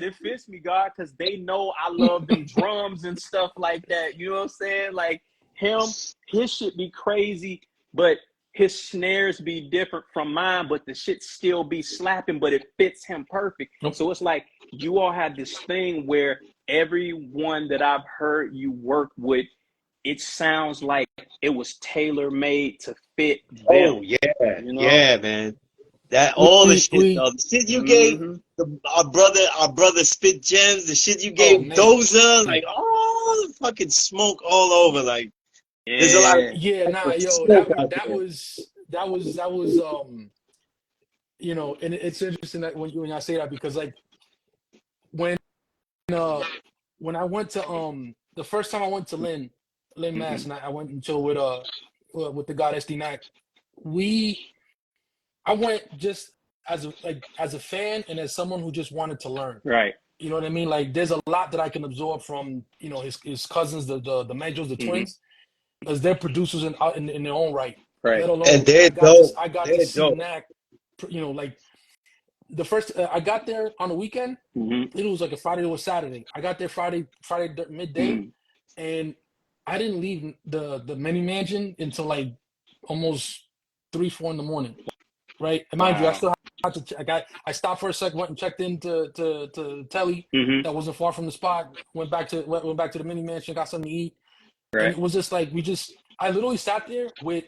it fits me, God, because they know I love them drums and stuff like that. You know what I'm saying? Like his shit be crazy, but his snares be different from mine, but the shit still be slapping, but it fits him perfect. So it's like you all have this thing where everyone that I've heard you work with, it sounds like it was tailor-made to fit them. Oh yeah, you know? Yeah, man. That all the shit you gave our brother Spit Gems, the shit you gave Doza, like all the fucking smoke all over, like. Yeah. There's a lot of that was you know, and it's interesting that when I say that because like when I went to the first time I went to Lynn Mass and I went and chill with the God SD Knack, I went just as a fan and as someone who just wanted to learn. Right. You know what I mean? Like there's a lot that I can absorb from, you know, his cousins, the Majors, the twins. Because they're producers in their own right. Right. Let alone, and they're I got to see Knack, you know, like the first I got there on a weekend. It was like a Friday or Saturday. I got there Friday midday, and I didn't leave the mini mansion until like almost 3-4 in the morning. Right, and mind you, I still had to check. I stopped for a second, went and checked into to Telly that wasn't far from the spot. Went back to the mini mansion, got something to eat, and it was just like I literally sat there with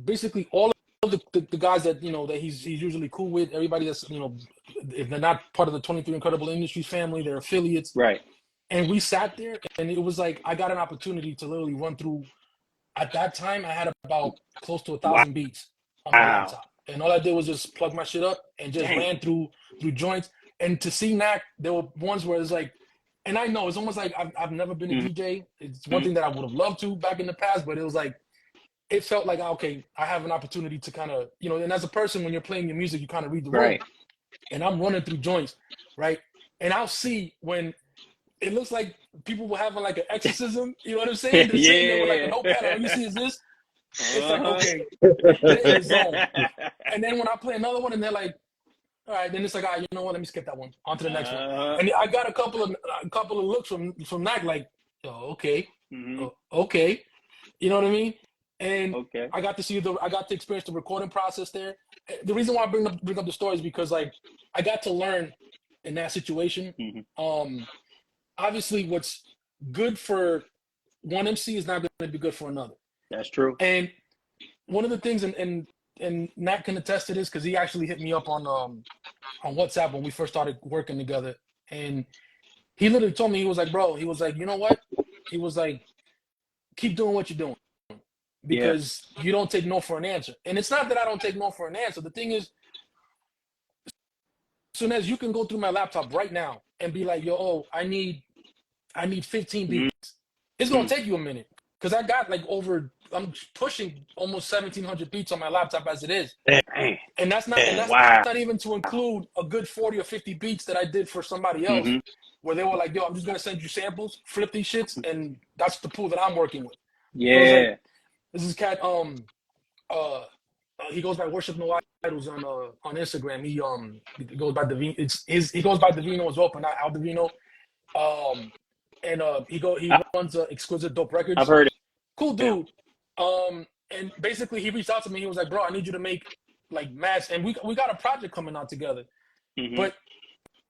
basically all of the guys that that he's usually cool with. Everybody that's if they're not part of the 23 Incredible Industries family, they're affiliates. Right. And we sat there, and it was like I got an opportunity to literally run through. At that time, I had about close to 1,000 beats on my laptop. And all I did was just plug my shit up and just ran through joints. And to see Knack, there were ones where it's like, and I know it's almost like I've never been a DJ. It's one thing that I would have loved to back in the past, but it was like, it felt like, okay, I have an opportunity to kind of, and as a person, when you're playing your music, you kind of read the room. Right. And I'm running through joints, right? And I'll see when it looks like people were having like an exorcism, you know what I'm saying? They're sitting there with like a notepad, all you see is this. It's like, okay, they're in the zone. And then when I play another one and they're like, all right, then it's like, all right, you know what, let me skip that one. On to the next one. And I got a couple of looks from Knack, like, oh, okay. Okay. You know what I mean? And I got to experience the recording process there. The reason why I bring up the story is because like I got to learn in that situation. Obviously what's good for one MC is not going to be good for another. That's true. And one of the things, and Nat can attest to this because he actually hit me up on WhatsApp when we first started working together, and he literally told me, he was like, bro, he was like, you know what? He was like, keep doing what you're doing because you don't take no for an answer. And it's not that I don't take no for an answer. The thing is, Sunez, you can go through my laptop right now and be like, yo, I need 15 beats. It's gonna take you a minute. Because I got like I'm pushing almost 1,700 beats on my laptop as it is. And that's not even to include a good 40 or 50 beats that I did for somebody else where they were like, yo, I'm just going to send you samples, flip these shits, and that's the pool that I'm working with. Yeah. Like, this is cat, he goes by Worship No Idols on Instagram. He goes by Davino. He goes by Davino as well, but not Al Davino. And he runs Exquisite Dope Records. I've heard it. Cool dude. And basically he reached out to me. He was like, bro, I need you to make like mass. And we got a project coming out together. But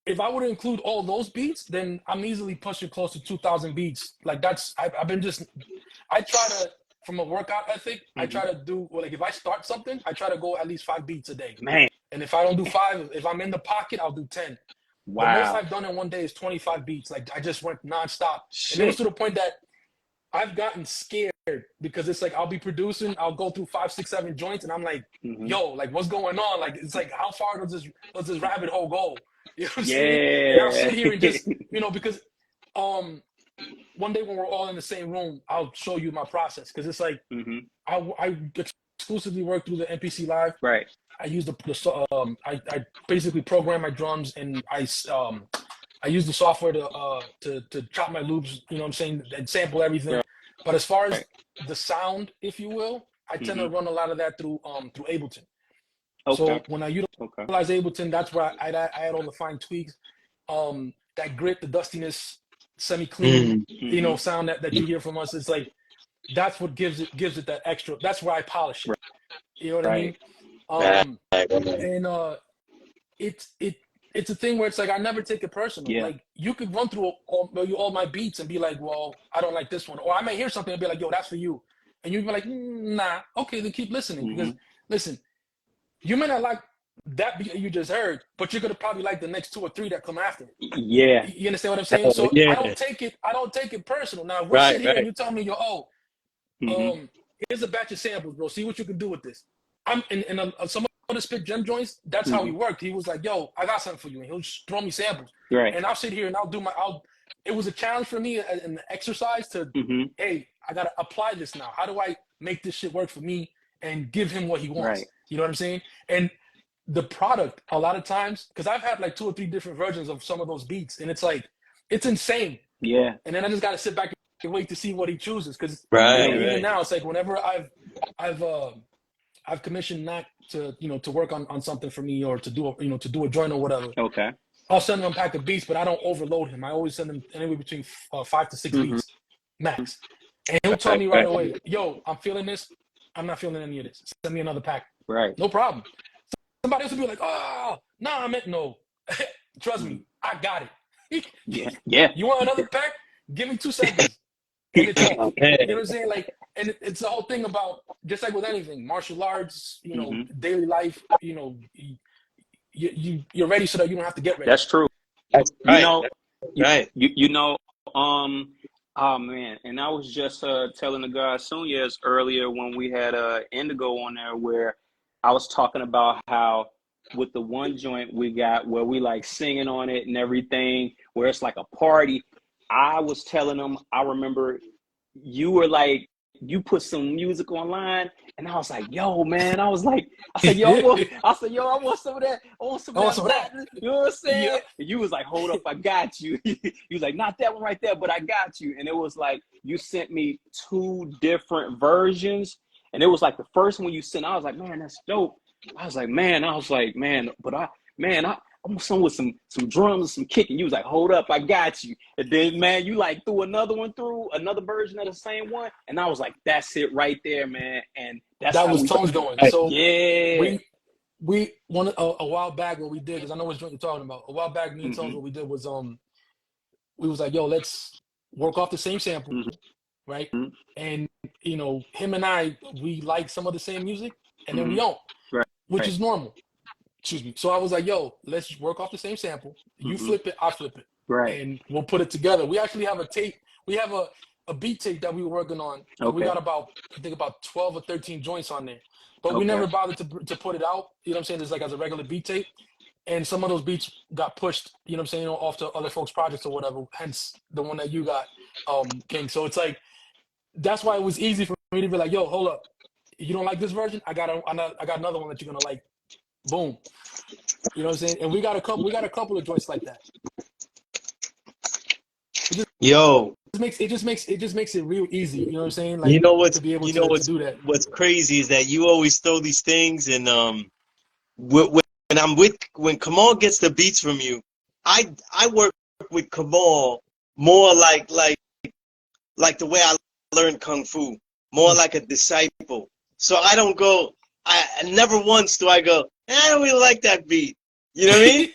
if I were to include all those beats, then I'm easily pushing close to 2,000 beats. Like I try to, from a workout ethic, I try to do, like if I start something, I try to go at least 5 beats a day. Man. And if I don't do 5, if I'm in the pocket, I'll do 10. Wow. The most I've done in one day is 25 beats. Like I just went nonstop. And it was to the point that I've gotten scared because it's like I'll be producing, I'll go through 5, 6, 7 joints, and I'm like, yo, like what's going on? Like it's like how far does this rabbit hole go? You know what I'm saying? And I'll sit here and just because one day when we're all in the same room, I'll show you my process because it's like I exclusively work through the MPC Live. Right. I use I basically program my drums and I use the software to chop my loops, you know what I'm saying, and sample everything. Right. But as far as the sound, if you will, I tend to run a lot of that through Ableton. Okay. So when I utilize Ableton, that's where I add all the fine tweaks, that grit, the dustiness, semi-clean, sound that you hear from us. It's like that's what gives it that extra. That's where I polish it. You know what I mean? And it's a thing where it's like I never take it personal. Yeah. Like you could run through all my beats and be like, well, I don't like this one, or I may hear something and be like, yo, that's for you, and you'd be like, nah, okay, then keep listening because listen, you may not like that beat you just heard, but you're gonna probably like the next 2 or 3 that come after it. Yeah, you understand what I'm saying? So I don't take it personal. Now we're sitting here and you tell me, yo, here's a batch of samples, bro. See what you can do with this. I'm in some of the Spit Gem joints. That's how he worked. He was like, "Yo, I got something for you," and he'll just throw me samples. Right. And I'll sit here and it was a challenge for me in the exercise to, hey, I gotta apply this now. How do I make this shit work for me and give him what he wants? Right. You know what I'm saying? And the product, a lot of times, because I've had like 2 or 3 different versions of some of those beats, and it's like it's insane. Yeah. And then I just gotta sit back and wait to see what he chooses. Because even now, it's like whenever I've commissioned Knack to to work on something for me, or to do a joint or whatever. Okay. I'll send him a pack of beats, but I don't overload him. I always send him anywhere between 5 to 6 beats max, and he'll tell me right away, "Yo, I'm feeling this. I'm not feeling any of this. Send me another pack." Right. No problem. Somebody else will be like, "Oh, nah, I meant no." Trust me, I got it. Yeah. You want another pack? Give me 2 seconds, and it's off. Okay. You know what I'm saying? Like, and it's the whole thing about, just like with anything, martial arts, daily life. You're ready so that you don't have to get ready. That's true. That's right. Oh man, and I was just telling the guy Sunez earlier when we had Indigo on there, where I was talking about how with the one joint we got where we like singing on it and everything, where it's like a party. I was telling them, I remember you were like, you put some music online, and I was like, yo, man, I said, yo, I want some of that. I want some of that. You know what I'm saying? Yeah. And you was like, hold up, I got you. You was like, not that one right there, but I got you. And it was like, you sent me 2 different versions. And it was like the first one you sent, I was like, man, that's dope. I was like, man, but I want some with some drums and some kicking. You was like, hold up, I got you. And then, man, you like threw another version of the same one. And I was like, that's it right there, man. And that was Tones going. So yeah. We a while back, what we did, because I know what you're talking about. A while back, me and Tones, what we did was we was like, yo, let's work off the same sample, right? And him and I, we like some of the same music, and then we don't, which is normal. Excuse me. So I was like, yo, let's work off the same sample. You flip it, I flip it. Right. And we'll put it together. We actually have a tape. We have a beat tape that we were working on. And we got about 12 or 13 joints on there. But we never bothered to put it out. You know what I'm saying? It's like as a regular beat tape. And some of those beats got pushed, you know what I'm saying, off to other folks' projects or whatever. Hence the one that you got, King. So it's like, that's why it was easy for me to be like, yo, hold up. You don't like this version? I got another one that you're gonna like. Boom. You know what I'm saying? And we got a couple of joints like that. It just makes it real easy. You know what I'm saying? Like, to be able to do that. What's crazy is that you always throw these things, and when Kamaal gets the beats from you, I work with Kamaal more like the way I learned kung fu, more like a disciple. So I don't go. I never once do I go, I don't really like that beat. You know what I mean?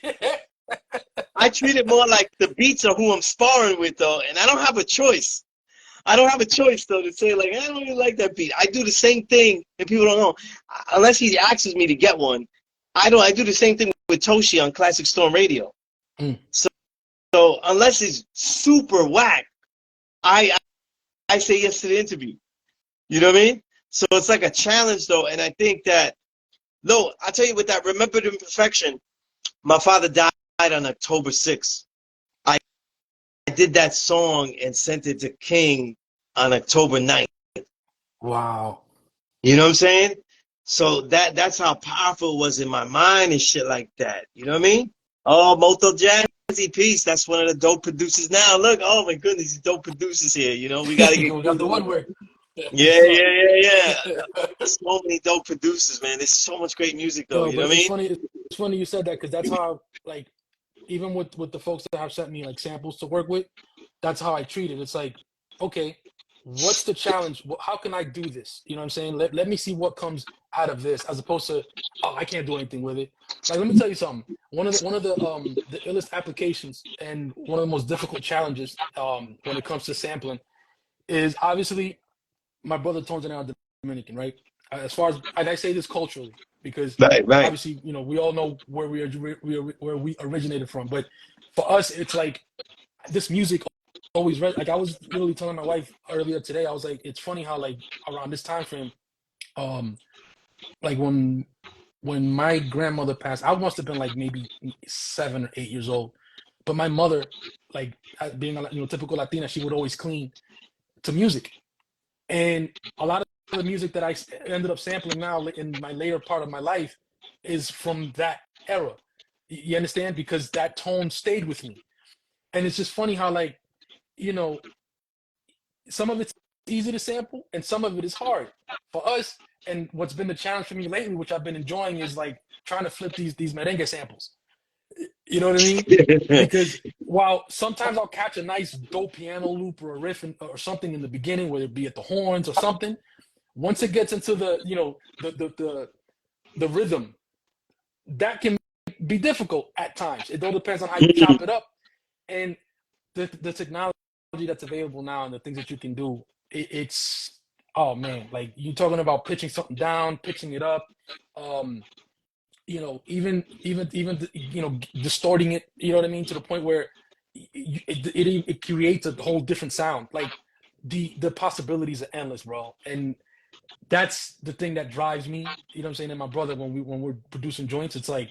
I treat it more like the beats are who I'm sparring with, though, and I don't have a choice. I don't have a choice, though, to say, like, I don't really like that beat. I do the same thing, and people don't know. Unless he asks me to get one, I do the same thing with Toshi on Classic Storm Radio. So unless it's super whack, I say yes to the interview. You know what I mean? So it's like a challenge, though, and I think that, no, I'll tell you with that Remembered Imperfection, my father died on October 6th. I did that song and sent it to King on October 9th. Wow. You know what I'm saying? So that's how powerful it was in my mind and shit like that. You know what I mean? Oh, Moto Jazzy Peace. That's one of the dope producers now. Look, oh my goodness, these dope producers here. You know, we got to get we got the one word. Yeah. So many dope producers, man. There's so much great music, though. You know what I mean? It's funny you said that, because that's how, like, even with the folks that have sent me like samples to work with, that's how I treat it. It's like, okay, what's the challenge? How can I do this? You know what I'm saying? Let me see what comes out of this, as opposed to, oh, I can't do anything with it. Like, let me tell you something. One of the illest applications and one of the most difficult challenges when it comes to sampling is obviously my brother Tones and I are Dominican, right? As far as, and I say this culturally, because obviously, we all know where we originated from. But for us, it's like this music always like, I was literally telling my wife earlier today, I was like, it's funny how, like, around this time frame, like when my grandmother passed, I must have been like maybe 7 or 8 years old. But my mother, like, being a typical Latina, she would always clean to music. And a lot of the music that I ended up sampling now in my later part of my life is from that era. You understand? Because that tone stayed with me. And it's just funny how, like, some of it's easy to sample and some of it is hard. For us, And what's been the challenge for me lately, which I've been enjoying, is like trying to flip these merengue samples. You know what I mean? Because while sometimes I'll catch a nice dope piano loop or a riff or something in the beginning, whether it be at the horns or something, once it gets into the, you know, the rhythm, that can be difficult at times. It all depends on how you chop it up. And the technology that's available now and the things that you can do, it's, oh man, like you're talking about pitching something down, pitching it up, you know, even you know, distorting it, you know what I mean, to the point where it creates a whole different sound. Like the possibilities are endless, bro. And that's the thing that drives me, you know what I'm saying, and my brother, when we're producing joints, it's like,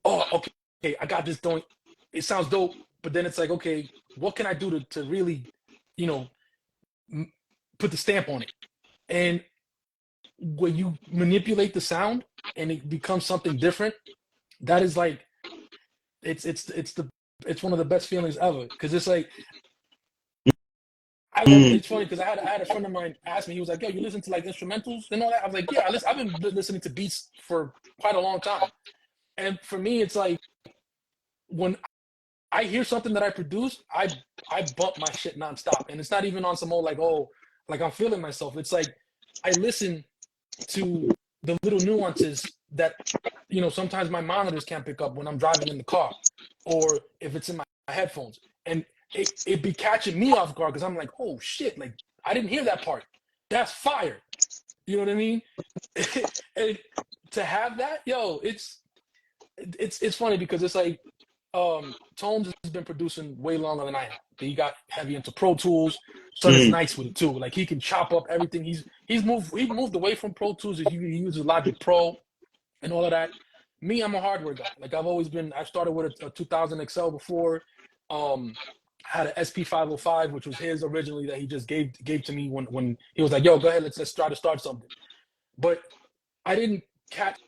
oh, okay, I got this joint, it sounds dope, but then it's like, okay, what can I do to really, you know, put the stamp on it? And when you manipulate the sound and it becomes something different, that is like, it's one of the best feelings ever, because it's like, it's funny because I had a friend of mine ask me, he was like, yo, you listen to like instrumentals and all that? I was like, yeah, I've been listening to beats for quite a long time. And for me, it's like, when I hear something that I produce, I bump my shit nonstop. And it's not even on some old like, oh, like I'm feeling myself. It's like I listen to the little nuances that, you know, sometimes my monitors can't pick up when I'm driving in the car, or if it's in my headphones. And it be catching me off guard because I'm like, oh shit, like I didn't hear that part. That's fire. You know what I mean? And to have that, yo, it's funny because it's like, Tones has been producing way longer than I have. He got heavy into Pro Tools. Son is nice with it too. Like he can chop up everything. He moved away from Pro Tools. He uses Logic Pro and all of that. Me, I'm a hardware guy. Like I've always been. I started with a 2000 XL before. Had an SP 505, which was his originally, that he just gave to me when he was like, yo, go ahead, let's try to start something. But I didn't catch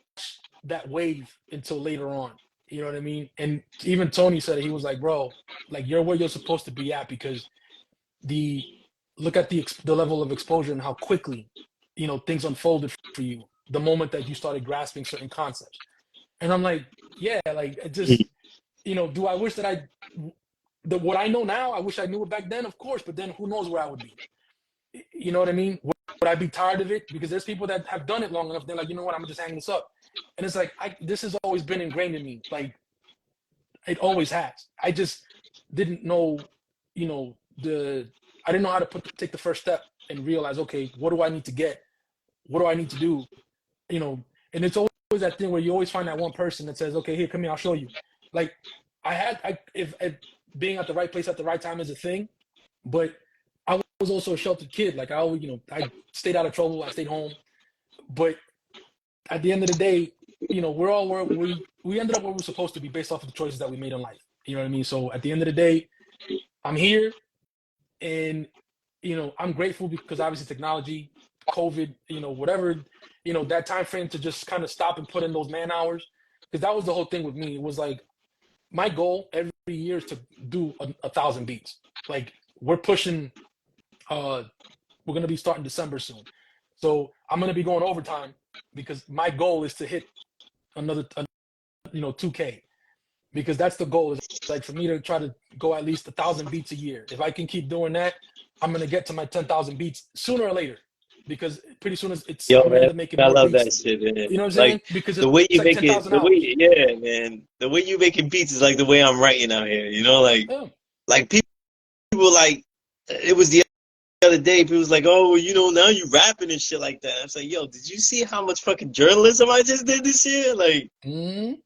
that wave until later on. You know what I mean? And even Tony said it. He was like, bro, like you're where you're supposed to be at, because look at the level of exposure and how quickly, you know, things unfolded for you the moment that you started grasping certain concepts. And I'm like, yeah, like it just, you know, do I wish that what I know now, I wish I knew it back then, of course, but then who knows where I would be? You know what I mean? Would I be tired of it? Because there's people that have done it long enough. They're like, you know what? I'm gonna just hang this up. And it's like, this has always been ingrained in me. Like, it always has. I just didn't know, you know, I didn't know how to take the first step and realize, okay, what do I need to get? What do I need to do? You know, and it's always that thing where you always find that one person that says, okay, here, come here, I'll show you. Like, if being at the right place at the right time is a thing, but I was also a sheltered kid. Like I always, you know, I stayed out of trouble. I stayed home. But at the end of the day, you know, we ended up where we're supposed to be based off of the choices that we made in life. You know what I mean? So at the end of the day, I'm here, and, you know, I'm grateful because obviously technology, COVID, you know, whatever, you know, that time frame to just kind of stop and put in those man hours. Because that was the whole thing with me. It was like, my goal every year is to do 1,000 beats. Like we're pushing, we're going to be starting December soon. So I'm going to be going overtime because my goal is to hit another, you know, 2K, because that's the goal, is like for me to try to go at least 1,000 beats a year. If I can keep doing that, I'm going to get to my 10,000 beats sooner or later, because pretty soon I'm going to end up making I more love beats. that shit, man. You know what I'm saying? Like, Because the way you like make it, yeah, man. The way you making beats is like the way I'm writing out here, you know, like, like people like, it was the other day, people was like, oh, you know, now you rapping and shit like that. I was like, yo, did you see how much fucking journalism I just did this year? Like, you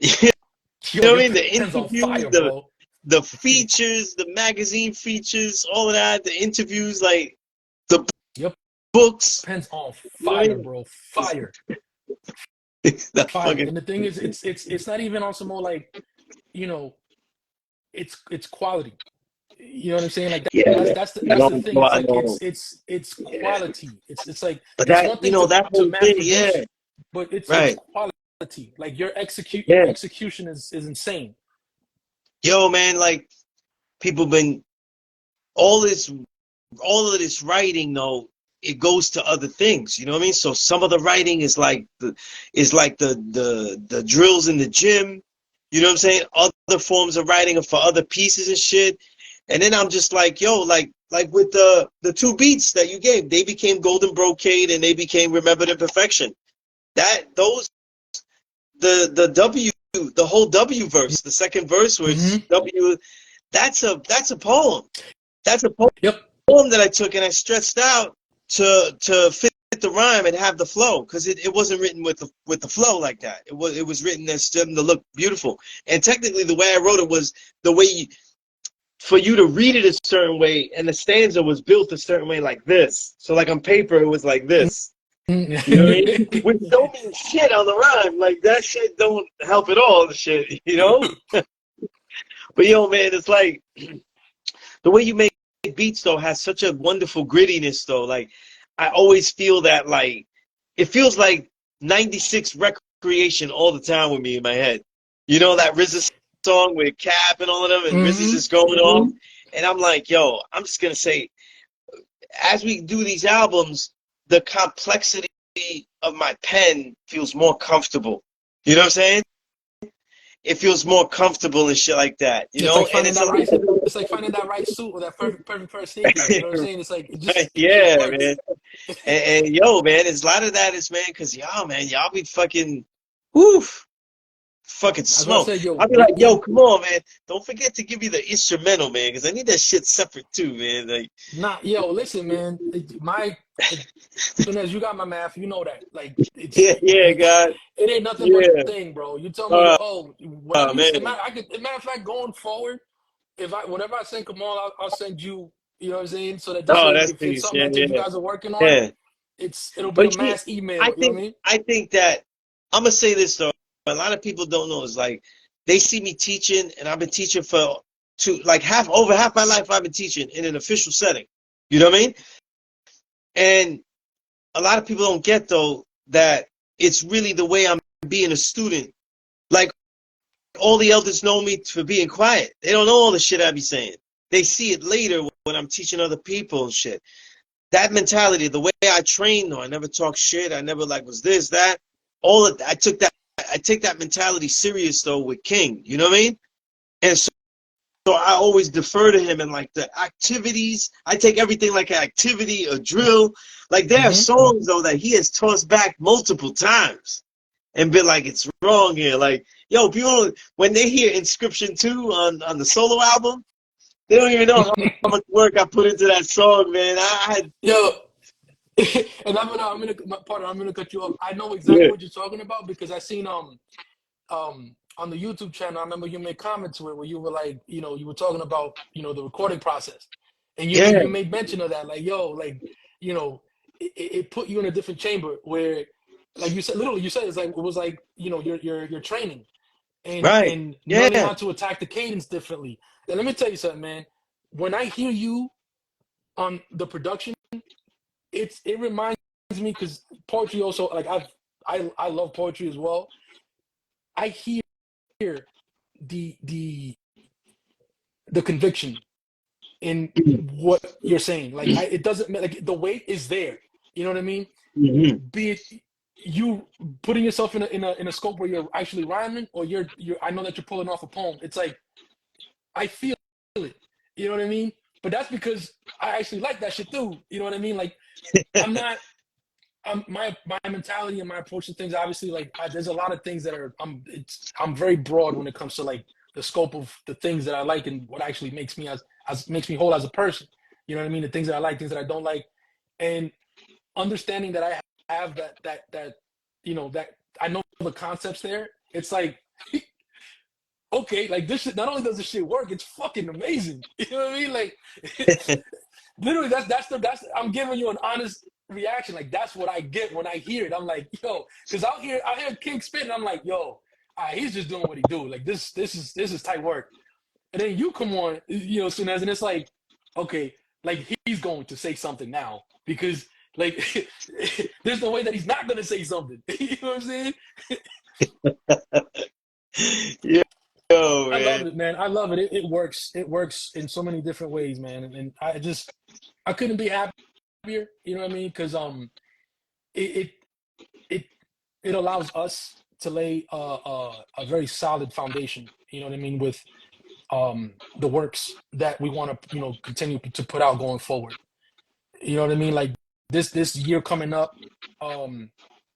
know what I mean? The interviews, the features, the magazine features, all of that, the interviews, like the books. Pen's on fire, bro. Fire. Fire. And the thing is, it's not even on some more like, you know, it's quality. You know what I'm saying? Like that's the thing. It's like it's quality. It's like, but it's that, one thing, you know, that whole mass thing, produce, but it's quality. Like your execution is insane. Yo, man, like people been all of this writing though. it goes to other things. You know what I mean? So some of the writing is like the drills in the gym. You know what I'm saying? Other forms of writing are for other pieces and shit. And then I'm just like, yo, like with the two beats that you gave, they became Golden Brocade and they became Remembered Imperfection. The W, the whole W verse, the second verse where it's W, that's a poem. That's a poem that I took and I stretched out to fit the rhyme and have the flow, because it wasn't written with the flow like that. It was written as them to look beautiful. And technically the way I wrote it was the way for you to read it a certain way, and the stanza was built a certain way like this. So like on paper it was like this. You know what I mean? Which don't mean shit on the rhyme. Like that shit don't help at all, the shit, you know? But yo, man, it's like the way you make beats though has such a wonderful grittiness though. Like I always feel that, like it feels like 96 Recreation all the time with me in my head. You know that RZA song with Cap and all of them, and RZA's just going off. And I'm like, yo, I'm just gonna say, as we do these albums, the complexity of my pen feels more comfortable. You know what I'm saying? It feels more comfortable and shit like that. You know, like finding it's like finding that right suit or that perfect pair of sneakers. You know what I'm saying? It's like it just man. And yo, man, it's a lot of that is, man, because y'all be fucking, fucking smoke. I'll be like, yo, come on, man, don't forget to give me the instrumental, man, because I need that shit separate too, man. Like, yo, listen, man, Sunez, you got my math, you know that. Like, God, it ain't nothing but a thing, bro. You tell me, whatever you say, matter of fact, going forward, whatever I send Kamaal, I'll send you. You know what I'm saying? So that this way, if it's something that you guys are working on, it'll be a mass email. You know what I mean? I think that I'm gonna say this though. A lot of people don't know is like they see me teaching, and I've been teaching for over half my life. I've been teaching in an official setting. You know what I mean? And a lot of people don't get though that it's really the way I'm being a student. Like all the elders know me for being quiet. They don't know all the shit I be saying. They see it later when I'm teaching other people and shit. That mentality, the way I train though, I never talk shit. I never was this, that. I take that mentality serious though with King. You know what I mean? And so I always defer to him, and like the activities, I take everything like an activity, a drill. Like there are songs though that he has tossed back multiple times and been like, it's wrong here. Like, yo, people, when they hear Inscription 2 on the solo album, they don't even know how much work I put into that song, man. And I'm gonna cut you off. I know exactly what you're talking about, because I seen on the YouTube channel, I remember you made comments where you were like, you were talking about, the recording process. And you made mention of that, like, yo, like, it put you in a different chamber where, like you said, literally you said it's like, it was like, you're training and learning how to attack the cadence differently. And let me tell you something, man. When I hear you on the production, it reminds me, because poetry also, like I love poetry as well. I hear the conviction in what you're saying. Like it doesn't like the weight is there. You know what I mean? Be it you putting yourself in a scope where you're actually rhyming, or you're I know that you're pulling off a poem. It's like I feel it. You know what I mean? But that's because I actually like that shit too. You know what I mean? Like my mentality and my approach to things, obviously, like there's a lot of things that are I'm very broad when it comes to like the scope of the things that I like and what actually makes me makes me whole as a person. You know what I mean? The things that I like, things that I don't like, and understanding that I have that that I know the concepts there. It's like okay, like this shit, not only does this shit work, it's fucking amazing. You know what I mean? Like literally that's I'm giving you an honest reaction. Like that's what I get when I hear it. I'm like, yo, because I hear King spit and I'm like, yo, he's just doing what he do. Like this is tight work. And then you come on, Sunez, and it's like, okay, like he's going to say something now, because like there's no way that he's not gonna say something. You know what I'm saying? Yeah. Yo, I love it, man. I love it. It works. It works in so many different ways, man. And I couldn't be happier happier. You know what I mean? Because it it it allows us to lay a very solid foundation. You know what I mean, with the works that we want to continue to put out going forward. You know what I mean? Like this year coming up,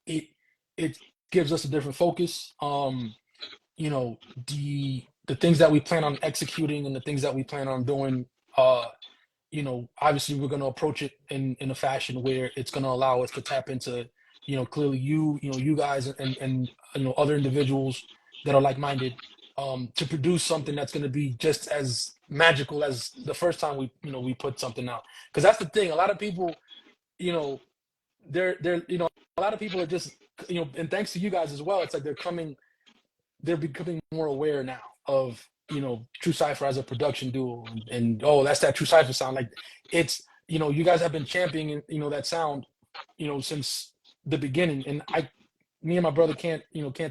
it it gives us a different focus. You know, the things that we plan on executing and the things that we plan on doing. Obviously we're going to approach it in a fashion where it's going to allow us to tap into, clearly you guys and other individuals that are like-minded, to produce something that's going to be just as magical as the first time we put something out. Because that's the thing. A lot of people, they're a lot of people are just, and thanks to you guys as well, it's like they're becoming more aware now of True Cipher as a production duo, and oh, that's that True Cipher sound. Like it's you guys have been championing that sound since the beginning, and me and my brother can't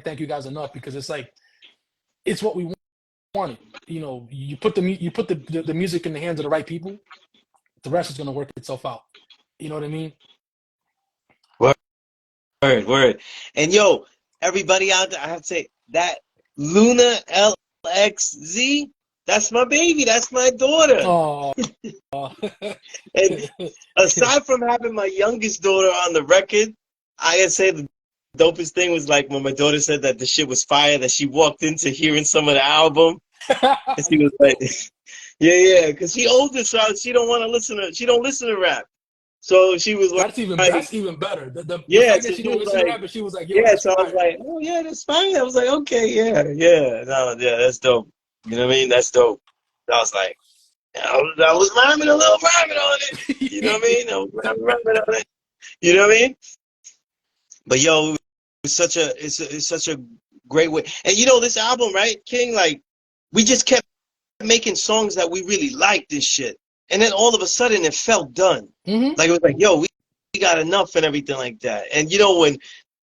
thank you guys enough, because it's like it's what we wanted. You put the music in the hands of the right people, the rest is going to work itself out. You know what I mean? Word. And yo, everybody out there, I have to say that Luna LXZ, that's my baby, that's my daughter. Oh. And aside from having my youngest daughter on the record, I gotta say the dopest thing was like when my daughter said that the shit was fire, that she walked into hearing some of the album, and she was like, yeah, because she older, so she don't listen to rap. So she was like, that's even better. The fact that she don't listen to rap, but she was like, yo, yeah. that's So fire. I was like, oh yeah, that's fine. I was like, okay, yeah, that's dope. You know what I mean? That's dope. I was like, I was rhyming on it. You know what I mean? I was rhyming on it. You know what I mean? But yo, it's such a great way. And this album, right, King? Like, we just kept making songs that we really liked and shit. And then all of a sudden it felt done. Mm-hmm. Like it was like, yo, we got enough and everything like that. And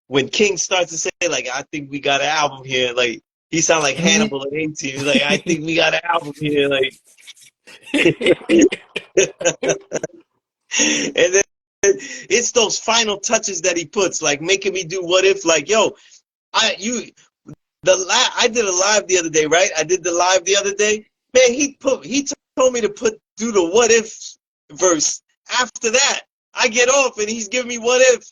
when King starts to say, like, I think we got an album here, like he sound like Hannibal at 18. Like, I think we got an album here, like and then it's those final touches that he puts, like making me do what if, like, yo, I did a live the other day, right? I did the live the other day. Man, he told me to do the what if verse after that. I get off and he's giving me what if.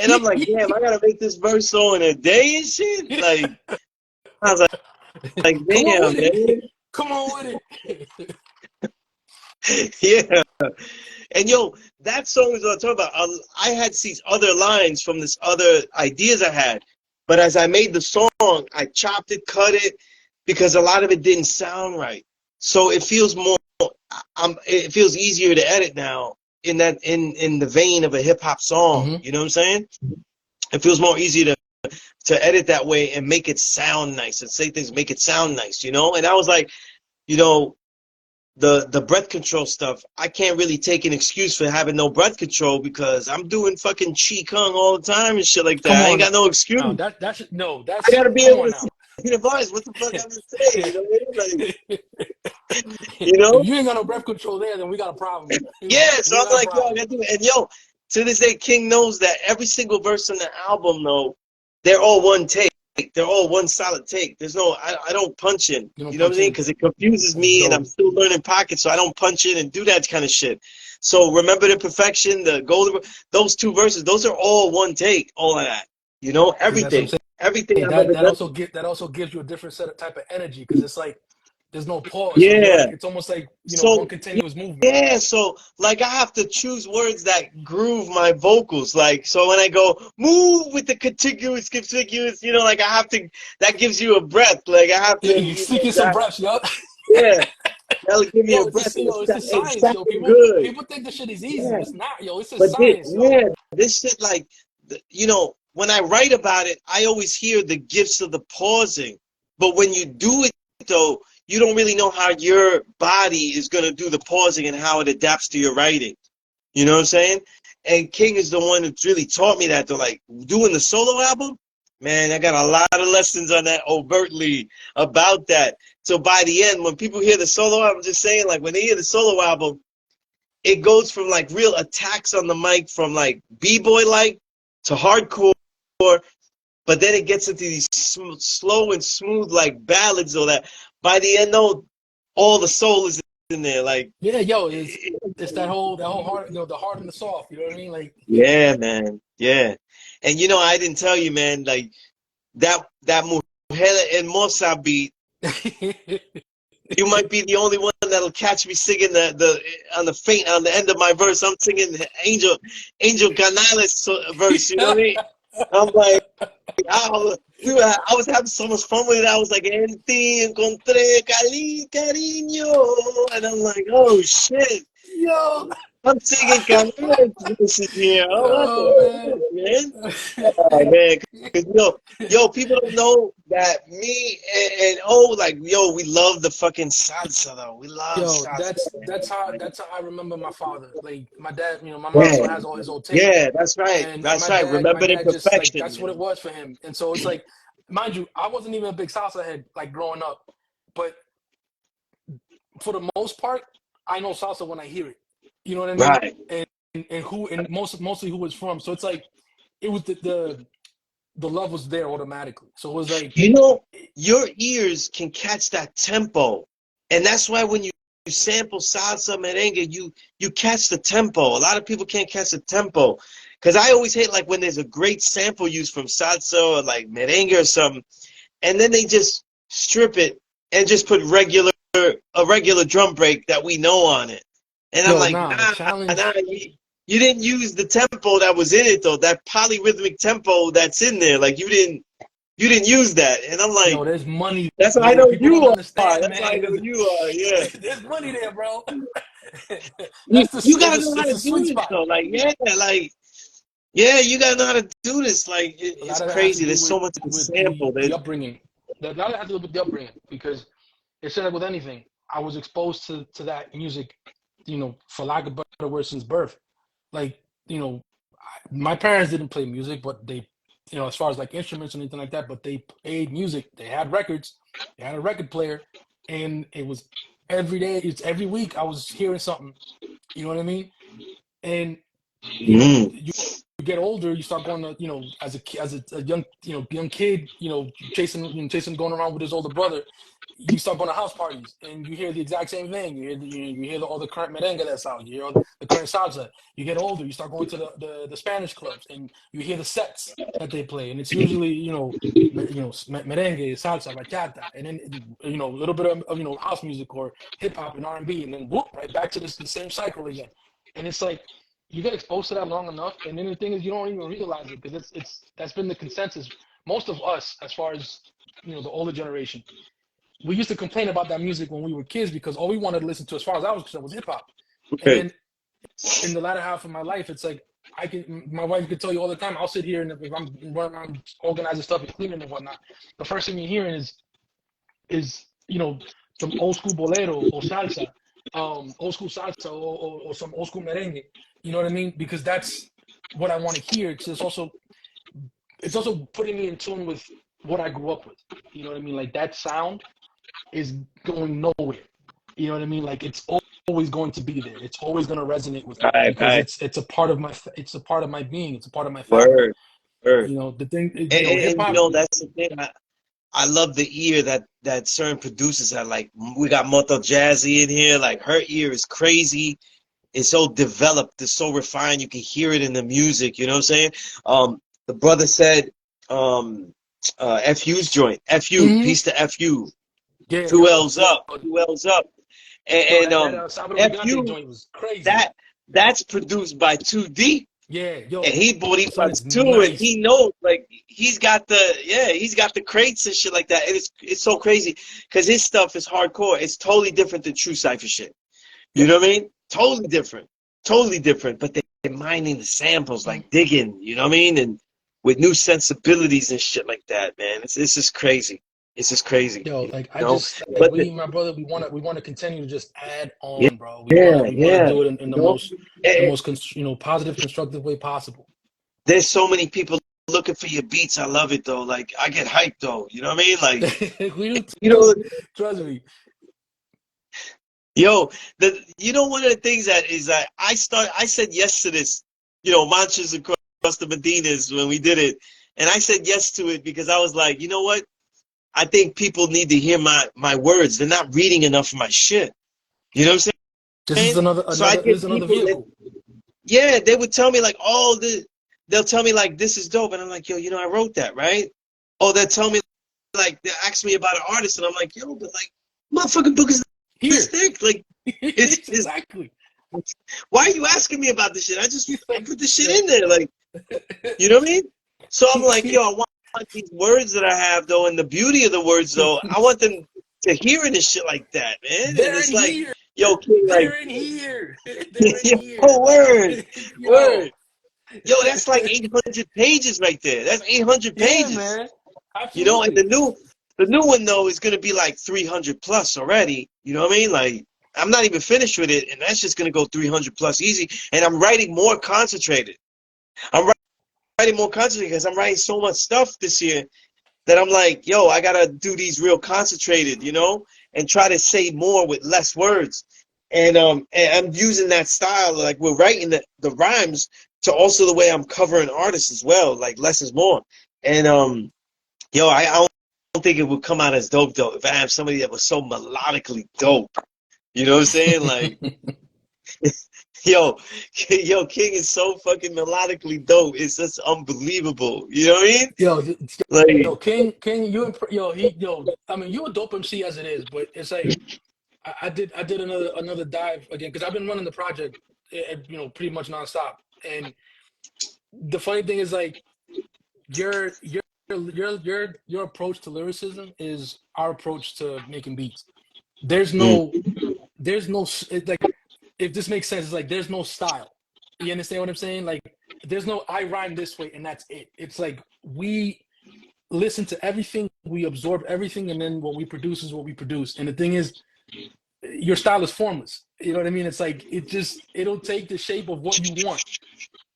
And I'm like, damn, I gotta make this verse so in a day and shit. Like, I was like damn, man. Come on with it. Yeah. And yo, that song is what I'm talking about. I had these other lines from this other ideas I had. But as I made the song, I chopped it, cut it, because a lot of it didn't sound right. So it feels it feels easier to edit now in the vein of a hip hop song. Mm-hmm. You know what I'm saying? It feels more easy to edit that way and make it sound nice and say things, make it sound nice, And I was like, the breath control stuff, I can't really take an excuse for having no breath control, because I'm doing fucking Chi Kung all the time and shit like that. I ain't got no excuse. I gotta be able to see the voice. What the fuck I'm gonna say? You know what I mean? Like, If you ain't got no breath control there, then we got a problem. Yeah, so I'm like, yo, I gotta do it. And yo, to this day, King knows that every single verse on the album, though, they're all one take. They're all one solid take. There's no, I don't punch in. You know what I mean? Because it confuses me, and I'm still learning pockets, so I don't punch in and do that kind of shit. So Remember the Perfection, the Golden, those two verses, those are all one take. All of that, everything, everything. That also gives you a different type of energy, because it's like there's no pause. Yeah, so it's almost like one continuous movement. Yeah, so like I have to choose words that groove my vocals. Like, so when I go move with the contiguous, like I have to. That gives you a breath. Like I have to. You seeking some breaths, yo. Yeah, that'll give me a breath. It's the science, yo. People think this shit is easy. Yeah. It's not, yo. It's a science, yo. Yeah, this shit, like, when I write about it, I always hear the gifts of the pausing. But when you do it, though, you don't really know how your body is going to do the pausing and how it adapts to your writing. You know what I'm saying? And King is the one who's really taught me that, though. Like, doing the solo album, man, I got a lot of lessons on that overtly about that. So by the end, when people hear the solo album, I'm just saying, like, when they hear the solo album, it goes from like real attacks on the mic, from like b-boy like to hardcore, but then it gets into these slow and smooth like ballads, or that by the end though, all the soul is in there. Like, yeah, yo, it's that whole hard, the hard and the soft. You know what I mean? Like, yeah, man, yeah. And you know, I didn't tell you, man, like that Mujer Hermosa beat. You might be the only one that'll catch me singing on the end of my verse. I'm singing Angel Canales verse. You know what I mean? I'm like, I was having so much fun with it. I was like, en ti encontré cariño, and I'm like, oh shit, yo, I'm singing Kamaal verses here. Oh, oh what the fuck, man? Oh man, 'cause, yo, people don't know that me and like, yo, we love the fucking salsa though. We love yo, salsa. that's how I remember my father. Like my dad, my mom Yeah, still has all his old tapes, yeah, that's right, and that's right. my Remember the dad just like imperfection, that's what it man. was for him. And so it's like, mind you, I wasn't even a big salsa head like growing up, but for the most part, I know salsa when I hear it. You know what I mean? Right. And mostly who it's from. So it's like it was the love was there automatically. So it was like, You know, your ears can catch that tempo, and that's why when you sample salsa merengue, you catch the tempo. A lot of people can't catch the tempo, because I always hate like when there's a great sample used from salsa or like merengue or something, and then they just strip it and just put a regular drum break that we know on it. And I'm yo, like, nah, the nah, challenge. you didn't use the tempo that was in it though, that polyrhythmic tempo that's in there. Like you didn't use that. And I'm like, Yo, there's money that's how I there. What know people don't you are. understand, That's how I man, know is you are. Yeah. there's money there, bro. You, you gotta know how It's to a do sweet this spot. though. Like, yeah, like, yeah, you gotta know how to do this. Like, A lot it's of that has to crazy. do There's so much to with sample. the upbringing. A lot of that has to do with the upbringing, because it's like with anything. I was exposed to that music, for lack of better words, since birth. Like, my parents didn't play music, but they, as far as like instruments and anything like that, but they played music. They had records. They had a record player, and it was every day. It's every week I was hearing something. You know what I mean? And Mm. you get older, you start going to, as a young, young kid, chasing, going around with his older brother. You start going to house parties, and you hear the exact same thing. You hear all the current merengue that's out. You hear all the current salsa. You get older, you start going to the Spanish clubs, and you hear the sets that they play, and it's usually merengue, salsa, bachata, and then a little bit of house music or hip hop and R&B, and then whoop, right back to the same cycle again. And it's like you get exposed to that long enough, and then the thing is you don't even realize it, because it's that's been the consensus. Most of us, as far as the older generation, we used to complain about that music when we were kids, because all we wanted to listen to, as far as I was concerned, was hip hop. And Right. then in the latter half of my life, it's like my wife could tell you all the time. I'll sit here, and if I'm running around organizing stuff and cleaning and whatnot, the first thing you're hearing is some old school bolero or salsa, old school salsa or some old school merengue. You know what I mean? Because that's what I want to hear. Because it's also putting me in tune with what I grew up with. You know what I mean? Like that sound is going nowhere. You know what I mean? Like it's always going to be there. It's always going to resonate with me, Right, because right. it's a part of my being. It's a part of my fabric. Word, word. The thing, hip And hop. that's the thing. I love the ear that certain producers have. Like, we got Moto Jazzy in here. Like, her ear is crazy. It's so developed. It's so refined. You can hear it in the music. You know what I'm saying? The brother said, FU's joint. FU, Mm-hmm. peace to FU. Yeah, Two L's up. Two L's up. And that Sábado Gigante FU, joint was crazy. that's produced by 2D. Yeah, And yo, he son is Boricua's too, and nice. he knows, like, he's got the crates and shit like that. And it's so crazy, because his stuff is hardcore. It's totally different than true Cipher shit. You Yep. know what I mean? Totally different. Totally different. But they're mining the samples, like digging, you know what I mean? And with new sensibilities and shit like that, man. It's just crazy. It's just crazy. Yo, like You know? But we, my brother, we wanna continue to just add yeah, on, bro. yeah, We wanna yeah. do it in You the know? most And positive, constructive way possible. there's so many people looking for your beats. I love it though. Like, I get hyped though. You know what I mean? Like, We do you know, too. Trust me. Yo, one of the things that is that I said yes to this, Mantras Across the Medinas when we did it. And I said yes to it because I was like, you know what? I think people need to hear my words. They're not reading enough of my shit. You know what I'm This is saying? another So I this is get another people that, vehicle. yeah, they would tell me like, oh, they'll tell me like, this is dope. And I'm like, yo, I wrote that, right? Oh, they'll tell me like, they ask me about an artist. And I'm like, yo, but like, motherfucking book is this Here. thick. Like, it's Exactly. why are you asking me about this shit? I put this shit in there. Like, you know what I mean? So I'm like, yo, I want these words that I have, though, and the beauty of the words, though, I want them to hear it and shit like that, man. And They're it's in like, here. yo, King, like, They're in here. They're in here. oh, word, Yo. word. Yo, that's like 800 pages right there. That's 800 Yeah, pages. man. And Absolutely. the new one, though, is going to be like 300 plus already. You know what I mean? Like, I'm not even finished with it, and that's just going to go 300 plus easy. And I'm writing more concentrated. I'm writing more concentrated because I'm writing so much stuff this year that I'm like, yo, I gotta do these real concentrated, and try to say more with less words. And I'm using that style, like we're writing the rhymes to also the way I'm covering artists as well, like less is more. And yo, I don't think it would come out as dope though if I have somebody that was so melodically dope. You know what I'm saying? Like, yo, King is so fucking melodically dope. It's just unbelievable. You know what I mean? Yo, Like, King, I mean, you a dope MC as it is, but it's like I did another dive again because I've been running the project, pretty much nonstop. And the funny thing is like your approach to lyricism is our approach to making beats. There's no like if this makes sense, it's like there's no style. You understand what I'm saying? Like there's no I rhyme this way and that's it. It's like we listen to everything, we absorb everything, and then what we produce is what we produce. And the thing is, your style is formless. You know what I mean? It's like it'll take the shape of what you want.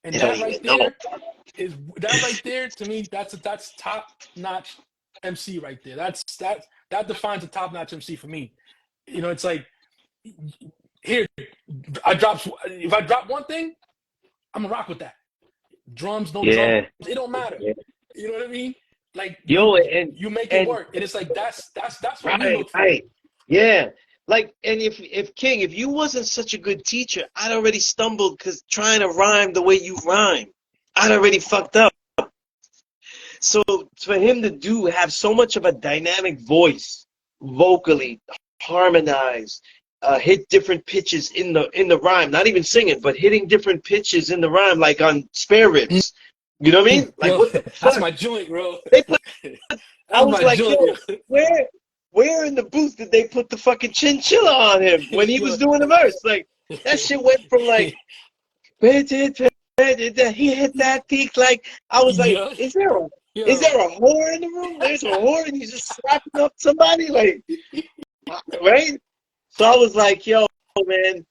And you don't that even right know. there to me, that's top notch MC right there. That defines a top notch MC for me. It's like here, if I drop one thing, I'm gonna rock with that. Drums, no drums, Yeah. it don't matter. Yeah. You know what I mean? Like Yo, you make it and work, and it's like that's what we right, look for. right. Yeah. Like, and if King, if you wasn't such a good teacher, I'd already stumbled because trying to rhyme the way you rhyme, I'd already fucked up. So for him to have so much of a dynamic voice, vocally, harmonize, hit different pitches in the rhyme, not even singing, but hitting different pitches in the rhyme, like on spare ribs. You know what I mean? Like, Yo, what the that's fuck? my joint, bro. They put I That's was my like, joint, yo. yo, where in the booth did they put the fucking chinchilla on him when he Yo. was doing the verse? Like, that shit went from like, he hit that peak. Like, I was like, Yo, is yo. there a whore in the room? There's a whore and he's just slapping up somebody? Like, right? So I was like, yo, man,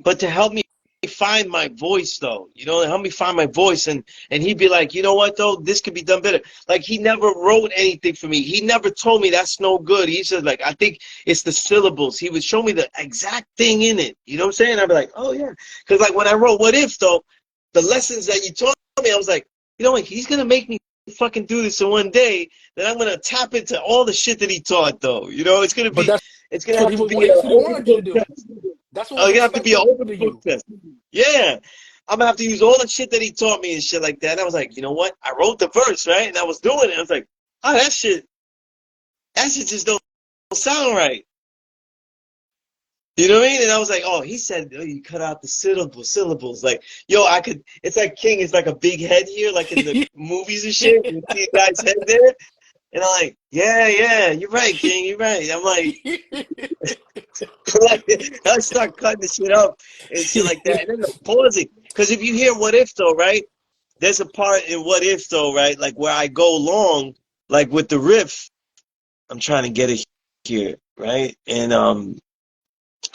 but to help me find my voice though, help me find my voice, and he'd be like, you know what though, this could be done better. Like, he never wrote anything for me. He never told me that's no good. He said, like, I think it's the syllables. He would show me the exact thing in it. You know what I'm saying? I'd be like, oh yeah. Because like when I wrote What If though, the lessons that you taught me, I was like, you know what, he's gonna make me fucking do this in one day, then I'm gonna tap into all the shit that he taught though. It's gonna But be, that's it's gonna what have to be an that's what he open wanted you to book do. test. That's what Oh, was you have to be an expected open of book you. test. Yeah. I'm gonna have to use all the shit that he taught me and shit like that. And I was like, you know what? I wrote the verse, right? And I was doing it. I was like, oh, that shit just don't sound right. You know what I mean? And I was like, oh, he said, oh, you cut out the syllables. Like, yo, it's like King is like a big head here, like in the movies and shit. You see a guy's head there. And I'm like, yeah, you're right, King, you're right. I'm like, I start cutting the shit up and shit like that. And then I'm pausing. Because if you hear What If though, right? There's a part in What If though, right? Like where I go long, like with the riff. I'm trying to get it here, right? And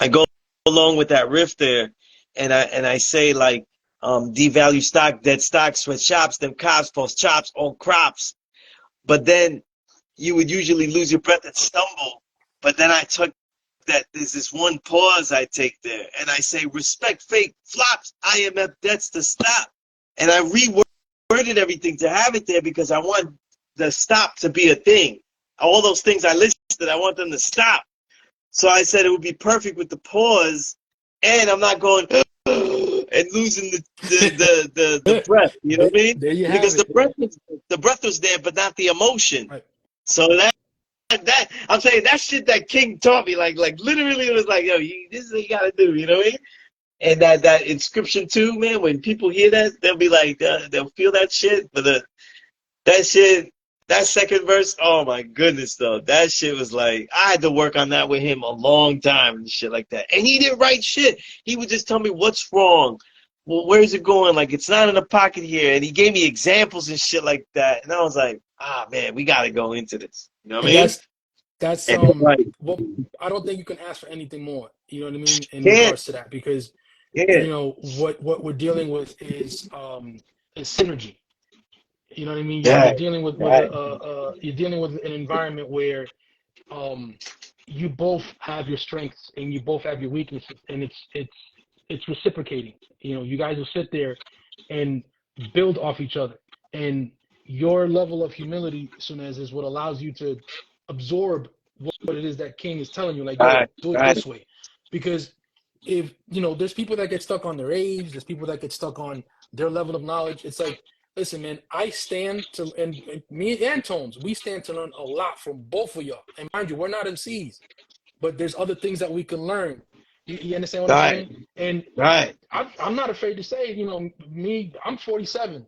I go along with that riff there, and I say like, devalue stock, dead stock, sweatshops, them cops, post chops, all crops. But then you would usually lose your breath and stumble. But then I took that there's this one pause I take there, and I say, respect fake flops, IMF debts to stop. And I reworded everything to have it there because I want the stop to be a thing. All those things I listed, I want them to stop. So I said it would be perfect with the pause, and I'm not going and losing the breath. You know what I mean? There you have Because it. the breath was there, but not the emotion. Right. So that I'm saying that shit that King taught me, like literally, it was like, yo, this is what you gotta do. You know what I mean? And that inscription too, man. When people hear that, they'll be like, they'll feel that shit. But that shit. That second verse, oh my goodness, though. That shit was like, I had to work on that with him a long time and shit like that. And he didn't write shit. He would just tell me what's wrong. Well, where's it going? Like, it's not in the pocket here. And he gave me examples and shit like that. And I was like, man, we got to go into this. You know what I mean? That's like, well, I don't think you can ask for anything more. You know what I mean? In regards to that, because you know what we're dealing with is synergy. You know what I mean? You're dealing with you're dealing with an environment where you both have your strengths and you both have your weaknesses, and it's reciprocating. You know, you guys will sit there and build off each other, and your level of humility, Sunez, is what allows you to absorb what it is that King is telling you. Like, yo, do it this way, because if you know, there's people that get stuck on their age, there's people that get stuck on their level of knowledge. It's like, listen, man, I stand to, and me and Tones, we stand to learn a lot from both of y'all. And mind you, we're not MCs, but there's other things that we can learn. You understand what I'm saying? And I'm not afraid to say, you know, I'm 47.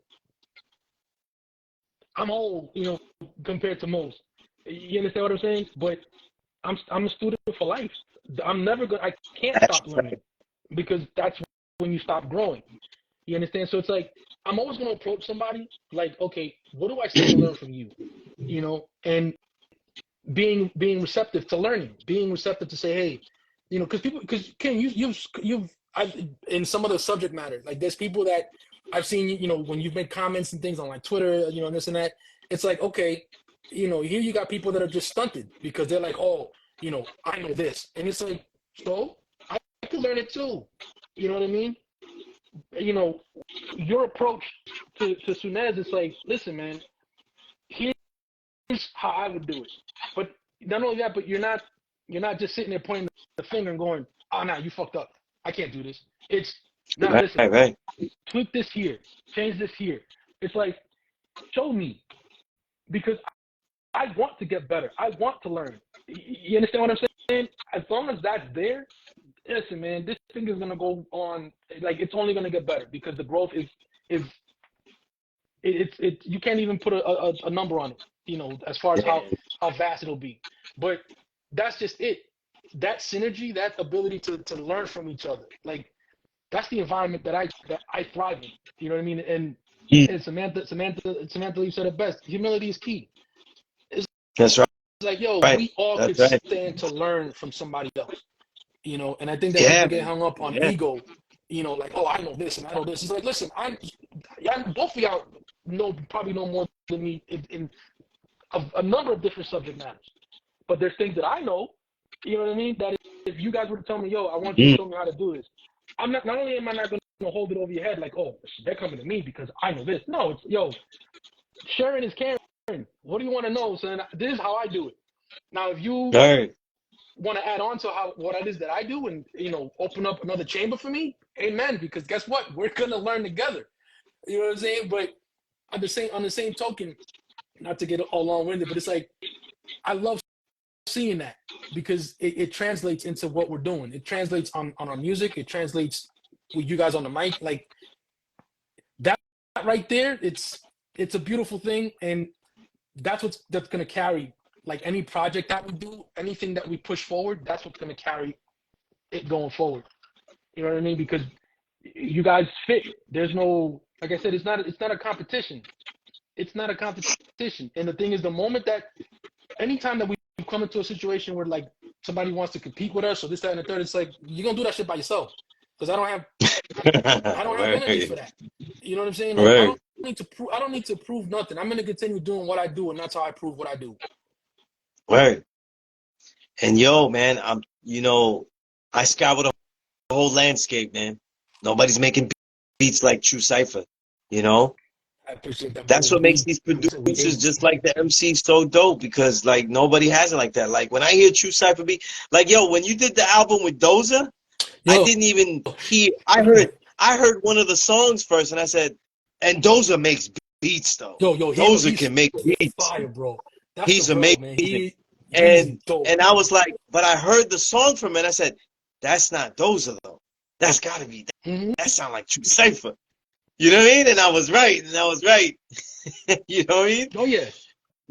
I'm old, you know, compared to most. You understand what I'm saying? But I'm a student for life. I can't stop learning, because that's when you stop growing. You understand? So it's like, I'm always going to approach somebody like, okay, what do I stand to learn from you? You know, and being receptive to learning, being receptive to say, hey, you know, because Ken, I've in some of the subject matter, like there's people that I've seen, you know, when you've made comments and things on like Twitter, you know, and this and that, it's like, okay, you know, here you got people that are just stunted because they're like, oh, you know, I know this. And it's like, so I could learn it too. You know what I mean? You know, your approach to Sunez is like, listen, man, here's how I would do it. But not only that, but you're not just sitting there pointing the finger and going, oh, nah, you fucked up. I can't do this. It's, nah, listen, tweak this here, change this here. It's like, show me, because I want to get better. I want to learn. You understand what I'm saying? As long as that's there, listen, man, this thing is gonna go on. Like, it's only gonna get better, because the growth is you can't even put a number on it. You know, as far as how vast it'll be. But that's just it. That synergy, that ability to learn from each other, like, that's the environment that I thrive in. You know what I mean? And Samantha Lee said it best. Humility is key. That's right. It's like, yo, we all could stand to learn from somebody else. You know, and I think that people get hung up on ego. You know, like, oh, I know this and I know this. It's like, listen, both of y'all probably know more than me in a number of different subject matters. But there's things that I know. You know what I mean? That if you guys were to tell me, yo, I want you to show me how to do this, not only am I not going to hold it over your head like, oh, they're coming to me because I know this. No, it's, yo, sharing is caring. What do you want to know, son? This is how I do it. Now, if you want to add on to what it is that I do, and, you know, open up another chamber for me, amen. Because guess what? We're gonna learn together. You know what I'm saying? But on the same token, not to get all long-winded, but it's like, I love seeing that, because it translates into what we're doing. It translates on our music. It translates with you guys on the mic. Like, that right there, it's a beautiful thing, and that's gonna carry, like, any project that we do, anything that we push forward. That's what's gonna carry it going forward. You know what I mean? Because you guys fit. There's no, like I said, it's not a competition. It's not a competition. And the thing is, the moment that, anytime that we come into a situation where, like, somebody wants to compete with us or this, that, and the third, it's like, you're gonna do that shit by yourself, because I don't have energy for that. You know what I'm saying? Like, I don't need to prove nothing. I'm gonna continue doing what I do, and that's how I prove what I do. Right. And yo, man, you know, I scoured the whole landscape, man. Nobody's making beats like True Cipher, you know? I appreciate that, That's brother. what makes these producers just like the MC so dope, because like nobody has it like that. Like when I hear True Cipher beat, like yo, when you did the album with Doza, I didn't even hear. I heard one of the songs first, and I said, and Doza makes beats though. Doza can make beats. Fire, bro. That's He's the bro, amazing. man. He's dope. And I was like, but I heard the song from it. And I said, that's not Doza though. That's gotta be that sound like True Cipher. You know what I mean? And I was right. You know what I mean? Oh yeah.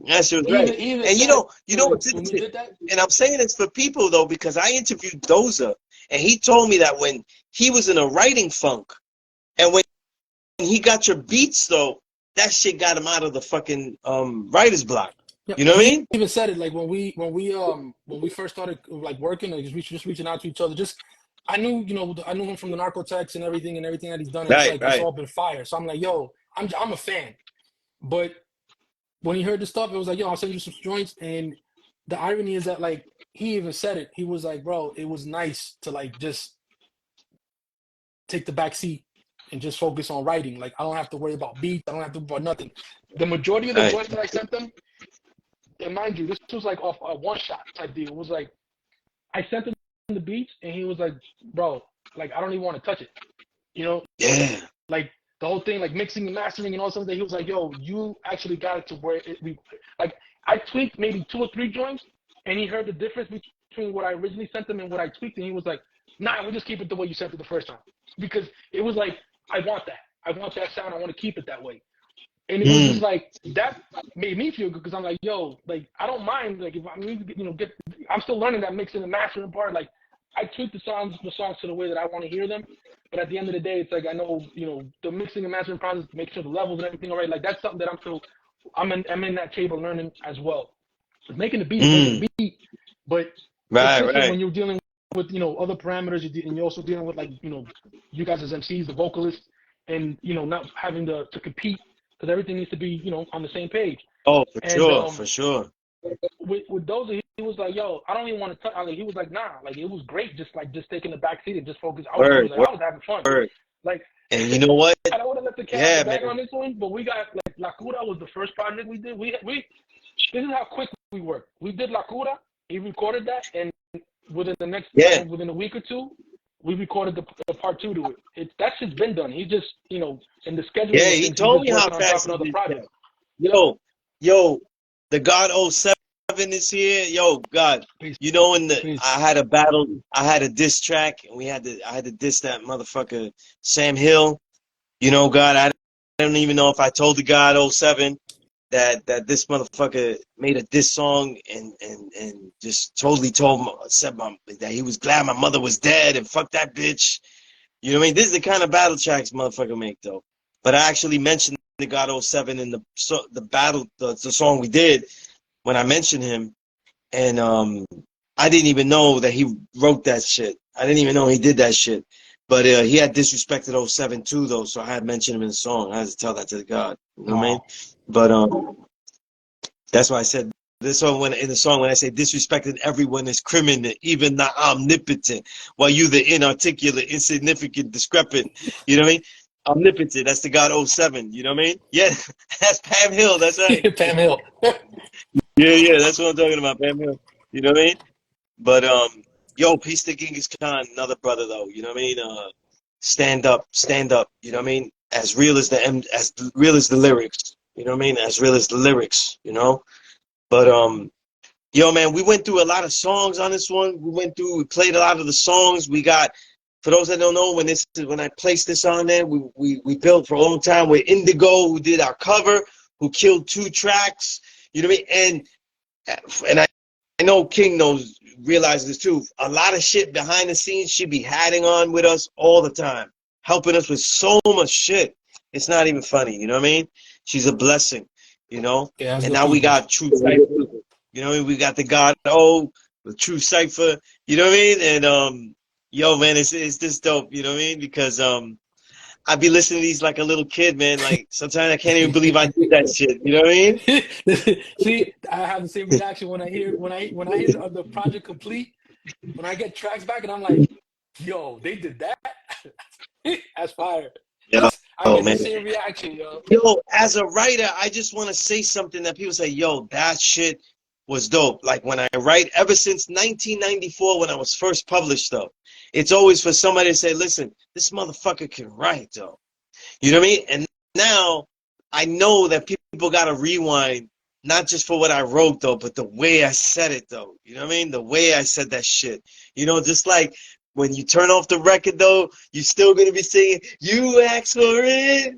That shit was right. And you know what's interesting? And I'm saying this for people though, because I interviewed Doza, and he told me that when he was in a writing funk, and when he got your beats though, that shit got him out of the fucking writer's block. You know what I mean? He even said it like when we first started like working, like just reaching out to each other. Just I knew him from the Narcotex and everything that he's done. And it's all been fire. So I'm like, yo, I'm a fan. But when he heard the stuff, it was like, yo, I'll send you some joints. And the irony is that like he even said it. He was like, bro, it was nice to like just take the back seat and just focus on writing. Like I don't have to worry about beats. I don't have to worry about nothing. The majority of the joints that I sent them, and mind you, this was like off a one shot type deal. It was like I sent him the beats, and he was like, "Bro, like I don't even want to touch it," you know? Yeah. Like the whole thing, like mixing and mastering and all something. He was like, "Yo, you actually got it to where like I tweaked maybe 2 or 3 joints, and he heard the difference between what I originally sent him and what I tweaked, and he was like, "Nah, we'll just keep it the way you sent it the first time," because it was like, I want that sound. I want to keep it that way. And it was just like, that made me feel good, because I'm like, yo, like, I don't mind, like, if I need to I'm still learning that mixing and mastering part. Like, I tweak the songs to the way that I want to hear them. But at the end of the day, it's like, I know, the mixing and mastering process, make sure the levels and everything are right. Like, that's something that I'm in that table learning as well. Making the beat, but it's different when you're dealing with, other parameters, and you're also dealing with, like, you guys as MCs, the vocalists, and, not having to compete, because everything needs to be, on the same page. Oh, for sure. With those, he was like, yo, I don't even want to touch. Like, he was like, nah, like, it was great, just taking the back seat and just focus. I was having fun. Like, and you know what? I don't want to let the cat back on this one, but we got, like, La Cura was the first project we did. This is how quick we work. We did La Cura, he recorded that, and within the next, within a week or two, we recorded the part 2 to it. That shit's been done. He just, in the schedule. Yeah, he told me how fast he did that. Yo, the God 07 is here. Yo, God, Peace. I had a diss track, and I had to diss that motherfucker Sam Hill. God, I don't even know if I told the God 07 that this motherfucker made a diss song and just totally said that he was glad my mother was dead and fuck that bitch. You know what I mean? This is the kind of battle tracks motherfucker make though. But I actually mentioned the God 07 in the song we did when I mentioned him, and I didn't even know that he wrote that shit. I didn't even know he did that shit. But he had disrespected 07 too though, so I had mentioned him in the song. I had to tell that to the God. You know what I mean? But that's why I said this song when I say disrespecting everyone is criminal, even the omnipotent, while you the inarticulate, insignificant, discrepant. You know what I mean? Omnipotent, that's the God 07, you know what I mean? Yeah, that's Pam Hill, that's right. Pam Hill. yeah, that's what I'm talking about, Pam Hill. You know what I mean? But yo, peace to Genghis Khan, another brother though, you know what I mean? Stand up, you know what I mean? As real as the lyrics, you know what I mean? As real as the lyrics, But yo man, we went through a lot of songs on this one. We played a lot of the songs. We got, for those that don't know, when I placed this on there, we built for a long time with Indigo, who did our cover, who killed 2 tracks, you know what I mean? And I know King realizes this too. A lot of shit behind the scenes, she be hatting on with us all the time, helping us with so much shit. It's not even funny, you know what I mean? She's a blessing, Yeah, and now we got True Cipher, we got the God the True Cipher, you know what I mean? And yo man, it's this dope, you know what I mean? Because I be listening to these like a little kid, man. Like sometimes I can't even believe I did that shit. You know what I mean? See, I have the same reaction when I hear the project complete, when I get tracks back and I'm like, yo, they did that. That's fire. Yo, I get the man. same reaction, yo. Yo, as a writer, I just want to say something that people say, yo, that shit was dope. Like when I write, ever since 1994, when I was first published, though, it's always for somebody to say, listen, this motherfucker can write, though. You know what I mean? And now I know that people got to rewind, not just for what I wrote, though, but the way I said it, though. You know what I mean? The way I said that shit. You know, just like when you turn off the record, though, you're still going to be singing, you asked for it.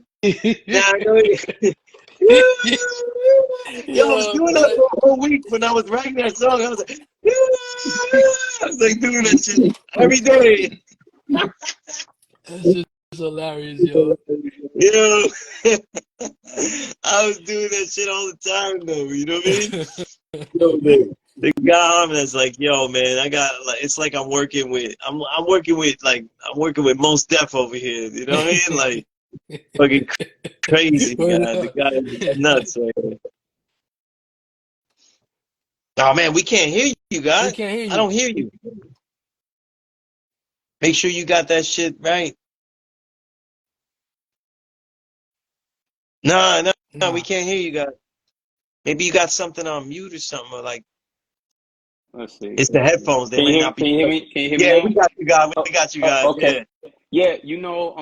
Now I know it. Yo, I was doing that for a whole week when I was writing that song. I was like, doing that shit every day. That's just hilarious, yo. Yo, I was doing that shit all the time, though. You know what I mean? Yo, the guy that's like, yo, man, I got like, it's like I'm working with Most Def over here. You know what I mean? Like, fucking crazy guy. The guy is nuts, man. Oh man, we can't hear you, guys. We can't hear you. I don't hear you. Make sure you got that shit right. No, we can't hear you, guys. Maybe you got something on mute or something, or like. Let's see. It's the headphones. They might not be. Can you hear me? Can you hear me? Yeah, now? we got you, guys. We got you, guys. Okay. Yeah, you know,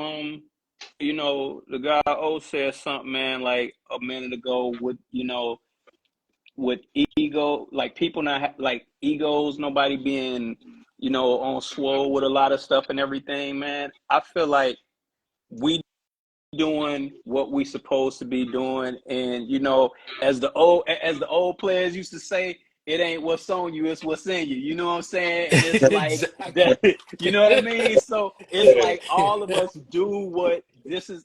the guy O said something, man, like a minute ago with, with ego, like people not like egos, nobody being, on swole with a lot of stuff and everything, man. I feel like we doing what we supposed to be doing, and as the old players used to say, it ain't what's on you, it's what's in you. You know what I'm saying? And it's like exactly. that, you know what I mean? So it's like all of us do what this is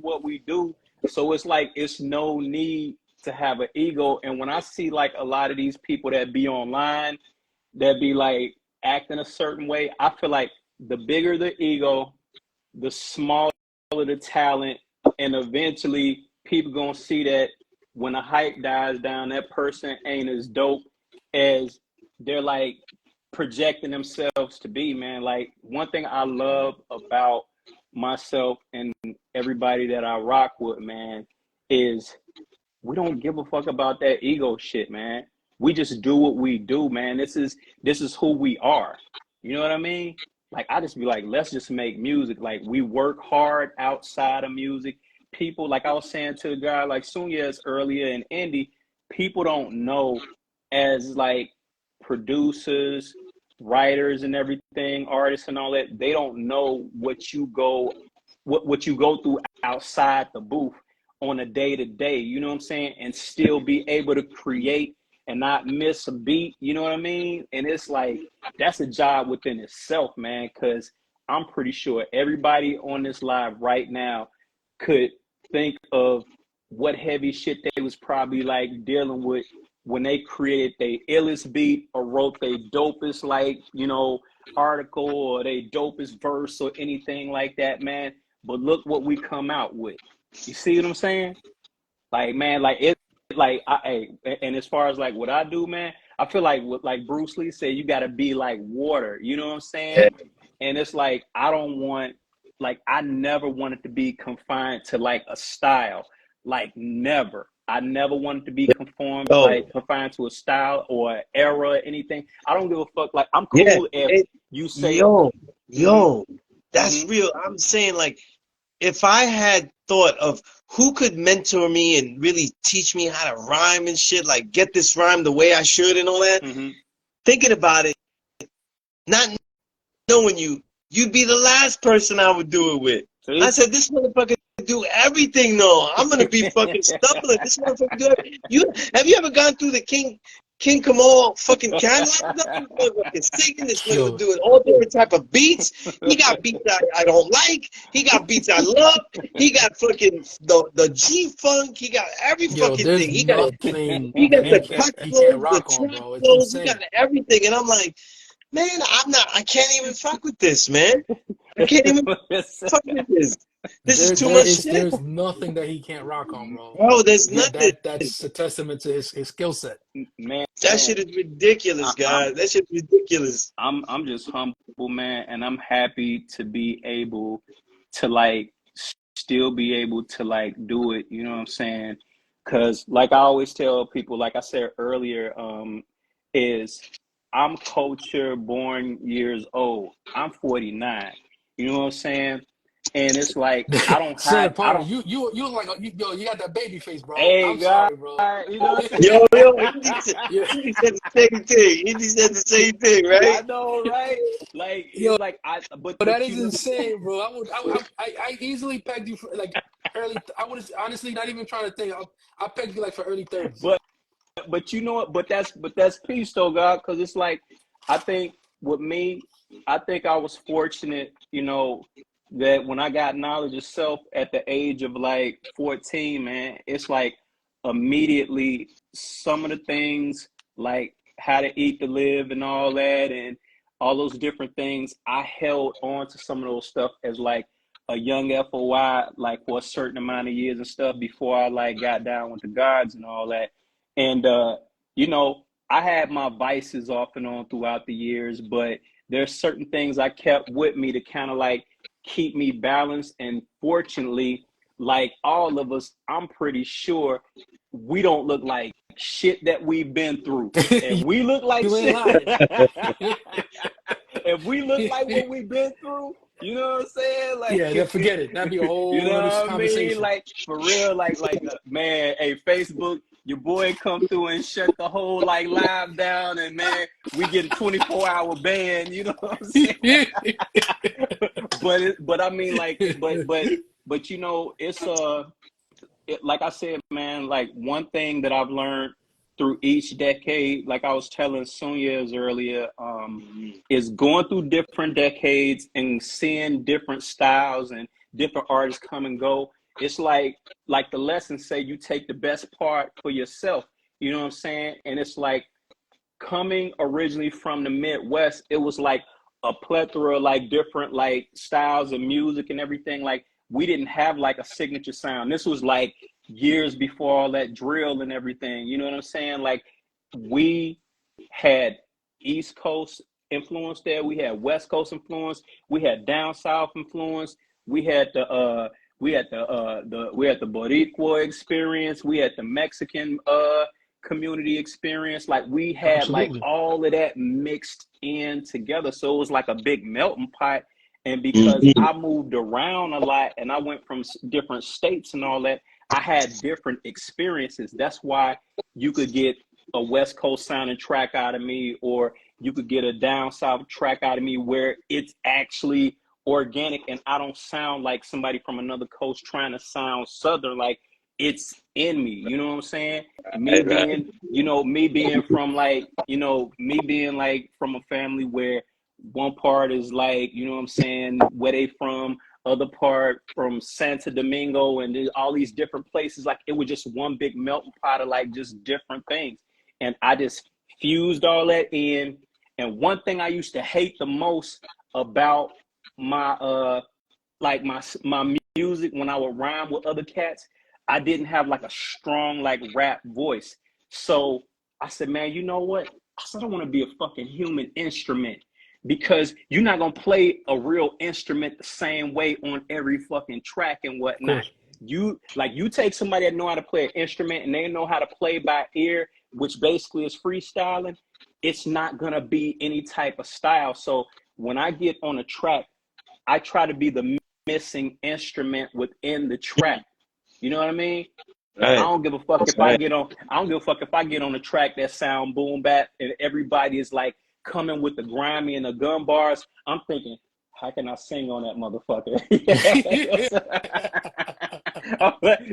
what we do. So it's like it's no need to have an ego. And when I see like a lot of these people that be online that be like acting a certain way, I feel like the bigger the ego, the smaller the talent, and eventually people gonna see that when the hype dies down, that person ain't as dope as they're like projecting themselves to be, man. Like one thing I love about myself and everybody that I rock with, man, is we don't give a fuck about that ego shit, man. We just do what we do, man. This is who we are. You know what I mean? Like, I just be like, let's just make music. Like, we work hard outside of music. People, like I was saying to a guy like Sunez earlier in Indie, people don't know as like producers, writers and everything, artists and all that, they don't know what you go through outside the booth on a day-to-day, you know what I'm saying? And still be able to create and not miss a beat, you know what I mean? And it's like, that's a job within itself, man, because I'm pretty sure everybody on this live right now could think of what heavy shit they was probably like dealing with when they created their illest beat or wrote their dopest, like, article or their dopest verse or anything like that, man. But look what we come out with. You see what I'm saying? Like, man, like it. And as far as like what I do, man, I feel like what like Bruce Lee said, you got to be like water. You know what I'm saying? And it's like I never wanted to be confined to like a style, like never. I never wanted to be confined to a style or an era or anything. I don't give a fuck. Like I'm cool if you say, that's real. I'm saying like, if I had thought of who could mentor me and really teach me how to rhyme and shit, like get this rhyme the way I should and all that, thinking about it, not knowing you'd be the last person I would do it with. See? I said, this motherfucker do everything though. I'm gonna be fucking stumbling. This motherfucker do everything. Have you ever gone through the King Kamaal fucking catalog? This singing, this nigga doing all different type of beats. He got beats I don't like. He got beats I love. He got fucking the G funk. He got every fucking thing. He got the cut flows, the trap flows. He got everything. And I'm like, man, I can't even fuck with this, man. I can't even fuck with this. This is too much shit. There's nothing that he can't rock on, bro. Bro, there's nothing. That's a testament to his skill set. Man, that shit is ridiculous, guys. That shit is ridiculous. I'm just humble, man, and I'm happy to be able to like still be able to like do it. You know what I'm saying? Because like I always tell people, like I said earlier, is I'm culture born years old. I'm 49. You know what I'm saying? And it's like I don't have. I don't. You look like you got that baby face, bro. Hey, I'm God, sorry, bro. you know what I'm saying? He said the same thing. He said the same thing, right? I know, right? Like, Yo, it's like but that is you know, insane, bro. I easily pegged you for like early. I would honestly not even trying to think. I pegged you like for early 30s. But you know what? But that's peace though, God, because it's like I think with me, I think I was fortunate, you know, that when I got knowledge of self at the age of like 14, man, it's like immediately some of the things like how to eat to live and all that and all those different things, I held on to some of those stuff as like a young FOI, like for a certain amount of years and stuff before I like got down with the guards and all that. And you know, I had my vices off and on throughout the years, but there's certain things I kept with me to kind of like keep me balanced. And fortunately, like all of us, I'm pretty sure we don't look like shit that we've been through. If we look like shit, if we look like what we've been through, you know what I'm saying? Like, yeah, then forget it. That'd be a whole you know what I mean? conversation. Like for real, like man, hey, Facebook, your boy come through and shut the whole like live down, and man, we get a 24-hour ban. You know what I'm saying? but I mean, like, but you know, it's like I said, man, like one thing that I've learned through each decade, like I was telling Sunez earlier, is going through different decades and seeing different styles and different artists come and go. It's like the lessons say, you take the best part for yourself. You know what I'm saying? And it's like coming originally from the Midwest, it was like a plethora of like different like styles of music and everything. Like we didn't have like a signature sound. This was like years before all that drill and everything. You know what I'm saying? Like we had East Coast influence there. We had West Coast influence. We had down South influence. We had the Boricua experience. We had the Mexican community experience. Like we had Absolutely. like all of that mixed in together. So it was like a big melting pot. And because I moved around a lot and I went from different states and all that, I had different experiences. That's why you could get a West Coast sounding track out of me, or you could get a down South track out of me where it's actually organic and I don't sound like somebody from another coast trying to sound Southern. Like it's in me, you know what I'm saying? Me being, you know, me being from like, you know, me being like from a family where one part is like, you know what I'm saying, where they from, other part from Santo Domingo, and all these different places. Like it was just one big melting pot of like just different things. And I just fused all that in. And one thing I used to hate the most about my like my music when I would rhyme with other cats, I didn't have like a strong like rap voice. So I said, man, you know what? I said, I don't want to be a fucking human instrument, because you're not gonna play a real instrument the same way on every fucking track and whatnot. You take somebody that know how to play an instrument and they know how to play by ear, which basically is freestyling. It's not gonna be any type of style. So when I get on a track, I try to be the missing instrument within the track. You know what I mean? Right. I don't give a fuck if I get on a track that sound boom bap and everybody is like coming with the grimy and the gun bars. I'm thinking, how can I sing on that motherfucker?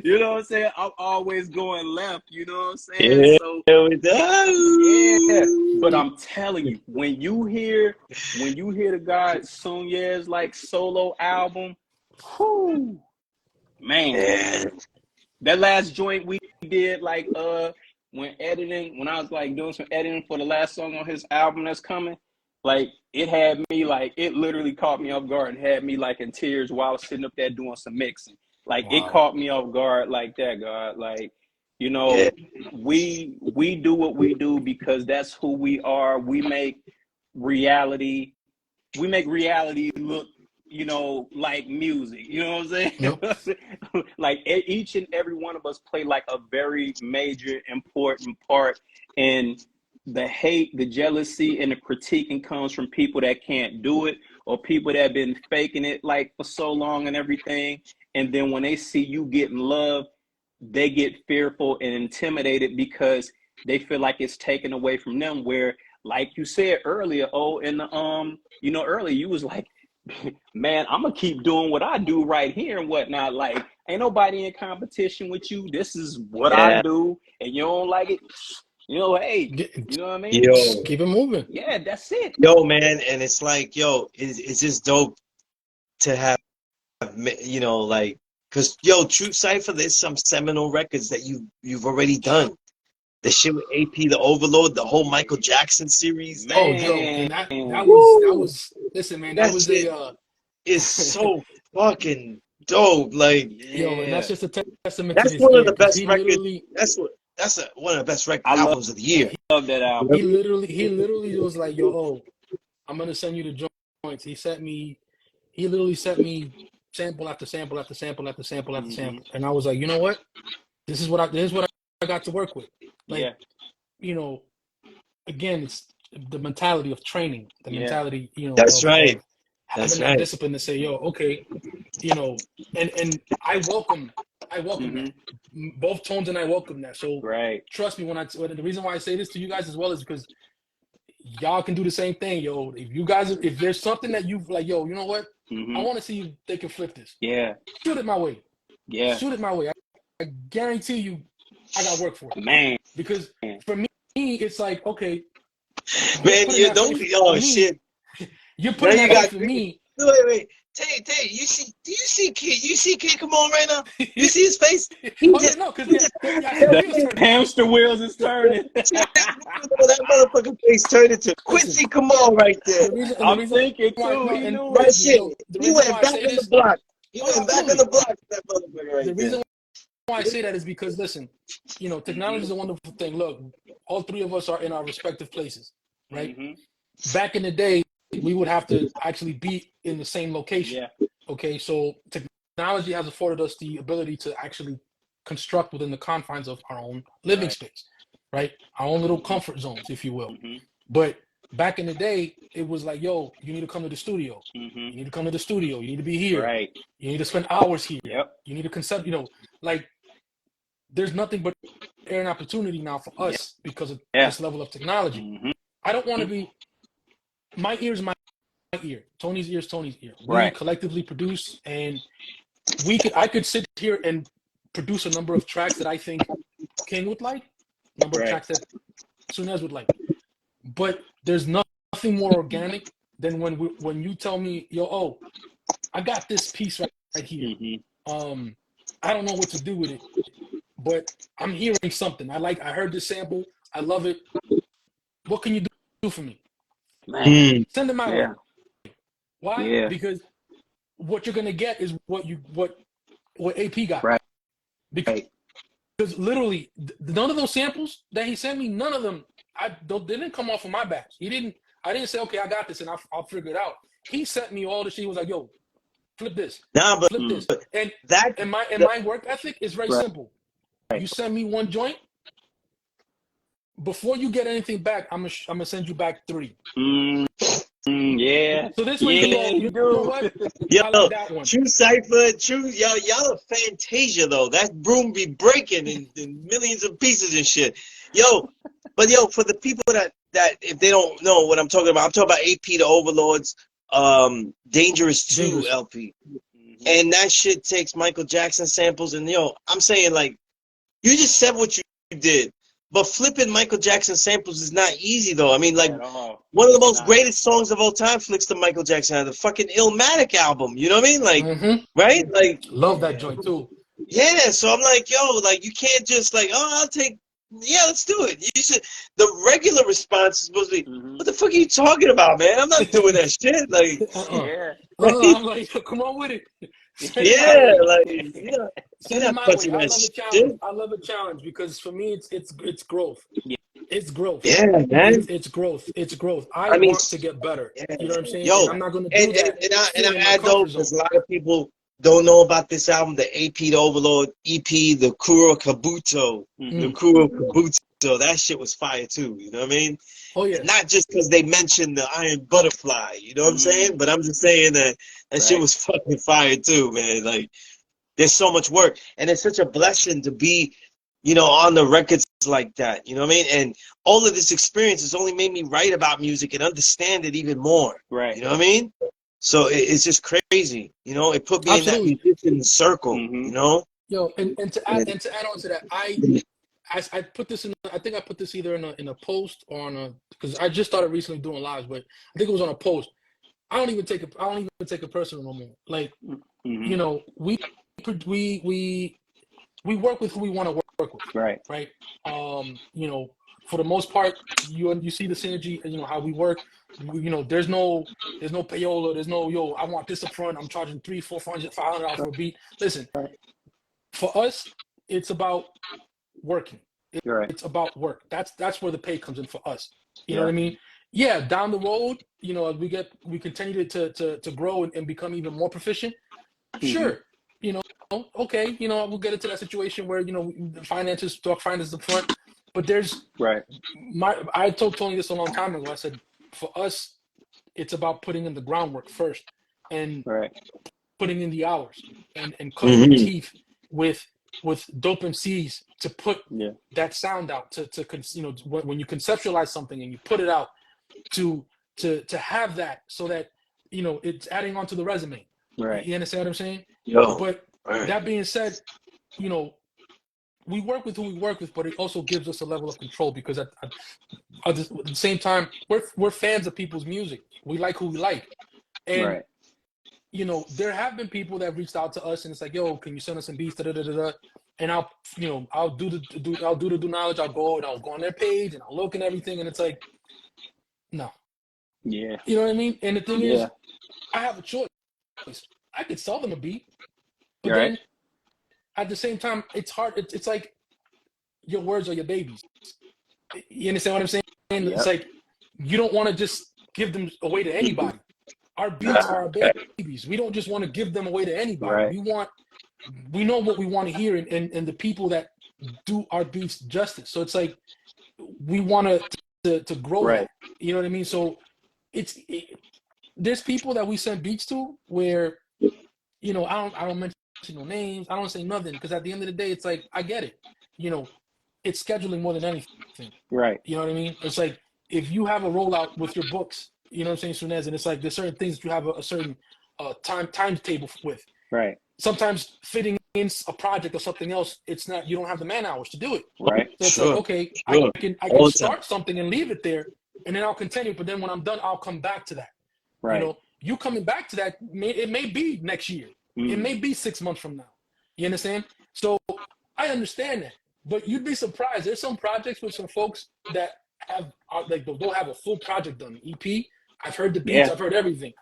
You know what I'm saying? I'm always going left, you know what I'm saying? Yeah, so yeah. But I'm telling you, when you hear the guy Sunez like solo album, whoo, man. That last joint we did, like when I was like doing some editing for the last song on his album that's coming, Like it had me like it literally caught me off guard and had me like in tears while I was sitting up there doing some mixing. Like it caught me off guard like that, God. Like, you know, we do what we do because that's who we are. reality we make reality look, you know, like music. You know what I'm saying? Yep. Like each and every one of us play like a very major, important part in the hate, the jealousy, and the critiquing comes from people that can't do it or people that have been faking it like for so long and everything. And then when they see you getting love, they get fearful and intimidated because they feel like it's taken away from them. Where, like you said earlier, you know, earlier you was like, man, I'm gonna keep doing what I do right here and whatnot. Like, ain't nobody in competition with you. This is what I do, and you don't like it. You know, hey, you know what I mean? Yo, keep it moving. Yeah, that's it. Yo, man, and it's like, yo, it's just dope to have, you know, like, cause yo, True Cipher, there's some seminal records that you've already done. The shit with AP, the Overlord, the whole Michael Jackson series. Man. Oh, yo, and that was listen, man, that was is so fucking dope. Like, yo, and that's just a testament to that's his one of ear, the best records. literally, One of the best albums of the year. I love that album. He literally was like, yo, I'm gonna send you the joints. He literally sent me sample after sample after sample after sample after sample, and I was like, you know what? This is what I got to work with. Like, you know, again, it's the mentality of training, the mentality, you know, that's of having that right. discipline to say, yo, okay, you know, and I welcome that. Both Tones and I welcome that. So trust me when the reason why I say this to you guys as well is because y'all can do the same thing, yo. If there's something that you've like, yo, you know what? I want to see if they can flip this. Yeah. Shoot it my way. Yeah. Shoot it my way. I guarantee you I got work for it. Man. Because for me, it's like, okay. Man, you don't shit. You're putting that for me. Wait. Tay, you see Kid Kamaal right now? You see his face? The hamster wheels is turning. That motherfucking face turned into Quincy Kamaal right there. I'm thinking too. Right shit. He went back on the block. He went back on the block. That motherfucker right there. The reason why I say that is because, listen, you know, technology is a wonderful thing. Look, all three of us are in our respective places, right? Back in the day, we would have to actually be in the same location. Okay, so technology has afforded us the ability to actually construct within the confines of our own living space, right? Our own little comfort zones, if you will. But back in the day, it was like, yo, you need to come to the studio. You need to come to the studio. You need to be here. You need to spend hours here. You need to concept, you know, like there's nothing but air and opportunity now for us because of this level of technology. I don't want to be, my ear is my ear. Tony's ear is Tony's ear. We collectively produce, and I could sit here and produce a number of tracks that I think King would like, number of tracks that Sunez would like. But there's nothing more organic than when you tell me, yo, I got this piece right here. I don't know what to do with it, but I'm hearing something. I heard this sample. I love it. What can you do for me? Send it my way. Why? Because what you're gonna get is what AP got. Because literally none of those samples that he sent me, none of them they didn't come off of my batch. I didn't say, okay, I got this and I'll figure it out. He sent me all the shit. He was like, yo, flip this. Flip this. And my work ethic is very simple. You send me one joint, before you get anything back, I'm gonna send you back 3. So this way you know what? Yo, I like that one. True Cipher, y'all are Fantasia though. That broom be breaking in millions of pieces and shit. But for the people that if they don't know what I'm talking about AP the Overlords, Dangerous 2 LP. And that shit takes Michael Jackson samples, and I'm saying, like, you just said what you did. But flipping Michael Jackson samples is not easy, though. I mean, like, one of the most greatest songs of all time flicks to Michael Jackson, the fucking Illmatic album. You know what I mean? Like, right? Like, love that joint, too. Yeah, so I'm like, like, you can't just, like, I'll take yeah, let's do it. You should. The regular response is supposed to be, what the fuck are you talking about, man? I'm not doing that shit. Like, Yeah. I'm like, come on with it. Send it my yeah, way. like, yeah, Send you're it not my way. touching I that love a shit. challenge. I love a challenge because for me, it's growth. It's growth. Yeah, man. It's growth. It's growth. I I mean, want to get better. yeah. You know what I'm saying? And Yo, I'm not going to and do that I staying in my add though, comfort zone. because a lot of people don't know about this album, the AP the Overlord EP, the Kuro Kabuto, the Kuro Kabuto. That shit was fire too. You know what I mean? Oh yeah. And not just because they mentioned the Iron Butterfly. You know what I'm saying? But I'm just saying that shit was fucking fire too, man. Like, there's so much work, and it's such a blessing to be, you know, on the records like that. You know what I mean? And all of this experience has only made me write about music and understand it even more. Right. You know what I mean? So it's just crazy. You know, it put me in that musician circle. You know? Yo, and to add on to that, I put this in. I think I put this either in a post or on a, because I just started recently doing lives, but I think it was on a post. I don't even take it personal no more. Like, you know, we work with who we want to work with. Right. Right. You know, for the most part, you see the synergy. You know how we work. You know, there's no payola. There's no, yo, I want this up front. I'm charging $300, $400, $500 for a beat. Listen, for us, it's about working. It's about work. That's where the pay comes in for us. You know what I mean? Yeah, down the road, you know, as we continue to grow and become even more proficient. Sure, you know, okay, you know, we'll get into that situation where, you know, finances up front, but there's I told Tony this a long time ago. I said, for us, it's about putting in the groundwork first and putting in the hours and cutting your teeth with dope MCs to put that sound out, to you know, when you conceptualize something and you put it out, to have that, so that, you know, it's adding on to the resume. You understand what I'm saying? But that being said, you know, we work with who we work with, but it also gives us a level of control, because at the same time, we're fans of people's music. We like who we like, and you know, there have been people that reached out to us and it's like, yo, can you send us some beats? And I'll do the due knowledge. I'll go on their page and I'll look and everything, and it's like, no. Yeah. You know what I mean? And the thing is, I have a choice. I could sell them a beat, but then at the same time, it's hard. It's like your words are your babies. You understand what I'm saying? It's like, you don't want to just give them away to anybody. Our beats are our babies. We don't just want to give them away to anybody. We know what we want to hear, and the people that do our beats justice. So it's like, we want to grow that. You know what I mean? So there's people that we send beats to where, you know, I don't mention no names. I don't say nothing, because at the end of the day, it's like, I get it. You know, it's scheduling more than anything. You know what I mean? It's like, if you have a rollout with your books, you know what I'm saying, Sunez, and it's like, there's certain things that you have a certain timetable with. Sometimes fitting in a project or something else, it's not, you don't have the man hours to do it. So it's like, okay, I can start something and leave it there, and then I'll continue. But then when I'm done, I'll come back to that. You know, you coming back to that, it may be next year. It may be 6 months from now. You understand? So I understand that. But you'd be surprised. There's some projects with some folks that they'll have a full project done, EP. I've heard the beats, I've heard everything.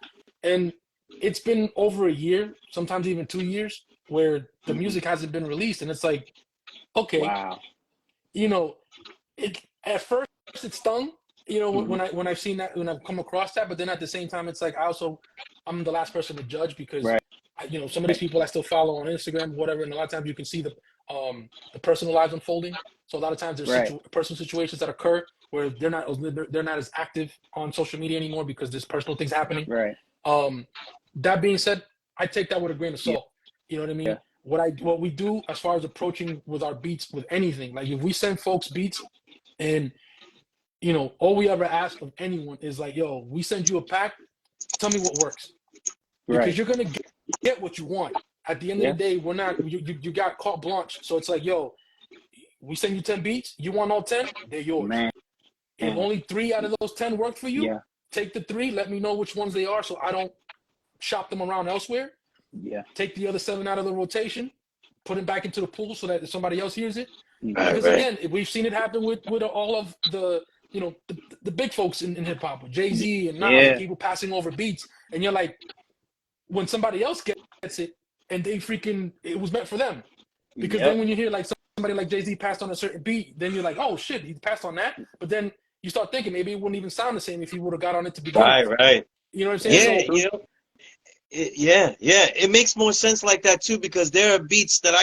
And it's been over a year, sometimes even 2 years, where the music hasn't been released. And it's like, okay, you know, at first it stung, you know, when I've seen that, when I've come across that. But then at the same time, it's like, I'm the last person to judge, because you know, some of these people I still follow on Instagram, whatever, and a lot of times you can see the personal lives unfolding. So a lot of times there's personal situations that occur where they're not as active on social media anymore, because there's personal things happening. That being said, I take that with a grain of salt. You know what I mean? What we do as far as approaching with our beats, with anything, like if we send folks beats, and you know, all we ever ask of anyone is like, yo, we send you a pack, tell me what works, because you're gonna get what you want. At the end of the day, we're not, you got carte blanche. So it's like, yo, we send you 10 beats, you want all 10, they're yours. If only 3 out of those 10 work for you, take the 3, let me know which ones they are, so I don't shop them around elsewhere. Take the other 7 out of the rotation, put it back into the pool so that if somebody else hears it, Because again, we've seen it happen with all of the the big folks in hip hop, with Jay-Z and Nas, people passing over beats, and you're like, when somebody else gets it and they freaking, it was meant for them. Because then when you hear like somebody like Jay-Z passed on a certain beat, then you're like, oh shit, he passed on that. But then you start thinking maybe it wouldn't even sound the same if he would have got on it to begin with. Right. You know what I'm saying? Yeah, so, it makes more sense like that too, because there are beats that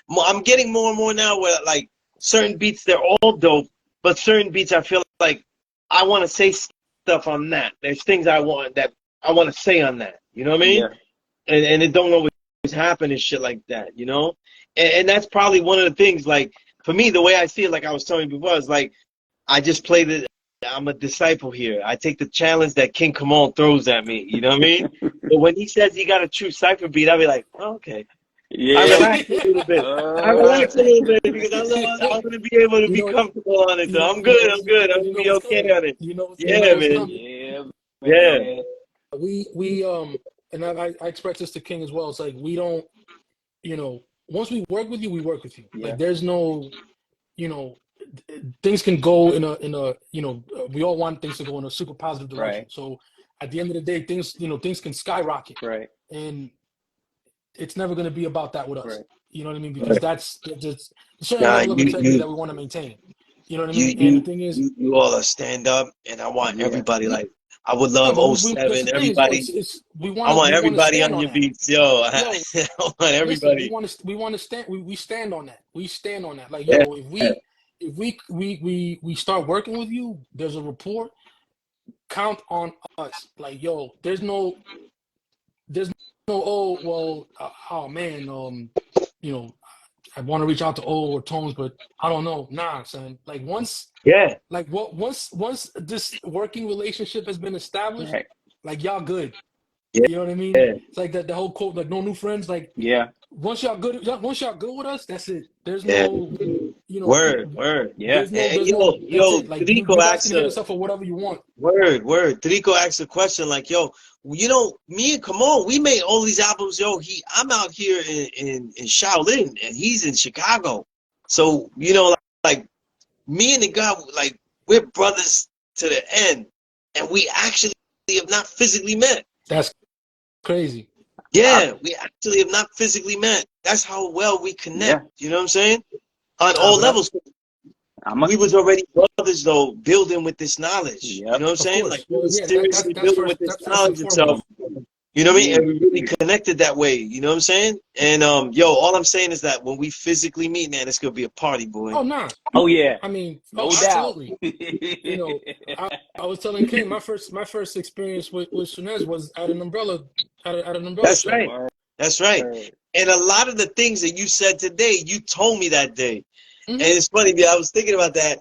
I'm getting more and more now where like certain beats, they're all dope, but certain beats I feel like I want to say stuff on that. There's things I want to say on that. You know what I mean? Yeah. And it don't always happen and shit like that, you know? And that's probably one of the things, like, for me, the way I see it, like I was telling you before, is like, I just play I'm a disciple here. I take the challenge that King Kamaal throws at me, you know what I mean? But when he says he got a true Cipher beat, I'll be like, oh, okay. Yeah. I relax a little bit. Because I know I'm going to be able to be comfortable on it. So I'm good. I'm going to be okay on it. Yeah. We and I express this to King as well. It's like, we don't, once we work with you, we work with you. Like, there's no, things can go in a we all want things to go in a super positive direction. So at the end of the day, things can skyrocket. And it's never going to be about that with us. You know what I mean? Because that's just a certain level of integrity that we want to maintain. You know what I mean? And the thing is, you all are stand up, and I want everybody like, I would love 07, everybody. I want everybody on your beats, yo. I want everybody. Listen, we want to stand. We stand on that. We stand on that. Like, yo, if we start working with you, there's a report. Count on us. Like, yo, there's no. Oh man, I want to reach out to O or Tones, but I don't know. Nah, son. Like, once this working relationship has been established, like, y'all good. You know what I mean? It's like the whole quote, like, no new friends. Like, once y'all good with us, that's it. There's no, word. Yeah. Like, you guys can hit us up for whatever you want. Word. Trico asked a question like, yo, me and Kamaal, we made all these albums, yo. I'm out here in Shaolin, and he's in Chicago. So, like me and the guy, like, we're brothers to the end, and we actually have not physically met. That's crazy. Yeah, we actually have not physically met. That's how well we connect. You know what I'm saying? On all levels. We was already brothers, though, building with this knowledge. You know what I'm saying? Like, we was seriously building with this knowledge itself. You know what I mean? And we really connected that way. You know what I'm saying? And, all I'm saying is that when we physically meet, man, it's going to be a party, boy. Oh, nah. Oh, yeah. I mean, no doubt. Absolutely. I was telling King, my first experience with Sunez was at an umbrella. That's right. That's right. And a lot of the things that you said today, you told me that day. And it's funny, I was thinking about that.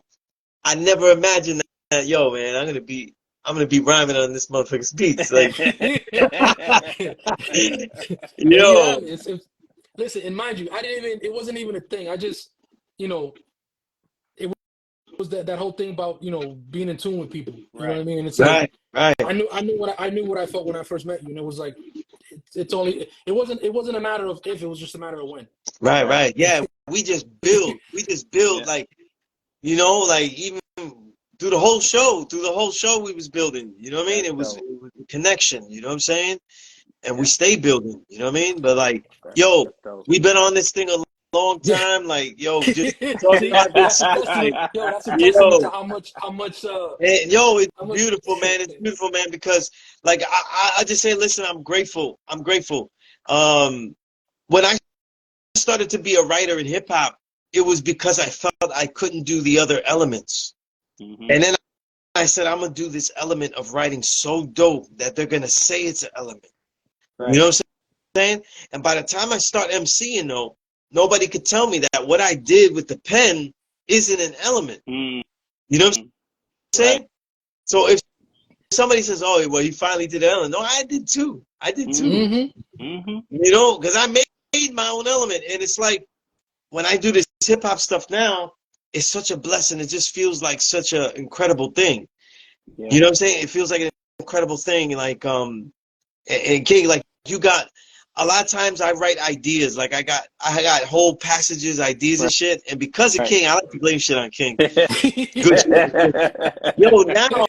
I never imagined that, yo, man, I'm gonna be rhyming on this motherfucker's beats. Like, listen, and mind you, it wasn't even a thing. I just, it was that whole thing about, being in tune with people. You know what I mean? And it's like, I knew what I felt when I first met you, and it was like, it wasn't a matter of if, it was just a matter of when. Right. Yeah, we just build. Like, like, even through the whole show we was building. You know what I mean? It was a connection. You know what I'm saying? And we stay building. You know what I mean? But like, yo, we've been on this thing a long time. Like, yo, just talking about this. Like, that's a testament to how much. And, it's beautiful, man. It's beautiful, man. Because, like, I just say, listen, I'm grateful. When I started to be a writer in hip hop, it was because I felt I couldn't do the other elements. And then I said, I'm going to do this element of writing so dope that they're going to say it's an element. You know what I'm saying? And by the time I start MCing, though, nobody could tell me that what I did with the pen isn't an element. You know what I'm saying? So if somebody says, oh, well, you finally did an element. No, I did too. You know, because I made my own element. And it's like, when I do this hip hop stuff now, it's such a blessing. It just feels like such an incredible thing. You know what I'm saying? It feels like an incredible thing. Like, and King, like, you got a lot of times I write ideas. Like I got whole passages, ideas and shit. And because of King, I like to blame shit on King. Good shit. Yo, now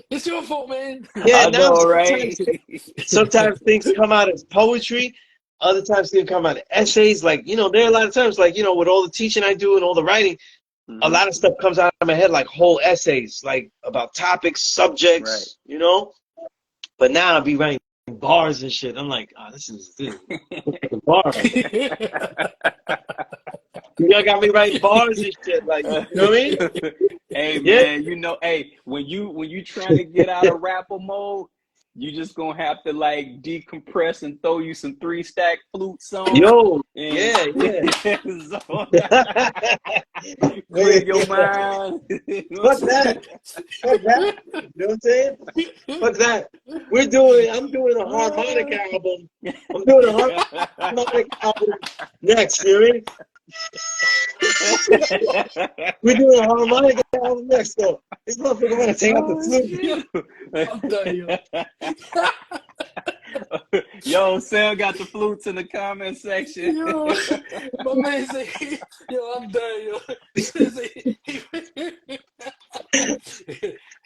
it's your fault, man. yeah, I now know, right? sometimes things come out as poetry. Other times things come out as essays. Like, there are a lot of times, like, with all the teaching I do and all the writing, a lot of stuff comes out of my head, like whole essays, like about topics, subjects, But now I'll be writing bars and shit. I'm like, oh, this is bars. Y'all got me writing bars and shit, like, you know what I mean? Hey man, when you trying to get out of rapper mode, you just gonna have to like decompress and throw you some 3-stack flutes on. Yo, yeah. Clear your mind. Fuck that. Fuck that. You know what I'm saying? Fuck that. I'm doing a harmonic album. I'm doing a harmonic album next, you know what I mean? We're doing a harmonic album next, though. This motherfucker want to take out the flute. I'm done, yo. Yo, Sam got the flutes in the comment section. Yo, my man say, yo, I'm done, yo.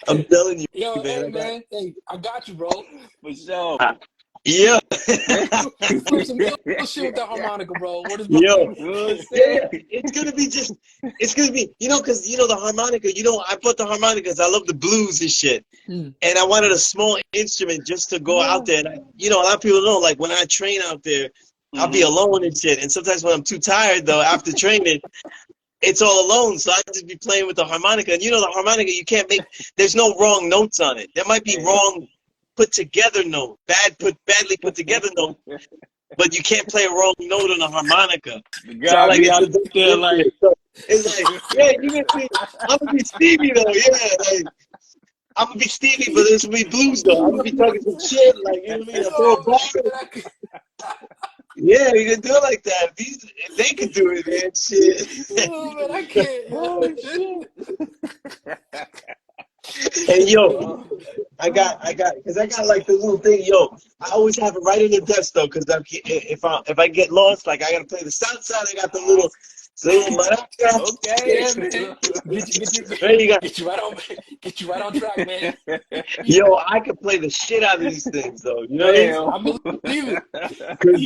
I'm telling you, yo, man. hey, man. Hey, I got you, bro. For sure. Yeah. Flip some shit with that harmonica, bro. What is Yo. Yeah. It's gonna be, because the harmonica, I bought the harmonicas. I love the blues and shit. And I wanted a small instrument just to go out there. And a lot of people know, like when I train out there, I'll be alone and shit. And sometimes when I'm too tired though, after training, it's all alone. So I just be playing with the harmonica. And the harmonica, you can't there's no wrong notes on it. There might be wrong put together note, badly put together note, but you can't play a wrong note on a harmonica. So I like out there like, so it's like, yeah, you can see, I'm gonna be Stevie though, like I'm gonna be Stevie, but this will be blues though. I'm gonna be talking some shit, like, you know what I mean? I throw a ball. Yeah, you can do it like that. If they can do it, man. Shit. Oh man, I can't. oh shit. And yo, I got like the little thing. Yo, I always have it right in the desk though, because if I get lost, like I gotta play the south side. I got the little maraca. Okay, yeah, man. Get you right on track, man. Yo, I can play the shit out of these things though. You know what I mean? I believe it. Cause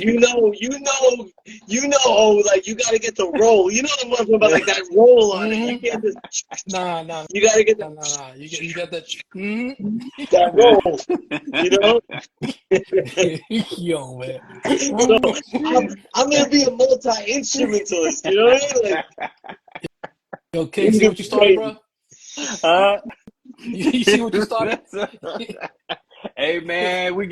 like you gotta get the roll. You know the ones about like that roll on it. You can't just Nah. You gotta get Nah. You got that. That roll. Yo, man. So I'm gonna be a multi-instrumentalist. You know what I mean? Like, yo, King, see what you started, bro? You see what you started? Hey man, we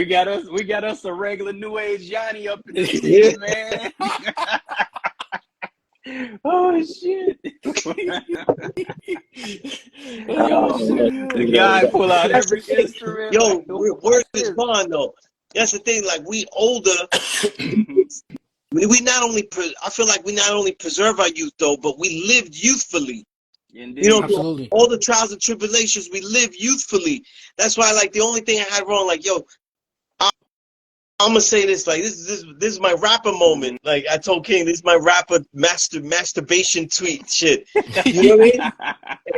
got us a regular new age Johnny up in this man. Oh shit! The guy pull out every instrument. Yo, word is bond though. That's the thing. Like we older, we not only. I feel like we not only preserve our youth though, but we lived youthfully. Indeed. Absolutely. All the trials and tribulations, we live youthfully. That's why, like, the only thing I had wrong, like, yo, I'm gonna say this, like, this is my rapper moment. Like I told King, this is my rapper masturbation tweet shit. You know what I mean?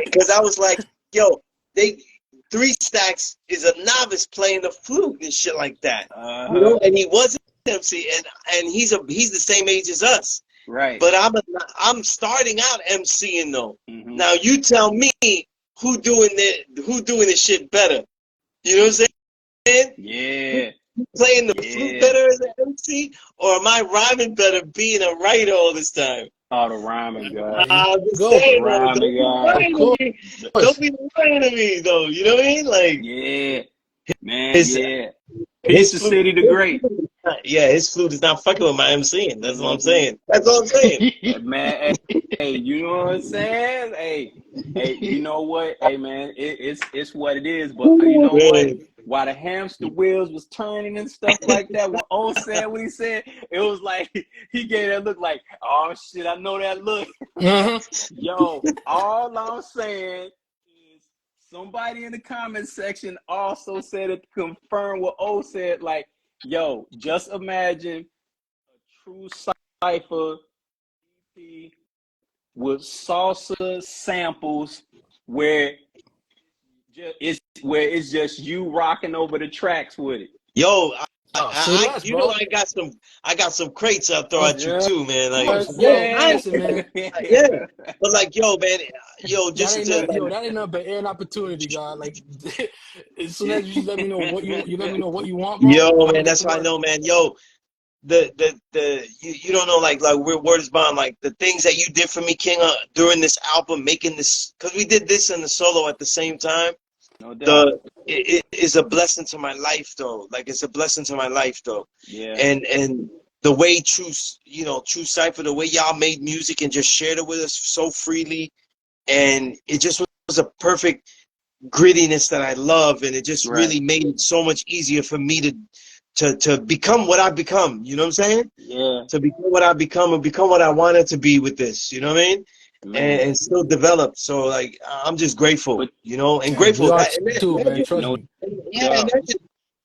Because I was like, yo, 3 Stacks is a novice playing the flute and shit like that. And he wasn't MC, and he's the same age as us. Right. But I'm starting out MCing though. Now you tell me who doing this shit better. You know what I'm saying? Yeah. Playing the flute better as an MC, or am I rhyming better being a writer all this time? Oh, the rhyming guy. Don't be lying to me though. You know what I mean? Like, yeah, man, Peace to City the Great. Yeah, his flute is not fucking with my MCing. That's what I'm saying. That's all I'm saying. Man, hey, you know what I'm saying? Hey, you know what? Hey, man, it's what it is. But you know what? While the hamster wheels was turning and stuff like that, when O said what he said, it was like he gave that look like, oh shit, I know that look. Yo, all I'm saying is somebody in the comment section also said it to confirm what O said, like, yo, just imagine a true Cipher EP with salsa samples where it's just you rocking over the tracks with it. Yo, say less, you know, bro. I got some crates I'll throw at you too, man. Like, Listen, man. yeah, but like, yo, man, yo, just that ain't nothing but an opportunity, God. Like, as soon as you let me know what you want, bro. Yo, man, that's what I know, man. Yo, you don't know, like we're word is bond, like the things that you did for me, King, during this album, making this, because we did this and the solo at the same time. No doubt. It is a blessing to my life, though. Like, it's a blessing to my life, though. Yeah. And the way True Cipher, the way y'all made music and just shared it with us so freely, and it just was a perfect grittiness that I love, and it just really made it so much easier for me to become what I've become. You know what I'm saying? Yeah. To become what I've become and become what I wanted to be with this. You know what I mean? And still develop. So like, I'm just grateful, you know, and grateful. We are too, man. Trust me. Yeah, and that's,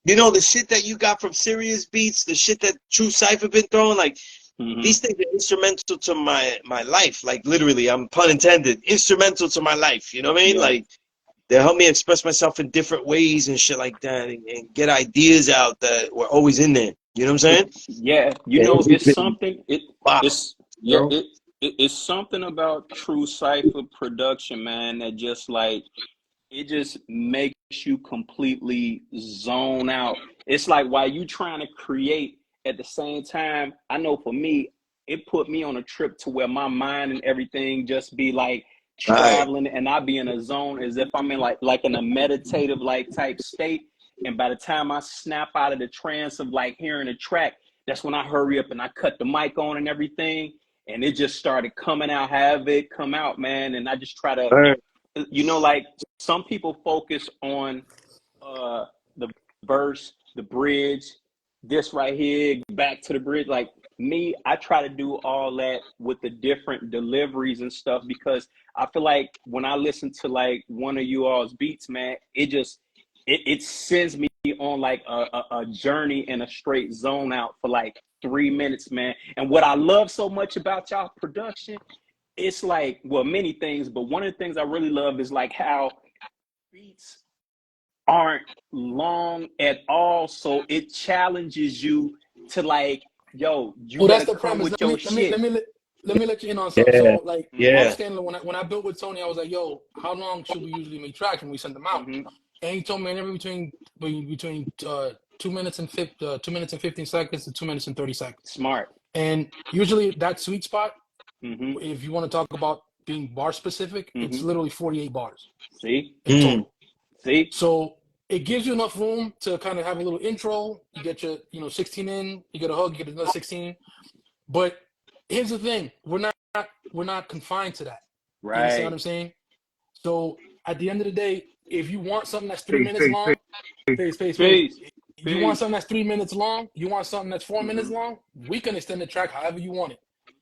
you know, the shit that you got from Serious Beats, the shit that True Cipher been throwing, like, these things are instrumental to my life. Like, literally, I'm pun intended, instrumental to my life. You know what I mean? Like, they help me express myself in different ways and shit like that, and get ideas out that were always in there. You know what I'm saying? Yeah, you And know, it's been, something. wow, It's something about True Cipher production, man, that just like it just makes you completely zone out. It's like while you trying to create at the same time, I know for me, it put me on a trip to where my mind and everything just be like traveling, and I be in a zone as if I'm in like in a meditative like type state. And by the time I snap out of the trance of like hearing a track, that's when I hurry up and I cut the mic on and everything. And it just started coming out, have it come out, man. And I just try to, you know, like some people focus on the verse, the bridge, this right here, back to the bridge. Like me, I try to do all that with the different deliveries and stuff, because I feel like when I listen to like one of you all's beats, man, it just it sends me on like a journey and a straight zone out for like 3 minutes, man. And what I love so much about y'all production, it's like, well, many things, but one of the things I really love is like how beats aren't long at all, so it challenges you to like, yo, you That's better the come premise. with your shit. Let me let you in on something. So like, yeah. I was standing when I built with Tony, I was like, yo, how long should we usually make tracks when we send them out? And he told me anywhere between 2 minutes and 15 seconds to 2 minutes and 30 seconds. Smart. And usually that sweet spot, if you want to talk about being bar specific, it's literally 48 bars. See? In total. See? So it gives you enough room to kind of have a little intro. You get your 16 in, you get a hook, you get another 16. But here's the thing: we're not confined to that. Right. You understand what I'm saying? So at the end of the day, if you want something that's 3 minutes long, you want something that's 3 minutes long, you want something that's 4 minutes long, we can extend the track however you want it.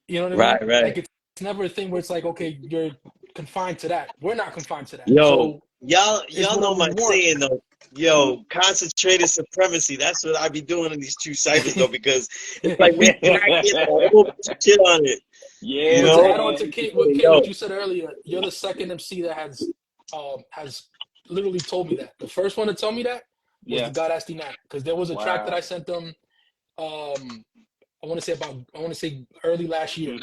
You know what I mean? Right. Like it's never a thing where it's like, okay, you're confined to that. We're not confined to that. Yo, so y'all know my saying though. Yo, concentrated supremacy. That's what I be doing in these True Ciphers though, because it's like we practice a whole bunch of shit on it. Yeah. You But know? to add on to King, what you said earlier, you're the second MC that has literally told me that. The first one to tell me that was the God Asti Knack, because there was a track that I sent them. I want to say early last year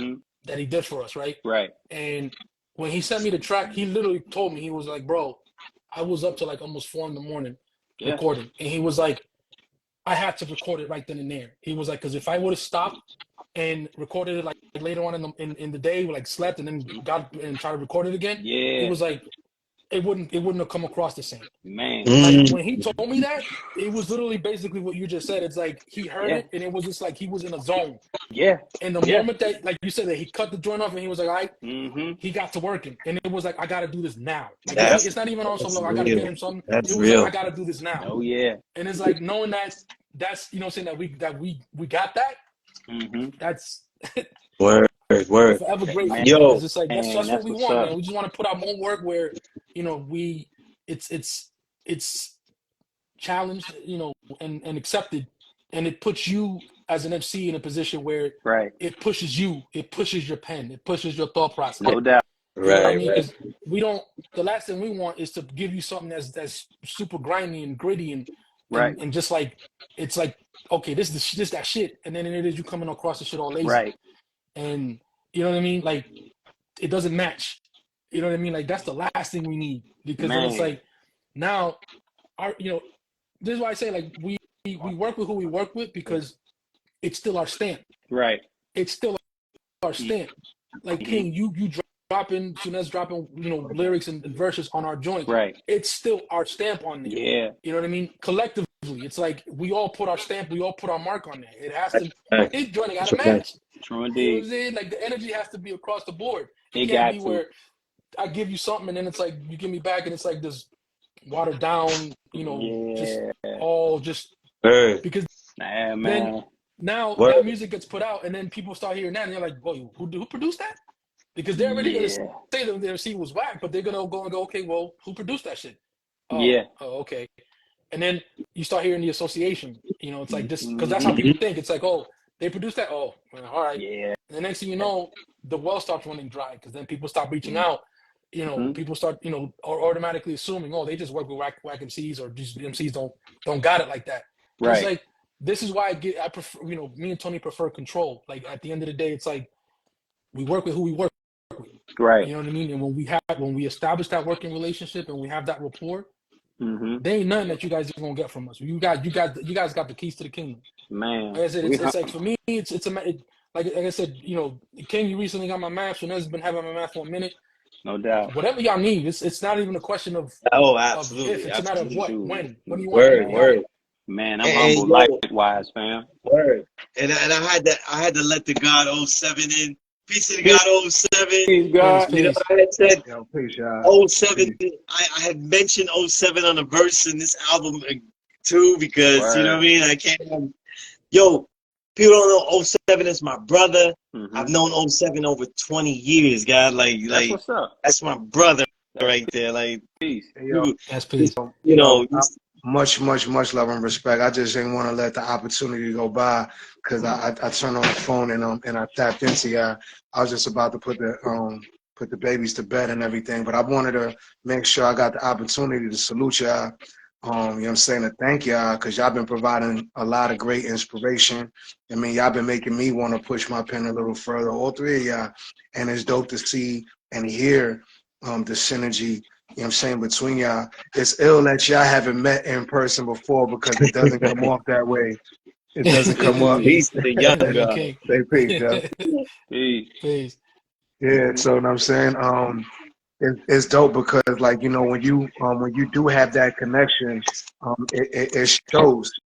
that he did for us, right? Right. And when he sent me the track, he literally told me, he was like, "Bro, I was up to like almost 4 a.m. recording," and he was like, "I had to record it right then and there." He was like, "Because if I would have stopped and recorded it like later on in the day, like slept and then got and tried to record it again, he was like, it wouldn't have come across the same." Man. Like when he told me that, it was literally basically what you just said. It's like he heard it and it was just like he was in a zone. Yeah. And the moment that, like you said, that he cut the joint off and he was like, all right, he got to working. And it was like, I got to do this now. Like it's not even on something like, I got to get him something. That's it was real. like, I got to do this now. Oh yeah. And it's like knowing that's you know saying that we got that. That's word. Forever grateful. Yo, it's just like that's what we want, man. We just want to put out more work where, you know, it's challenged, you know, and accepted and it puts you as an MC in a position where it pushes you, it pushes your pen, it pushes your thought process. No doubt. You know what I mean? Because we don't. The last thing we want is to give you something that's super grimy and gritty and just like it's like, okay, this that shit, and then it is you coming across the shit all lazy, and you know what I mean? Like it doesn't match. You know what I mean? Like that's the last thing we need, because then it's like now our this is why I say like we work with who we work with because it's still our stamp. Right. It's still our stamp. Like King, you dropping, Sunez dropping, lyrics and verses on our joint. Right. It's still our stamp on there. Yeah. You know what I mean? Collectively, it's like we all put our stamp, we all put our mark on there. It has to. It's joint got to match. True indeed. You know what I'm saying? Like the energy has to be across the board. It can't be where I give you something and then it's like you give me back and it's like this watered down, just because then now that music gets put out and then people start hearing that and they're like, "Boy, who produced that?" Because they're already gonna say that their CD was whack, but they're gonna go and go, "Okay, well, who produced that shit?" Oh, okay. And then you start hearing the association. It's like this because that's how people think. It's like, "Oh, they produced that. Oh, well, all right." Yeah. And the next thing you know, the well starts running dry because then people stop reaching out. People start, or automatically assuming, oh, they just work with whack MCs or just MCs don't got it like that. Right. It's like this is why I prefer, me and Tony prefer control. Like at the end of the day, it's like we work with who we work with. Right. You know what I mean? And when we establish that working relationship and we have that rapport, there ain't nothing that you guys are gonna get from us. You guys got the keys to the kingdom. Man. Like I said, it's like for me, like I said, King, you recently got my math, and has been having my math for a minute. No doubt. Whatever y'all need, it's not even a question of absolutely. Of if. It's a matter of what, when do you want? Word. Man, I'm humble likewise, fam. Word. And I had to let the God 07 in. Peace to the God 07. Peace, God. Peace. I had said 07. I had mentioned 07 on a verse in this album too, because you know what I mean. I can't. People don't know 07 is my brother. I've known 07 over 20 years, God. That's what's up. That's my brother right there. Like, peace. That's peace. Much love and respect. I just didn't want to let the opportunity go by because I turned on the phone and I tapped into y'all. I was just about to put the babies to bed and everything, but I wanted to make sure I got the opportunity to salute y'all. You know what I'm saying, to thank y'all because y'all been providing a lot of great inspiration. I mean, y'all been making me want to push my pen a little further, all three of y'all. And it's dope to see and hear the synergy, you know what I'm saying, between y'all. It's ill that y'all haven't met in person before because it doesn't come off that way. It doesn't come off. Peace to the young guy. Say peace, yo. Peace. Yeah, so what I'm saying, it's dope because, like, when you do have that connection, it shows.